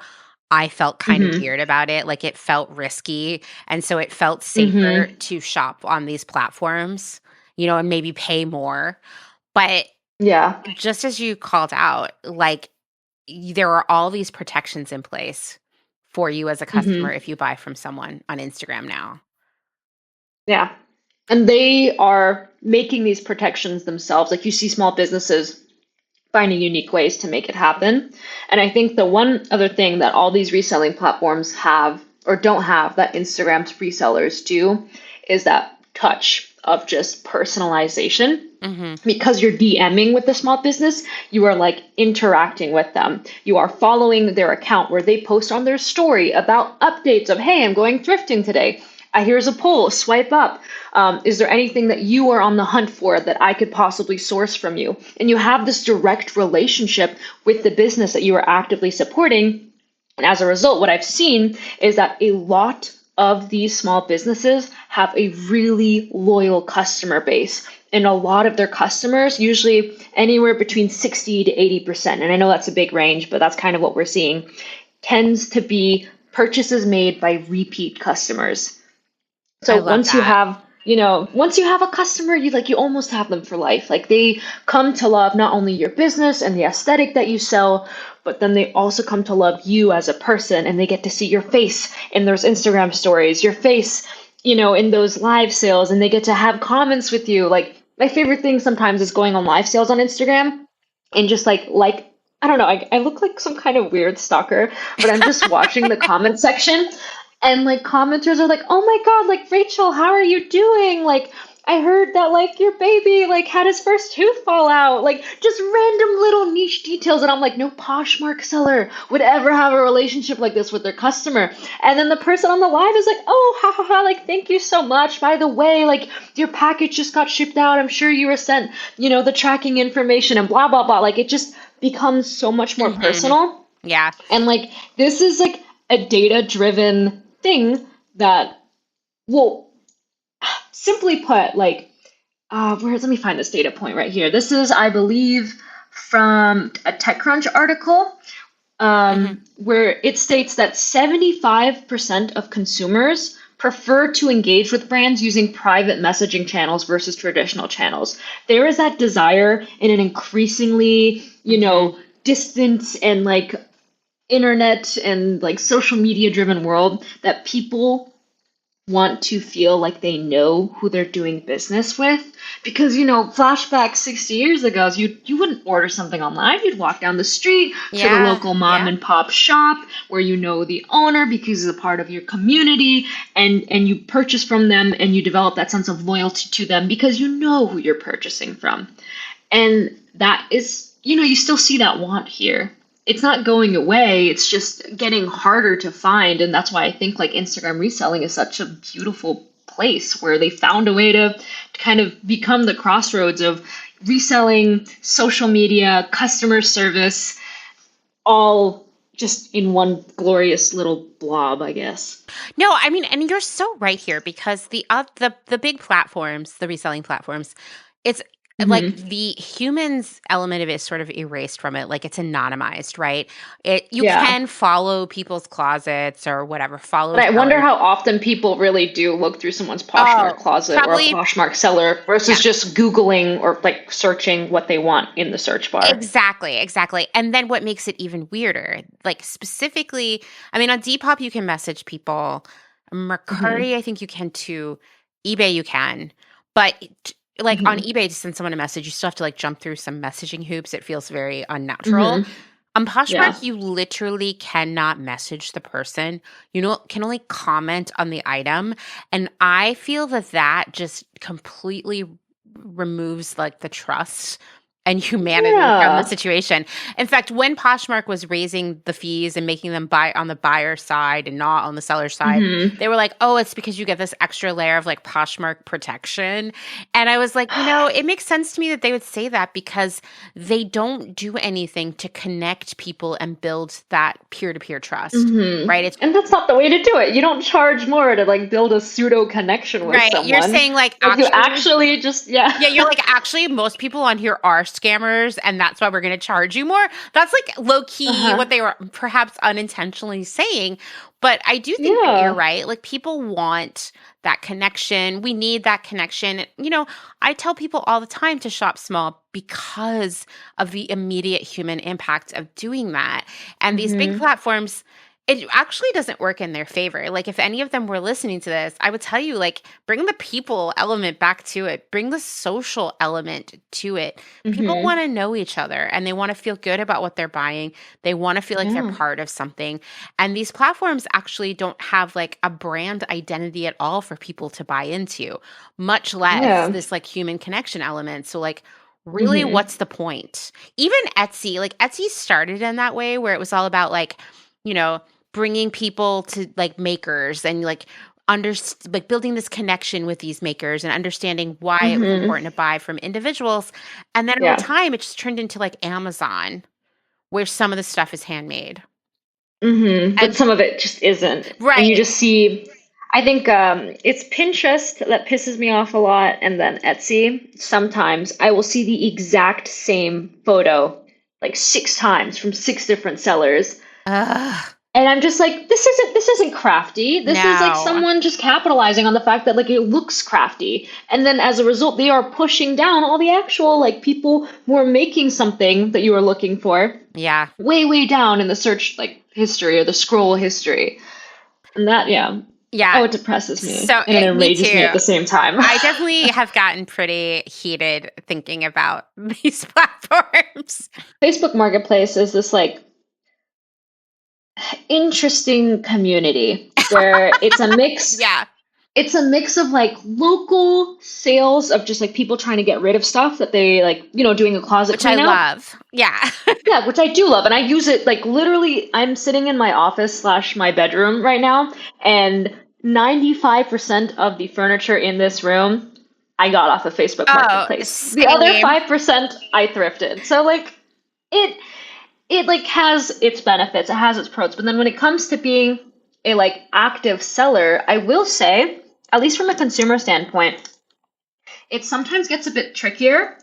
[SPEAKER 1] I felt kind of weird about it. Like it felt risky. And so it felt safer to shop on these platforms, and maybe pay more. But
[SPEAKER 2] Yeah.
[SPEAKER 1] just as you called out, like there are all these protections in place for you as a customer if you buy from someone on Instagram now.
[SPEAKER 2] Yeah. And they are making these protections themselves. Like you see small businesses finding unique ways to make it happen. And I think the one other thing that all these reselling platforms have or don't have that Instagram's resellers do is that touch of just personalization. Because you're DMing with the small business, you are like interacting with them. You are following their account where they post on their story about updates of, hey, I'm going thrifting today. Here's a poll, swipe up. Is there anything that you are on the hunt for that I could possibly source from you? And you have this direct relationship with the business that you are actively supporting. And as a result, what I've seen is that a lot of these small businesses have a really loyal customer base. And a lot of their customers, usually anywhere between 60 to 80%, and I know that's a big range, but that's kind of what we're seeing, tends to be purchases made by repeat customers. So once you have, once you have a customer, you almost have them for life. Like they come to love not only your business and the aesthetic that you sell, but then they also come to love you as a person and they get to see your face in those Instagram stories, your face, in those live sales, and they get to have comments with you. Like my favorite thing sometimes is going on live sales on Instagram and just like I don't know, I look like some kind of weird stalker, but I'm just watching the comment section. And like commenters are like, oh my God, like Rachel, how are you doing? Like, I heard that like your baby like had his first tooth fall out, like just random little niche details. And I'm like, no Poshmark seller would ever have a relationship like this with their customer. And then the person on the live is like, oh, ha ha ha, like, thank you so much. By the way, like your package just got shipped out. I'm sure you were sent, the tracking information and blah, blah, blah. Like it just becomes so much more personal.
[SPEAKER 1] Yeah.
[SPEAKER 2] And like, this is like a data-driven thing that, well, simply put, like, let me find this data point right here. This is, I believe, from a TechCrunch article.
[SPEAKER 1] Hmm.
[SPEAKER 2] where it states that 75% of consumers prefer to engage with brands using private messaging channels versus traditional channels. There is that desire in an increasingly,
[SPEAKER 1] Hmm.
[SPEAKER 2] distant and like internet and like social media driven world that people want to feel like they know who they're doing business with. Because, flashback 60 years ago, you wouldn't order something online. You'd walk down the street to the
[SPEAKER 1] Yeah.
[SPEAKER 2] local mom
[SPEAKER 1] Yeah.
[SPEAKER 2] and pop shop where you know the owner because it's a part of your community, and you purchase from them and you develop that sense of loyalty to them because you know who you're purchasing from. And that is, you still see that want here. It's not going away. It's just getting harder to find. And that's why I think like Instagram reselling is such a beautiful place where they found a way to kind of become the crossroads of reselling, social media, customer service, all just in one glorious little blob, I guess.
[SPEAKER 1] No, I mean, and you're so right here because the big platforms, the reselling platforms, it's like
[SPEAKER 2] Hmm.
[SPEAKER 1] the humans element of it is sort of erased from it. Like it's anonymized, right? You
[SPEAKER 2] Yeah.
[SPEAKER 1] can follow people's closets or whatever, follow
[SPEAKER 2] But I wonder
[SPEAKER 1] sellers.
[SPEAKER 2] how often people really do look through someone's Poshmark
[SPEAKER 1] Oh,
[SPEAKER 2] closet or a
[SPEAKER 1] probably,
[SPEAKER 2] Poshmark seller
[SPEAKER 1] yeah.
[SPEAKER 2] versus just Googling or like searching what they want in the search bar.
[SPEAKER 1] Exactly, exactly. And then what makes it even weirder, like specifically, I mean, on Depop you can message people.
[SPEAKER 2] Hmm.
[SPEAKER 1] Mercari, I think you can too. eBay you can. But like on
[SPEAKER 2] Hmm.
[SPEAKER 1] eBay to send someone a message, you still have to like jump through some messaging hoops. It feels very unnatural.
[SPEAKER 2] Hmm.
[SPEAKER 1] On Poshmark,
[SPEAKER 2] Yeah.
[SPEAKER 1] you literally cannot message the person. You know, can only comment on the item. And I feel that that just completely removes like the trust and humanity from the
[SPEAKER 2] Yeah.
[SPEAKER 1] situation. In fact, when Poshmark was raising the fees and making them buy on the buyer side and not on the seller side,
[SPEAKER 2] Hmm.
[SPEAKER 1] they were like, "Oh, it's because you get this extra layer of like Poshmark protection." And I was like, it makes sense to me that they would say that because they don't do anything to connect people and build that peer-to-peer trust,
[SPEAKER 2] Hmm.
[SPEAKER 1] right? It's
[SPEAKER 2] And that's not the way to do it. You don't charge more to like build a pseudo connection with
[SPEAKER 1] right. You're
[SPEAKER 2] someone.
[SPEAKER 1] saying like
[SPEAKER 2] Like you
[SPEAKER 1] actually.
[SPEAKER 2] actually just, yeah.
[SPEAKER 1] Yeah, you're like, actually, most people on here are scammers, and that's why we're going to charge you more. That's like low key
[SPEAKER 2] Uh-huh.
[SPEAKER 1] what they were perhaps unintentionally saying. But I do think that you're
[SPEAKER 2] Yeah.
[SPEAKER 1] right. Like, people want that connection. We need that connection. I tell people all the time to shop small because of the immediate human impact of doing that. And these big
[SPEAKER 2] Hmm.
[SPEAKER 1] platforms, it actually doesn't work in their favor. Like, if any of them were listening to this, I would tell you, like, bring the people element back to it, bring the social element to it. People
[SPEAKER 2] Hmm.
[SPEAKER 1] want to know each other and they want to feel good about what they're buying. They want to feel like they're
[SPEAKER 2] Yeah.
[SPEAKER 1] part of something. And these platforms actually don't have like a brand identity at all for people to buy into, much less
[SPEAKER 2] Yeah.
[SPEAKER 1] this like human connection element. So, like, really,
[SPEAKER 2] Hmm.
[SPEAKER 1] what's the point? Even Etsy, like, Etsy started in that way where it was all about like, you know, bringing people to like makers and like like building this connection with these makers and understanding why it was
[SPEAKER 2] Hmm.
[SPEAKER 1] important to buy from individuals. And then over
[SPEAKER 2] Yeah.
[SPEAKER 1] time, it just turned into like Amazon, where some of the stuff is handmade.
[SPEAKER 2] But
[SPEAKER 1] And
[SPEAKER 2] some of it just isn't. And you
[SPEAKER 1] right,
[SPEAKER 2] just see, I think it's Pinterest that pisses me off a lot, and then Etsy. Sometimes I will see the exact same photo like 6 times from 6 different sellers.
[SPEAKER 1] ugh,
[SPEAKER 2] And I'm just like, this isn't crafty. This is like
[SPEAKER 1] no,
[SPEAKER 2] someone just capitalizing on the fact that like it looks crafty. And then as a result, they are pushing down all the actual like people who are making something that you are looking for
[SPEAKER 1] yeah,
[SPEAKER 2] way, way down in the search like history or the scroll history. And that, yeah.
[SPEAKER 1] yeah.
[SPEAKER 2] Oh, it depresses me
[SPEAKER 1] So
[SPEAKER 2] and it
[SPEAKER 1] me
[SPEAKER 2] enrages me
[SPEAKER 1] too.
[SPEAKER 2] at the same time.
[SPEAKER 1] I definitely have gotten pretty heated thinking about these platforms.
[SPEAKER 2] Facebook Marketplace is this like interesting community where
[SPEAKER 1] Yeah,
[SPEAKER 2] it's a mix of like local sales of just like people trying to get rid of stuff that they like, doing a closet
[SPEAKER 1] which I
[SPEAKER 2] clean out.
[SPEAKER 1] love. Yeah.
[SPEAKER 2] Yeah, which I do love. And I use it like literally, I'm sitting in my office slash my bedroom right now, and 95% of the furniture in this room I got off of Facebook
[SPEAKER 1] Oh,
[SPEAKER 2] Marketplace. The other
[SPEAKER 1] same.
[SPEAKER 2] 5% I thrifted. So like it it like has its benefits, it has its pros, but then when it comes to being a like active seller, I will say, at least from a consumer standpoint, it sometimes gets a bit trickier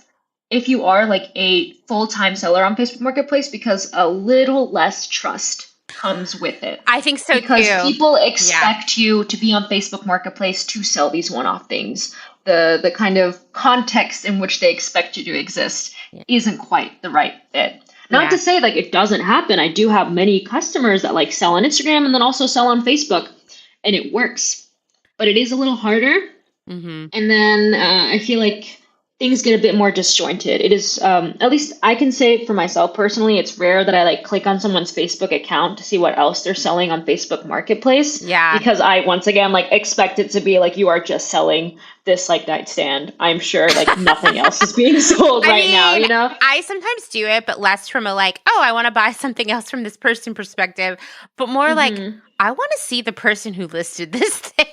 [SPEAKER 2] if you are like a full-time seller on Facebook Marketplace because a little less trust comes with it.
[SPEAKER 1] I think so
[SPEAKER 2] Because
[SPEAKER 1] too.
[SPEAKER 2] people
[SPEAKER 1] Yeah.
[SPEAKER 2] expect you to be on Facebook Marketplace to sell these one-off things. The kind of context in which they expect you to exist
[SPEAKER 1] Yeah.
[SPEAKER 2] isn't quite the right fit. Not
[SPEAKER 1] Yeah.
[SPEAKER 2] to say like it doesn't happen. I do have many customers that like sell on Instagram and then also sell on Facebook, and it works. But it is a little harder.
[SPEAKER 1] Mm-hmm.
[SPEAKER 2] And then I feel like things get a bit more disjointed. It is, at least I can say for myself personally, it's rare that I like click on someone's Facebook account to see what else they're selling on Facebook Marketplace,
[SPEAKER 1] Yeah.
[SPEAKER 2] because I once again like expect it to be like you are just selling this like nightstand. I'm sure like nothing else is being sold
[SPEAKER 1] I
[SPEAKER 2] right now,
[SPEAKER 1] mean,
[SPEAKER 2] you know?
[SPEAKER 1] I sometimes do it, but less from a like, oh, I want to buy something else from this person perspective, but more like,
[SPEAKER 2] Hmm.
[SPEAKER 1] I want to see the person who listed this thing.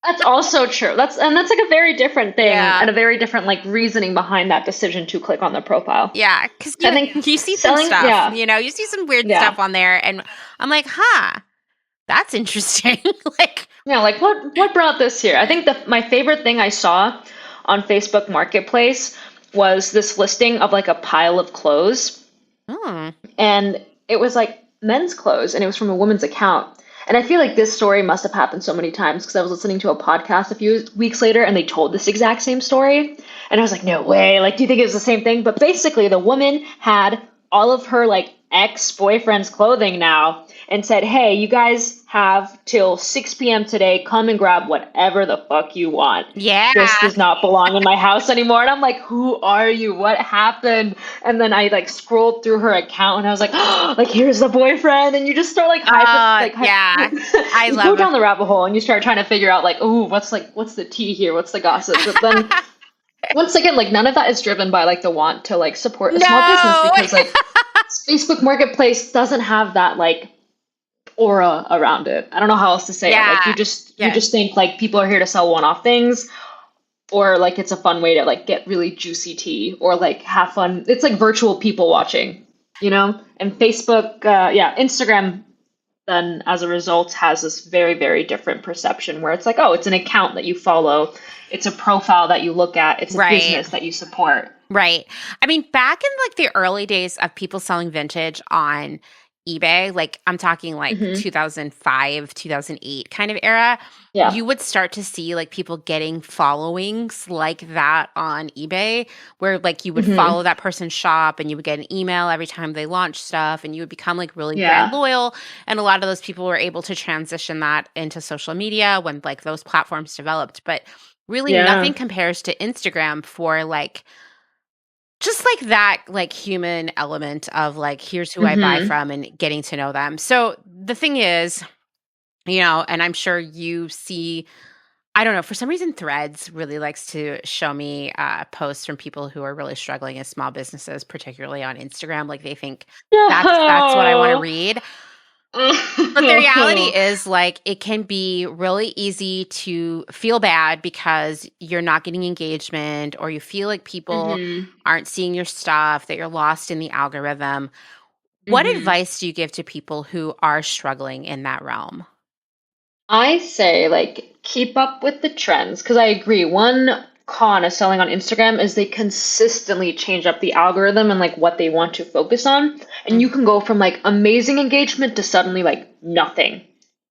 [SPEAKER 2] That's also true. That's like a very different thing
[SPEAKER 1] Yeah.
[SPEAKER 2] and a very different like reasoning behind that decision to click on the profile.
[SPEAKER 1] Yeah. Because
[SPEAKER 2] So I think
[SPEAKER 1] you see some
[SPEAKER 2] selling,
[SPEAKER 1] stuff,
[SPEAKER 2] yeah,
[SPEAKER 1] you see some weird
[SPEAKER 2] yeah.
[SPEAKER 1] stuff on there. And I'm like, huh, that's interesting. Like,
[SPEAKER 2] Yeah, like what brought this here? I think my favorite thing I saw on Facebook Marketplace was this listing of like a pile of clothes,
[SPEAKER 1] hmm.
[SPEAKER 2] and it was like men's clothes, and it was from a woman's account. And I feel like this story must have happened so many times because I was listening to a podcast a few weeks later and they told this exact same story. And I was like, no way. Like, do you think it was the same thing? But basically, the woman had all of her like ex-boyfriend's clothing now and said, hey, you guys have till 6 p.m. today. Come and grab whatever the fuck you want. This
[SPEAKER 1] Yeah.
[SPEAKER 2] does not belong in my house anymore. And I'm like, who are you? What happened? And then I like scrolled through her account and I was like, oh, like here's the boyfriend. And you just start like
[SPEAKER 1] Yeah. I
[SPEAKER 2] you go
[SPEAKER 1] love
[SPEAKER 2] down the rabbit hole and you start trying to figure out like, oh, what's the tea here? What's the gossip? But then once again, like none of that is driven by like the want to like support a small business,
[SPEAKER 1] No.
[SPEAKER 2] because like Facebook Marketplace doesn't have that like aura around it. I don't know how else to say it. Like
[SPEAKER 1] Yeah.
[SPEAKER 2] you
[SPEAKER 1] Yeah.
[SPEAKER 2] just think like people are here to sell one-off things, or like it's a fun way to like get really juicy tea or like have fun. It's like virtual people watching, you know? And Facebook, yeah, Instagram then as a result has this very, very different perception where it's like, oh, it's an account that you follow, it's a profile that you look at, it's a
[SPEAKER 1] Right.
[SPEAKER 2] business that you support.
[SPEAKER 1] Right. I mean, back in like the early days of people selling vintage on eBay, like I'm talking like
[SPEAKER 2] Hmm.
[SPEAKER 1] 2005, 2008 kind of era,
[SPEAKER 2] Yeah.
[SPEAKER 1] you would start to see like people getting followings like that on eBay, where like you would
[SPEAKER 2] Hmm.
[SPEAKER 1] follow that person's shop and you would get an email every time they launch stuff and you would become like really brand
[SPEAKER 2] Yeah.
[SPEAKER 1] loyal. And a lot of those people were able to transition that into social media when like those platforms developed. But really nothing
[SPEAKER 2] Yeah.
[SPEAKER 1] compares to Instagram for like just like that like human element of like here's who I buy
[SPEAKER 2] Hmm.
[SPEAKER 1] from and getting to know them. So the thing is, and I'm sure you see, I don't know, for some reason Threads really likes to show me posts from people who are really struggling as small businesses, particularly on Instagram. Like they think that's what I want to
[SPEAKER 2] No.
[SPEAKER 1] read. But the reality is, like, it can be really easy to feel bad because you're not getting engagement or you feel like people
[SPEAKER 2] Hmm.
[SPEAKER 1] aren't seeing your stuff, that you're lost in the algorithm. What
[SPEAKER 2] Hmm.
[SPEAKER 1] advice do you give to people who are struggling in that realm?
[SPEAKER 2] I say like keep up with the trends because I agree. One con of selling on Instagram is they consistently change up the algorithm and like what they want to focus on. And
[SPEAKER 1] Mm,
[SPEAKER 2] you can go from like amazing engagement to suddenly like nothing,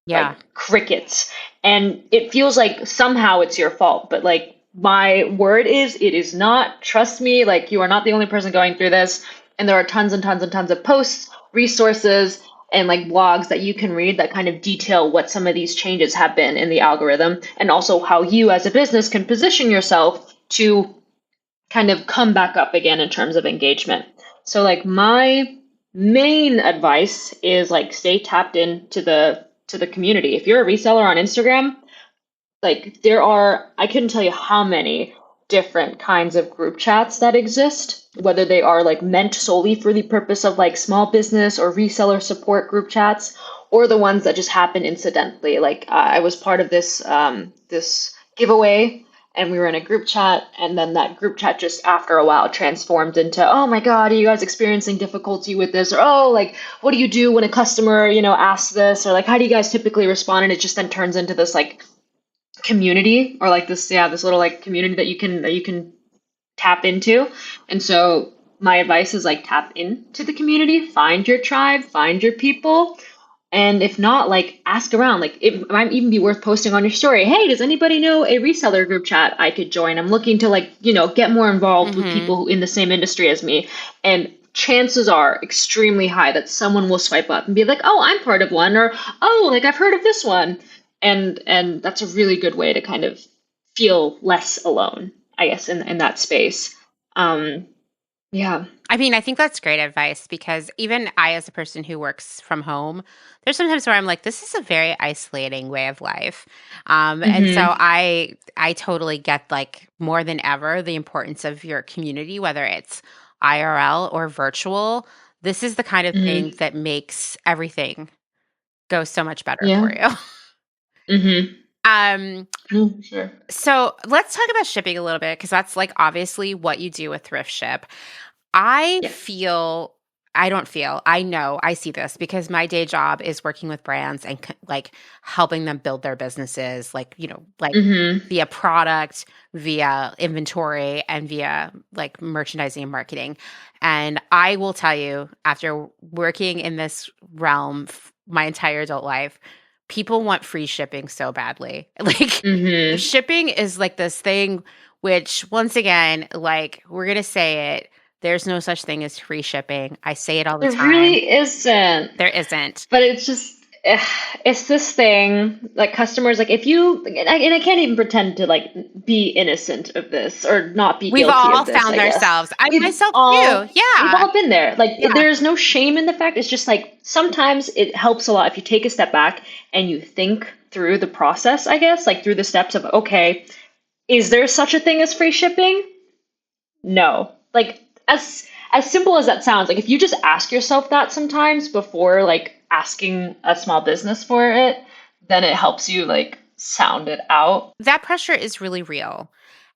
[SPEAKER 1] yeah.
[SPEAKER 2] like crickets. And it feels like somehow it's your fault, but like my word is it is not. Trust me, like you are not the only person going through this. And there are tons and tons and tons of posts, resources, and like blogs that you can read that kind of detail what some of these changes have been in the algorithm and also how you as a business can position yourself to kind of come back up again in terms of engagement. So like my main advice is like stay tapped into the community. If you're a reseller on Instagram, like there are, I couldn't tell you how many different kinds of group chats that exist, whether they are like meant solely for the purpose of like small business or reseller support group chats, or the ones that just happen incidentally. Like I was part of this giveaway and we were in a group chat, and then that group chat just after a while transformed into, oh my god, are you guys experiencing difficulty with this, or oh, like what do you do when a customer asks this, or like how do you guys typically respond, and it just then turns into this like community, or like this, yeah, this little like community that you can tap into. And so my advice is like tap into the community, find your tribe, find your people. And if not, like ask around. Like it might even be worth posting on your story. Hey, does anybody know a reseller group chat I could join? I'm looking to like, get more involved with
[SPEAKER 1] Mm-hmm.
[SPEAKER 2] people who in the same industry as me. And chances are extremely high that someone will swipe up and be like, "Oh, I'm part of one," or "Oh, like I've heard of this one." And that's a really good way to kind of feel less alone, I guess, in that space. Um, yeah.
[SPEAKER 1] I mean, I think that's great advice because even I, as a person who works from home, there's sometimes where I'm like, this is a very isolating way of life. And so
[SPEAKER 2] Mm-hmm.
[SPEAKER 1] I totally get like more than ever the importance of your community, whether it's IRL or virtual. This is the kind of thing
[SPEAKER 2] Mm-hmm.
[SPEAKER 1] that makes everything go so much better
[SPEAKER 2] Yeah.
[SPEAKER 1] for you.
[SPEAKER 2] Mm-hmm.
[SPEAKER 1] Um,
[SPEAKER 2] Mm, sure.
[SPEAKER 1] so let's talk about shipping a little bit because that's like obviously what you do with Thrift Ship. I
[SPEAKER 2] Yeah.
[SPEAKER 1] feel I don't feel, I know, I see this because my day job is working with brands and like helping them build their businesses, like, like
[SPEAKER 2] Mm-hmm.
[SPEAKER 1] via product, via inventory, and via like merchandising and marketing. And I will tell you, after working in this realm my entire adult life, people want free shipping so badly. Like,
[SPEAKER 2] Mm-hmm.
[SPEAKER 1] shipping is like this thing, which, once again, like, we're going to say it. There's no such thing as free shipping. I say it all the
[SPEAKER 2] There
[SPEAKER 1] time.
[SPEAKER 2] really isn't.
[SPEAKER 1] There isn't.
[SPEAKER 2] But it's just, it's this thing, like customers, like if you, and I can't even pretend to like be innocent of this or not be
[SPEAKER 1] We've
[SPEAKER 2] guilty of
[SPEAKER 1] all
[SPEAKER 2] this,
[SPEAKER 1] found
[SPEAKER 2] I guess.
[SPEAKER 1] ourselves. I myself too.
[SPEAKER 2] We've
[SPEAKER 1] Yeah.
[SPEAKER 2] all been there. Like
[SPEAKER 1] Yeah.
[SPEAKER 2] there's no shame in the fact. It's just like sometimes it helps a lot if you take a step back and you think through the process, I guess, like through the steps of, okay, is there such a thing as free shipping? No. Like as simple as that sounds, like if you just ask yourself that sometimes before like asking a small business for it, then it helps you like sound it out.
[SPEAKER 1] That pressure is really real.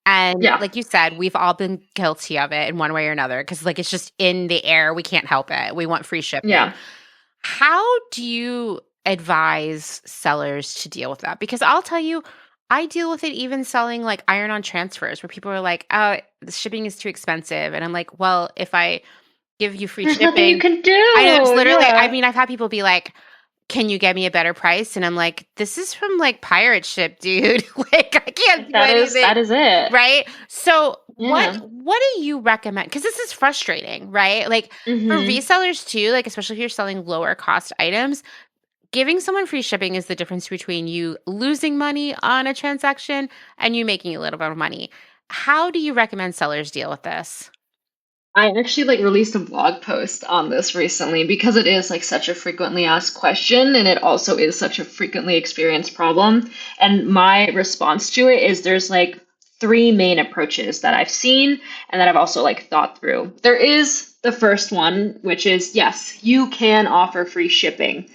[SPEAKER 1] And
[SPEAKER 2] Yeah.
[SPEAKER 1] like you said, we've all been guilty of it in one way or another because, like, it's just in the air. We can't help it. We want free shipping.
[SPEAKER 2] Yeah.
[SPEAKER 1] How do you advise sellers to deal with that? Because I'll tell you, I deal with it even selling like iron on transfers where people are like, oh, the shipping is too expensive. And I'm like, well, if I give you free
[SPEAKER 2] There's nothing you
[SPEAKER 1] shipping,
[SPEAKER 2] can
[SPEAKER 1] I know there's
[SPEAKER 2] do.
[SPEAKER 1] literally, I
[SPEAKER 2] Yeah.
[SPEAKER 1] mean, I've had people be like, can you get me a better price? And I'm like, this is from like pirate ship, dude. Like, I can't do anything.
[SPEAKER 2] That is it.
[SPEAKER 1] Right? So
[SPEAKER 2] Yeah.
[SPEAKER 1] what do you recommend? Because this is frustrating, right? Like for
[SPEAKER 2] Mhm.
[SPEAKER 1] resellers too, like especially if you're selling lower cost items, giving someone free shipping is the difference between you losing money on a transaction and you making a little bit of money. How do you recommend sellers deal with this?
[SPEAKER 2] I actually like released a blog post on this recently because it is like such a frequently asked question and it also is such a frequently experienced problem. And my response to it is there's like three main approaches that I've seen and that I've also like thought through. There is the first one, which is yes, you can offer free shipping.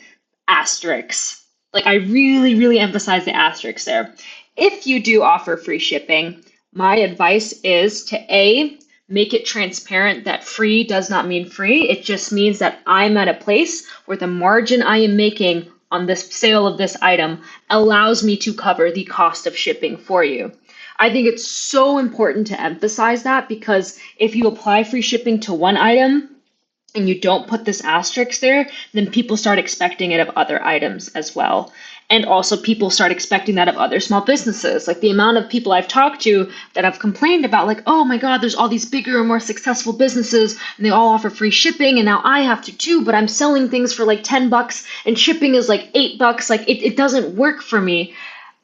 [SPEAKER 2] Asterisks. Like I really, really emphasize the asterisks there. If you do offer free shipping, my advice is to A, make it transparent that free does not mean free. It just means that I'm at a place where the margin I am making on this sale of this item allows me to cover the cost of shipping for you. I think it's so important to emphasize that because if you apply free shipping to one item, and you don't put this asterisk there, then people start expecting it of other items as well. And also, people start expecting that of other small businesses. Like the amount of people I've talked to that have complained about, like, oh my God, there's all these bigger and more successful businesses and they all offer free shipping. And now I have to too, but I'm selling things for like $10 and shipping is like $8. Like, it doesn't work for me.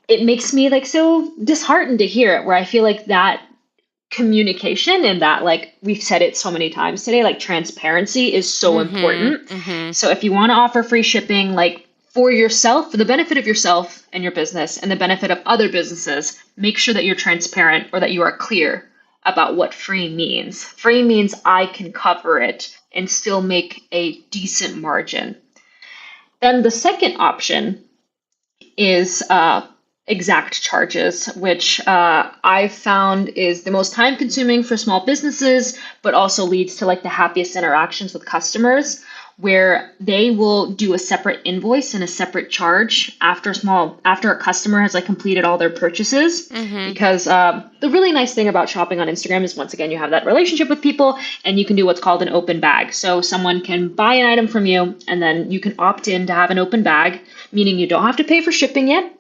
[SPEAKER 2] It makes me like so disheartened to hear it, where I feel like that communication and that like we've said it so many times today, like transparency is so
[SPEAKER 1] Mm-hmm.
[SPEAKER 2] important.
[SPEAKER 1] Mm-hmm.
[SPEAKER 2] So if you want to offer free shipping, like for yourself, for the benefit of yourself and your business and the benefit of other businesses, make sure that you're transparent or that you are clear about what free means. Free means I can cover it and still make a decent margin. Then the second option is exact charges, which I've found is the most time consuming for small businesses, but also leads to like the happiest interactions with customers. where they will do a separate invoice and a separate charge after a customer has like completed all their purchases.
[SPEAKER 1] Mm-hmm.
[SPEAKER 2] Because the really nice thing about shopping on Instagram is, once again, you have that relationship with people and you can do what's called an open bag. So someone can buy an item from you and then you can opt in to have an open bag, meaning you don't have to pay for shipping yet.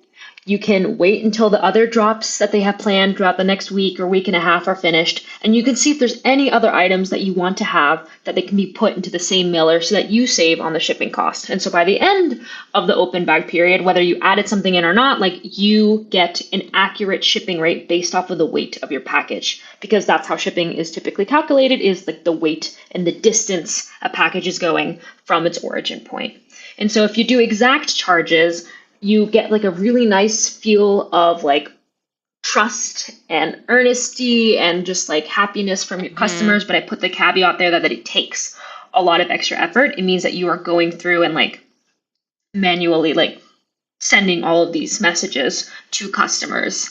[SPEAKER 2] You can wait until the other drops that they have planned throughout the next week or week and a half are finished, and you can see if there's any other items that you want to have that they can be put into the same mailer so that you save on the shipping cost. And so by the end of the open bag period, whether you added something in or not, like, you get an accurate shipping rate based off of the weight of your package, because that's how shipping is typically calculated, is like the weight and the distance a package is going from its origin point. And so if you do exact charges, you get like a really nice feel of like trust and earnesty and just like happiness from your customers. But I put the caveat there that it takes a lot of extra effort. It means that you are going through and like manually like sending all of these messages to customers.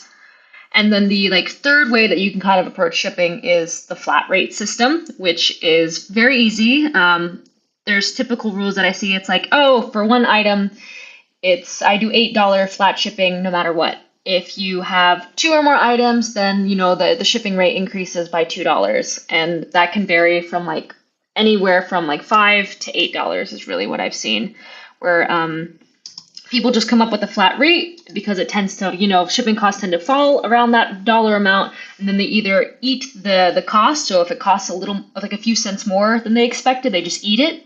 [SPEAKER 2] And then the like third way that you can kind of approach shipping is the flat rate system, which is very easy. There's typical rules that I see. It's like, oh, for one item, I do $8 flat shipping no matter what. If you have 2 or more items, then the shipping rate increases by $2, and that can vary from like anywhere from like $5 to $8 is really what I've seen, where people just come up with a flat rate because it tends to, shipping costs tend to fall around that dollar amount, and then they either eat the cost. So if it costs a little, like a few cents more than they expected, they just eat it,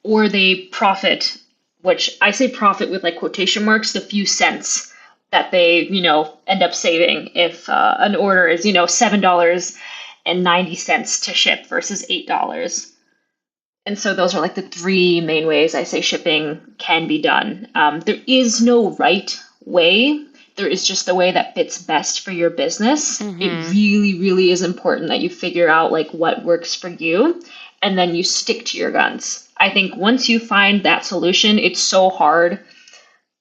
[SPEAKER 2] or they profit, which I say profit with like quotation marks, the few cents that they, end up saving if an order is, $7.90 to ship versus $8. And so those are like the 3 main ways I say shipping can be done. There is no right way. There is just the way that fits best for your business.
[SPEAKER 1] Mm-hmm.
[SPEAKER 2] It really, really is important that you figure out like what works for you, and then you stick to your guns. I think once you find that solution, it's so hard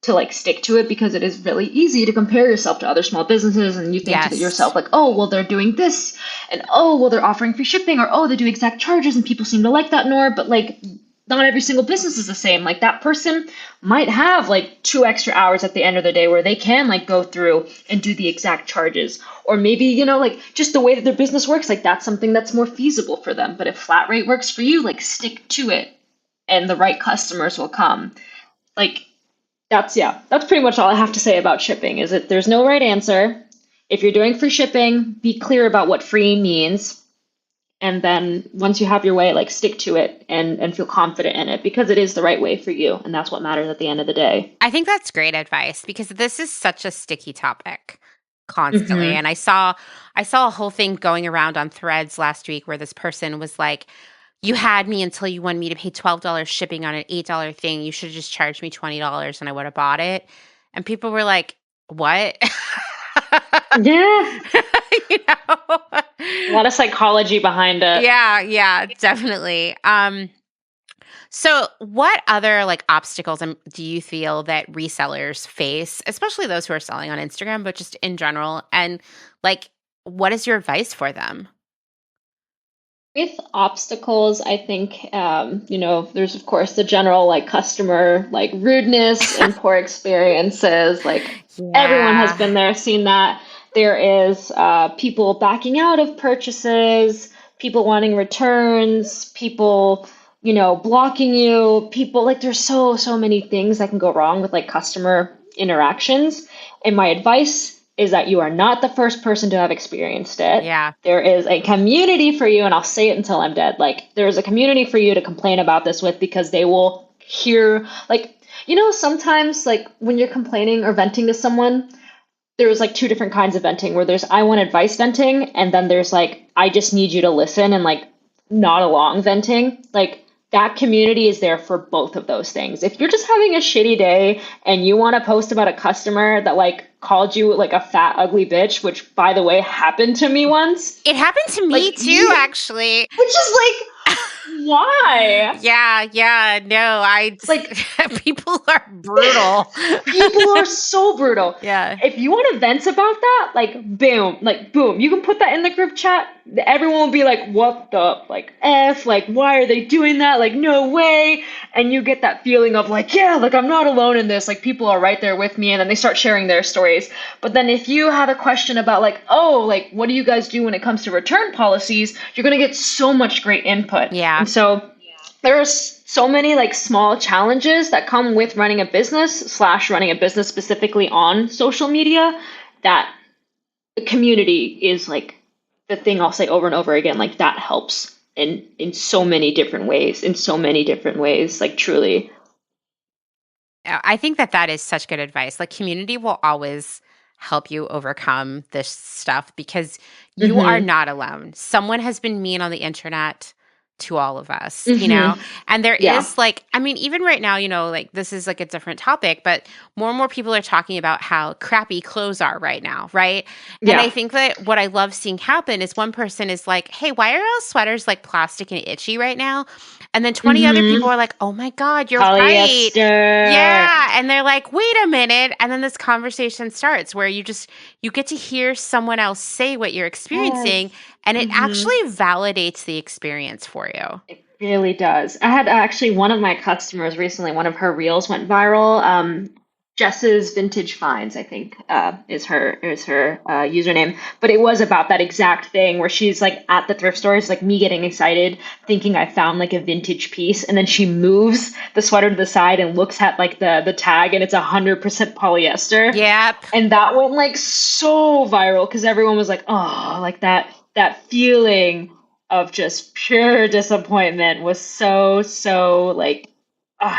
[SPEAKER 2] to like stick to it, because it is really easy to compare yourself to other small businesses, and you think to yourself like, oh, well, they're doing this, and oh, well, they're offering free shipping, or oh, they do exact charges and people seem to like that more. But like, not every single business is the same. Like, that person might have like 2 extra hours at the end of the day where they can like go through and do the exact charges, or maybe like just the way that their business works, like that's something that's more feasible for them. But if flat rate works for you, like, stick to it and the right customers will come. Like, that's pretty much all I have to say about shipping, is that there's no right answer. If you're doing free shipping, be clear about what free means. And then once you have your way, like, stick to it and feel confident in it, because it is the right way for you. And that's what matters at the end of the day.
[SPEAKER 1] I think that's great advice, because this is such a sticky topic constantly.
[SPEAKER 2] Mm-hmm.
[SPEAKER 1] And I saw a whole thing going around on Threads last week where this person was like, you had me until you wanted me to pay $12 shipping on an $8 thing. You should have just charged me $20 and I would have bought it. And people were like, what?
[SPEAKER 2] Yeah.
[SPEAKER 1] A
[SPEAKER 2] lot of psychology behind it.
[SPEAKER 1] Yeah, definitely. So what other like obstacles do you feel that resellers face, especially those who are selling on Instagram, but just in general? And like, what is your advice for them?
[SPEAKER 2] With obstacles, I think, there's of course the general like customer like rudeness and poor experiences. Like, everyone has been there, seen that. There is people backing out of purchases, people wanting returns, people, blocking you, people, like, there's so many things that can go wrong with like customer interactions. And my advice is that you are not the first person to have experienced it.
[SPEAKER 1] Yeah.
[SPEAKER 2] There is a community for you, and I'll say it until I'm dead. Like, there's a community for you to complain about this with, because they will hear, like, sometimes like when you're complaining or venting to someone, there's like 2 different kinds of venting, where there's I want advice venting, and then there's like I just need you to listen and like nod along venting. Like, that community is there for both of those things. If you're just having a shitty day and you want to post about a customer that like called you like a fat, ugly bitch, which by the way happened to me once.
[SPEAKER 1] It happened to me
[SPEAKER 2] like,
[SPEAKER 1] too, actually.
[SPEAKER 2] Which is like, why?
[SPEAKER 1] Yeah. No,
[SPEAKER 2] like,
[SPEAKER 1] people are brutal.
[SPEAKER 2] People are so brutal.
[SPEAKER 1] Yeah.
[SPEAKER 2] If you want to vent about that, like, boom, you can put that in the group chat. everyone will be like, what the, like, F, like, why are they doing that? Like, no way. And you get that feeling of like, yeah, like I'm not alone in this. Like people are right there with me. And then they start sharing their stories. But then if you have a question about like, oh, like, what do you guys do when it comes to return policies? You're going to get so much great input.
[SPEAKER 1] Yeah.
[SPEAKER 2] And so there are so many like small challenges that come with running a business / running a business specifically on social media that the community is like the thing I'll say over and over again, like that helps in so many different ways, like truly.
[SPEAKER 1] I think that is such good advice. Like community will always help you overcome this stuff because you are not alone. Someone has been mean on the internet to all of us, and there is like, I mean, even right now, like this is like a different topic, but more and more people are talking about how crappy clothes are right now. Right. And I think that what I love seeing happen is one person is like, hey, why are all sweaters like plastic and itchy right now? And then 20 other people are like, oh my God, you're right. Yeah. And they're like, wait a minute. And then this conversation starts where you get to hear someone else say what you're experiencing. And it actually validates the experience for you.
[SPEAKER 2] It really does. I had actually one of my customers recently, one of her reels went viral. Jess's Vintage Finds, I think, is her username. But it was about that exact thing where she's like at the thrift store, it's like me getting excited, thinking I found like a vintage piece, and then she moves the sweater to the side and looks at like the tag, and it's 100% polyester.
[SPEAKER 1] Yep.
[SPEAKER 2] And that went like so viral because everyone was like, oh, like that feeling of just pure disappointment was so like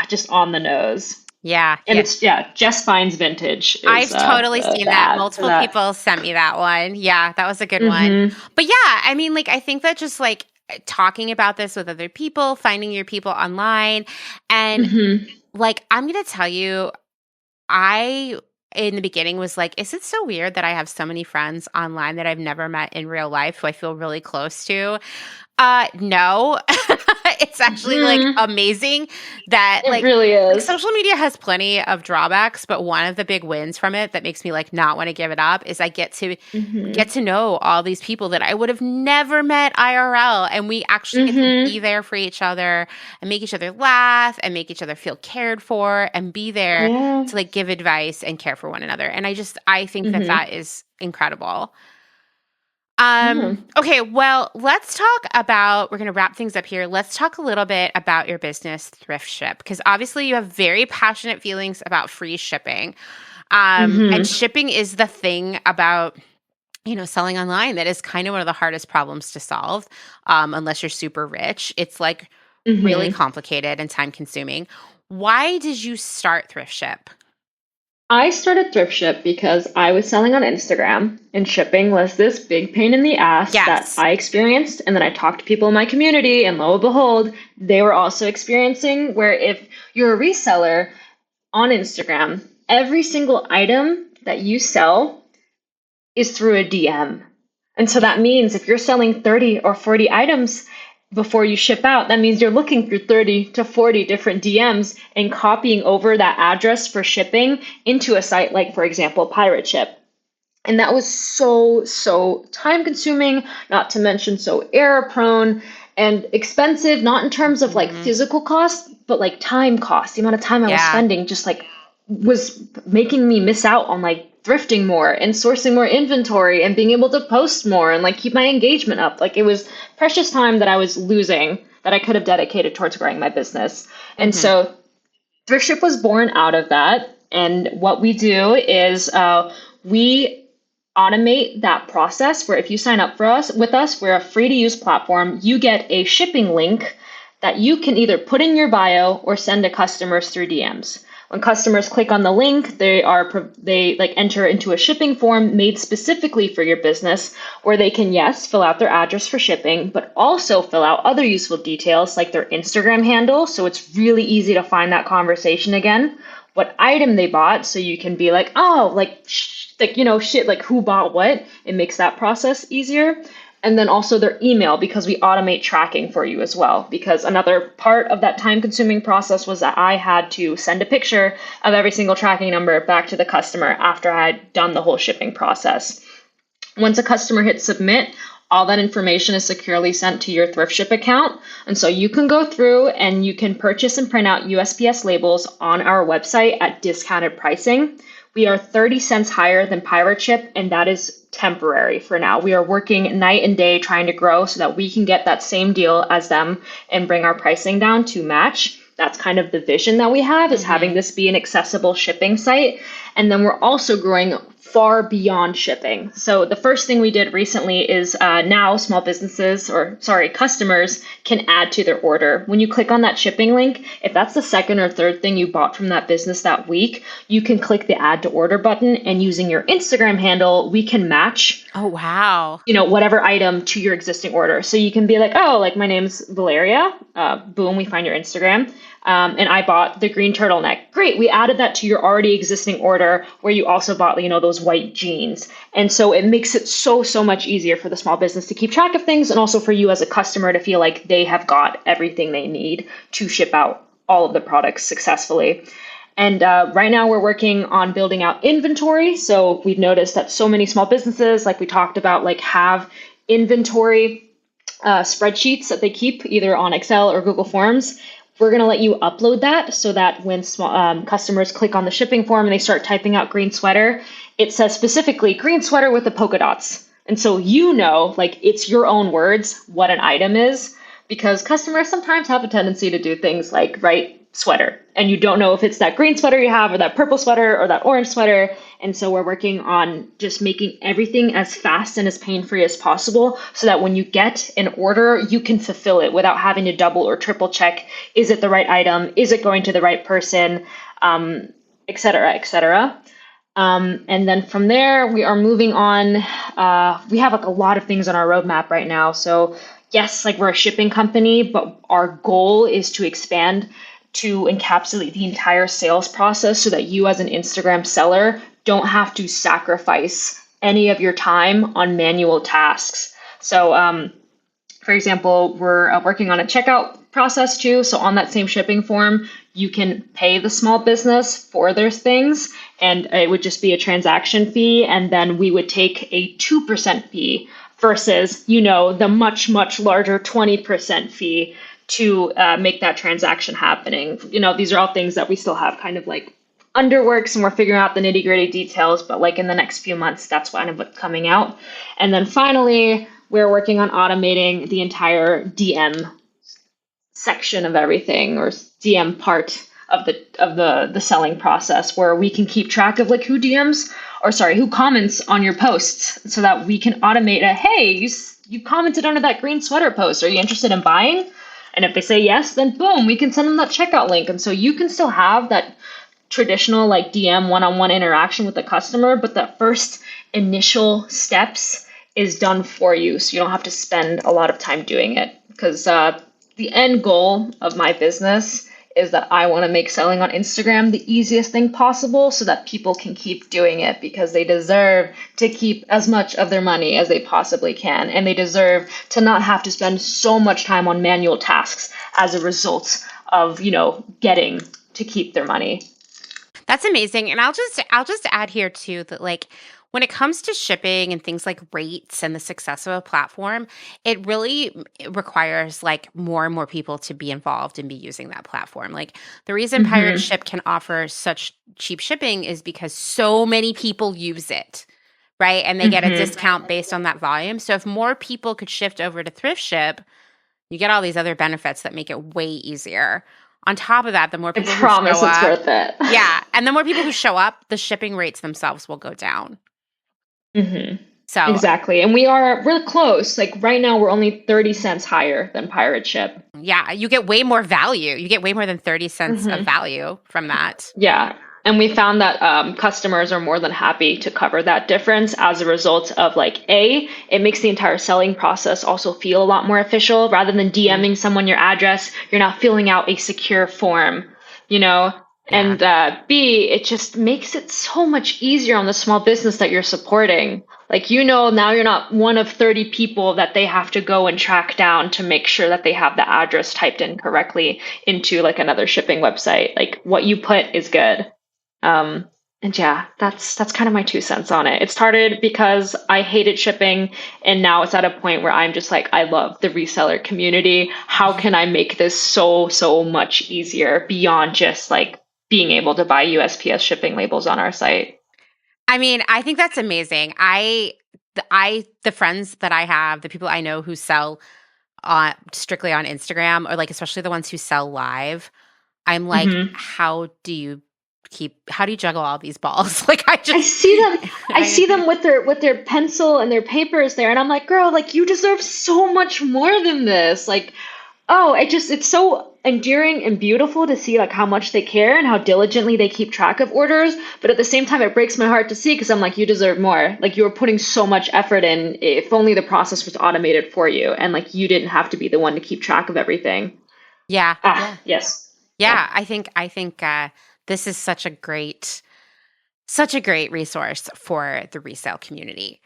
[SPEAKER 2] just on the nose.
[SPEAKER 1] Yeah.
[SPEAKER 2] And it's Jess Finds Vintage.
[SPEAKER 1] I've totally seen that. Multiple people sent me that one. Yeah, that was a good one. But yeah, I mean, like, I think that just like talking about this with other people, finding your people online, and like, I'm going to tell you, in the beginning was like, is it so weird that I have so many friends online that I've never met in real life who I feel really close to? No. It's actually like amazing that
[SPEAKER 2] it really is.
[SPEAKER 1] Social media has plenty of drawbacks, but one of the big wins from it that makes me like not want to give it up is I get to know all these people that I would have never met IRL, and we actually get to be there for each other and make each other laugh and make each other feel cared for and be there to like give advice and care for one another. And I think that is incredible. Okay, well, let's talk about, we're going to wrap things up here. Let's talk a little bit about your business, Thryft Ship, because obviously you have very passionate feelings about free shipping. And shipping is the thing about, selling online that is kind of one of the hardest problems to solve, unless you're super rich. It's like really complicated and time consuming. Why did you start Thryft Ship?
[SPEAKER 2] I started Thryft Ship because I was selling on Instagram, and shipping was this big pain in the ass that I experienced. And then I talked to people in my community, and lo and behold, they were also experiencing, where if you're a reseller on Instagram, every single item that you sell is through a DM. And so that means if you're selling 30 or 40 items before you ship out, that means you're looking through 30 to 40 different DMs and copying over that address for shipping into a site like, for example, Pirate Ship. And that was so time consuming, not to mention so error prone and expensive, not in terms of like physical cost, but like time cost. The amount of time I was spending just like was making me miss out on like thrifting more and sourcing more inventory and being able to post more and like keep my engagement up. Like it was precious time that I was losing that I could have dedicated towards growing my business. And so Thryft Ship was born out of that. And what we do is we automate that process where if you sign up with us, we're a free to use platform. You get a shipping link that you can either put in your bio or send to customers through DMs. When customers click on the link, they enter into a shipping form made specifically for your business, where they can, fill out their address for shipping, but also fill out other useful details like their Instagram handle. So it's really easy to find that conversation again, what item they bought. So you can be like, oh, like who bought what. It makes that process easier. And then also their email, because we automate tracking for you as well. Because another part of that time-consuming process was that I had to send a picture of every single tracking number back to the customer after I had done the whole shipping process. Once a customer hits submit, all that information is securely sent to your thrift ship account. And so you can go through and you can purchase and print out USPS labels on our website at discounted pricing. We are 30 cents higher than Pirate Ship, and that is temporary for now. We are working night and day trying to grow so that we can get that same deal as them and bring our pricing down to match. That's kind of the vision that we have, is having this be an accessible shipping site. And then we're also growing far beyond shipping. So the first thing we did recently is now customers can add to their order. When you click on that shipping link, if that's the second or third thing you bought from that business that week, you can click the add to order button, and using your Instagram handle, we can match
[SPEAKER 1] Oh, wow.
[SPEAKER 2] whatever item to your existing order. So you can be like, oh, like my name's Valeria. Boom, we find your Instagram. And I bought the green turtleneck. Great. We added that to your already existing order where you also bought, those white jeans. And so it makes it so much easier for the small business to keep track of things, and also for you as a customer to feel like they have got everything they need to ship out all of the products successfully. And right now we're working on building out inventory. So we've noticed that so many small businesses, like we talked about, like have inventory spreadsheets that they keep either on Excel or Google Forms. We're going to let you upload that so that when customers click on the shipping form and they start typing out green sweater, it says specifically green sweater with the polka dots. And so like it's your own words what an item is, because customers sometimes have a tendency to do things like write sweater, and you don't know if it's that green sweater you have or that purple sweater or that orange sweater. And so we're working on just making everything as fast and as pain-free as possible so that when you get an order, you can fulfill it without having to double or triple check. Is it the right item? Is it going to the right person? Et cetera, et cetera. And then from there, we are moving on. We have like a lot of things on our roadmap right now. So yes, like we're a shipping company, but our goal is to expand to encapsulate the entire sales process so that you as an Instagram seller don't have to sacrifice any of your time on manual tasks. So, for example, we're working on a checkout process too. So on that same shipping form, you can pay the small business for their things, and it would just be a transaction fee. And then we would take a 2% fee versus, the much, much larger 20% fee to make that transaction happening. These are all things that we still have kind of like underworks, and we're figuring out the nitty gritty details, but like in the next few months, that's kind of what's coming out. And then finally, we're working on automating the entire DM section of everything, or DM part of the selling process, where we can keep track of like who comments on your posts, so that we can automate hey, you commented under that green sweater post. Are you interested in buying? And if they say yes, then boom, we can send them that checkout link. And so you can still have that traditional like DM one-on-one interaction with the customer, but the first initial steps is done for you. So you don't have to spend a lot of time doing it, because the end goal of my business is that I want to make selling on Instagram the easiest thing possible so that people can keep doing it, because they deserve to keep as much of their money as they possibly can. And they deserve to not have to spend so much time on manual tasks as a result of, getting to keep their money.
[SPEAKER 1] That's amazing. And I'll just add here too that like when it comes to shipping and things like rates and the success of a platform, it really requires like more and more people to be involved and be using that platform. Like the reason Pirate Ship can offer such cheap shipping is because so many people use it, right? And they get a discount based on that volume. So if more people could shift over to Thrift Ship, you get all these other benefits that make it way easier. On top of that, the more people who show up,
[SPEAKER 2] it's worth it.
[SPEAKER 1] Yeah, and the more people who show up, the shipping rates themselves will go down. So
[SPEAKER 2] exactly. And we're close. Like right now, we're only 30 cents higher than Pirate Ship.
[SPEAKER 1] Yeah, you get way more value. You get way more than 30 cents of value from that.
[SPEAKER 2] Yeah. And we found that customers are more than happy to cover that difference as a result of it makes the entire selling process also feel a lot more official. Rather than DMing someone your address, you're now filling out a secure form, And B, it just makes it so much easier on the small business that you're supporting. Now you're not one of 30 people that they have to go and track down to make sure that they have the address typed in correctly into another shipping website. What you put is good. And yeah, that's kind of my 2 cents on it. It started because I hated shipping, and now it's at a point where I'm just like, I love the reseller community. How can I make this so much easier beyond just like being able to buy USPS shipping labels on our site?
[SPEAKER 1] I mean, I think that's amazing. The friends that I have, the people I know who sell strictly on Instagram, or like especially the ones who sell live, I'm like,
[SPEAKER 2] Hmm.
[SPEAKER 1] how do you juggle all these balls? Like I
[SPEAKER 2] I
[SPEAKER 1] just,
[SPEAKER 2] see them. I see
[SPEAKER 1] I,
[SPEAKER 2] them with their pencil and their papers there, and I'm like, girl, like you deserve so much more than this. Like, oh, it's so endearing and beautiful to see like how much they care and how diligently they keep track of orders. But at the same time, it breaks my heart to see because I'm like, you deserve more. Like you were putting so much effort in. If only the process was automated for you, and like you didn't have to be the one to keep track of everything.
[SPEAKER 1] yeah,
[SPEAKER 2] Ah,
[SPEAKER 1] yeah,
[SPEAKER 2] yes, yeah.
[SPEAKER 1] yeah. I think this is such a great resource for the resale community.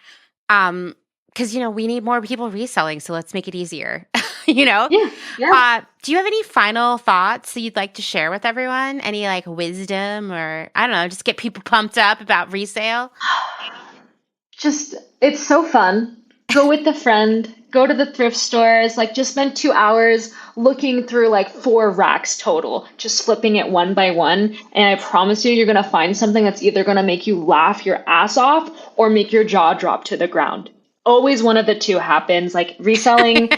[SPEAKER 1] Um, because we need more people reselling, so let's make it easier. you know?
[SPEAKER 2] Yeah, yeah.
[SPEAKER 1] Do you have any final thoughts that you'd like to share with everyone? Any like wisdom or I don't know, just get people pumped up about resale?
[SPEAKER 2] Just, it's so fun. Go with a friend, go to the thrift stores, like just spend 2 hours looking through like 4 racks total, just flipping it one by one. And I promise you, you're going to find something that's either going to make you laugh your ass off or make your jaw drop to the ground. Always one of the two happens. Like reselling,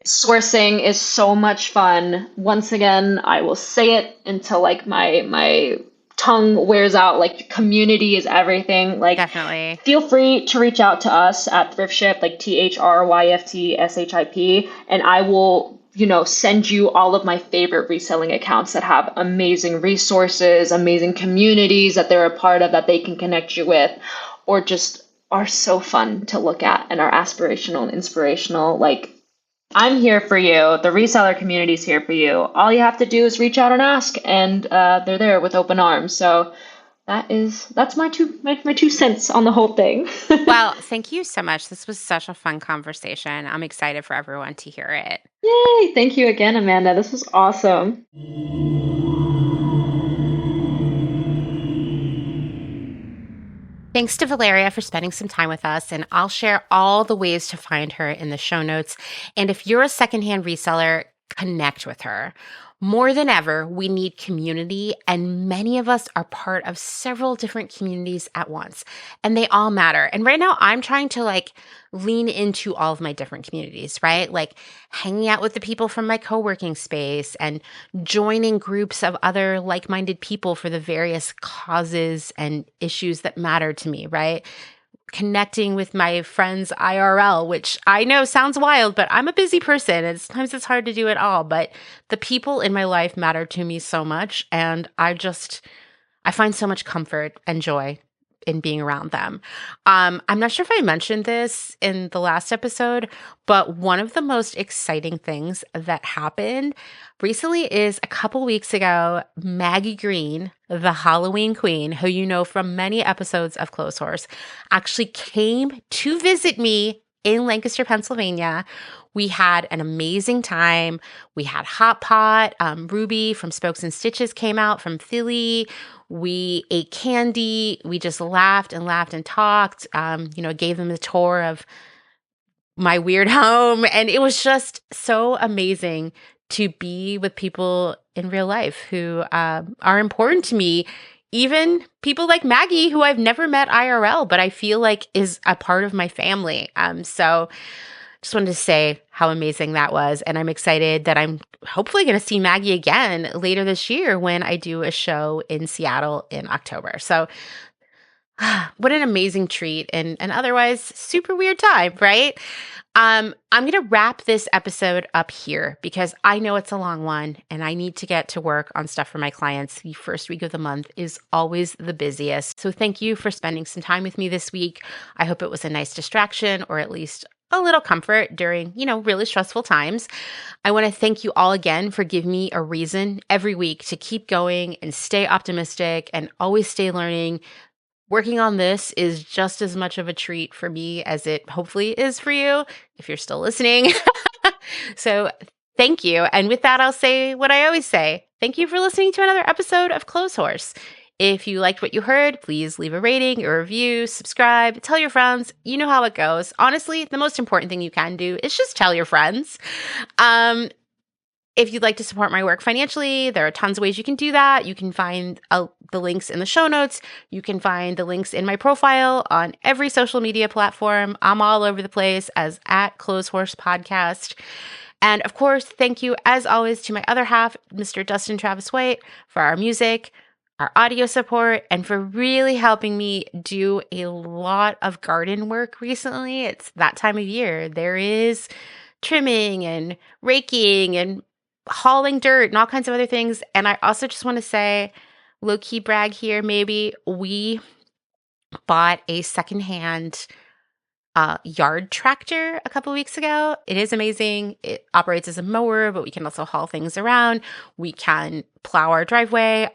[SPEAKER 2] sourcing is so much fun. Once again, I will say it until like my tongue wears out. Like community is everything. Like
[SPEAKER 1] Definitely.
[SPEAKER 2] feel free to reach out to us at Thrift Ship, like THRYFTSHIP, and I will, send you all of my favorite reselling accounts that have amazing resources, amazing communities that they're a part of that they can connect you with, or just are so fun to look at and are aspirational and inspirational. Like I'm here for you. The reseller community is here for you. All you have to do is reach out and ask, and they're there with open arms. So that's my 2 cents on the whole thing.
[SPEAKER 1] Well, thank you so much. This was such a fun conversation. I'm excited for everyone to hear it.
[SPEAKER 2] Yay! Thank you again, Amanda. This was awesome.
[SPEAKER 1] Thanks to Valeria for spending some time with us, and I'll share all the ways to find her in the show notes. And if you're a secondhand reseller, connect with her. More than ever, we need community, and many of us are part of several different communities at once, and they all matter. And right now, I'm trying to like lean into all of my different communities, right? Like hanging out with the people from my co-working space and joining groups of other like-minded people for the various causes and issues that matter to me, right? Connecting with my friends IRL, which I know sounds wild, but I'm a busy person and sometimes it's hard to do it all. But the people in my life matter to me so much. And I find so much comfort and joy in being around them. I'm not sure if I mentioned this in the last episode, but one of the most exciting things that happened recently is a couple weeks ago, Maggie Green, the Halloween queen, who you know from many episodes of Clotheshorse, actually came to visit me in Lancaster, Pennsylvania. We had an amazing time. We had Hot Pot. Ruby from Spokes and Stitches came out from Philly. We ate candy. We just laughed and talked. Gave them a tour of my weird home. And it was just so amazing to be with people in real life who are important to me. Even people like Maggie, who I've never met IRL, but I feel like is a part of my family. So just wanted to say how amazing that was. And I'm excited that I'm hopefully going to see Maggie again later this year when I do a show in Seattle in October. So what an amazing treat and an otherwise super weird time, right? I'm going to wrap this episode up here because I know it's a long one and I need to get to work on stuff for my clients. The first week of the month is always the busiest. So thank you for spending some time with me this week. I hope it was a nice distraction or at least a little comfort during, really stressful times. I want to thank you all again for giving me a reason every week to keep going and stay optimistic and always stay learning. Working on this is just as much of a treat for me as it hopefully is for you, if you're still listening. So thank you. And with that, I'll say what I always say. Thank you for listening to another episode of Clotheshorse. If you liked what you heard, please leave a rating or review, subscribe, tell your friends. You know how it goes. Honestly, the most important thing you can do is just tell your friends. If you'd like to support my work financially, there are tons of ways you can do that. You can find the links in the show notes. You can find the links in my profile on every social media platform. I'm all over the place as at Clotheshorse Podcast. And of course, thank you as always to my other half, Mr. Dustin Travis White, for our music, our audio support, and for really helping me do a lot of garden work recently. It's that time of year. There is trimming and raking and hauling dirt and all kinds of other things. And I also just want to say, low-key brag here, maybe we bought a secondhand yard tractor a couple weeks ago. It is amazing. It operates as a mower, but we can also haul things around. We can plow our driveway.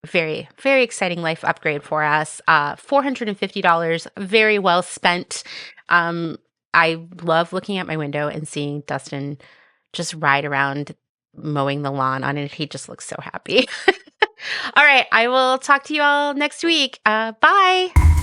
[SPEAKER 1] Very, very exciting life upgrade for us. $450, very well spent. I love looking at my window and seeing Dustin just ride around mowing the lawn on it. He just looks so happy. All right. I will talk to you all next week. Bye.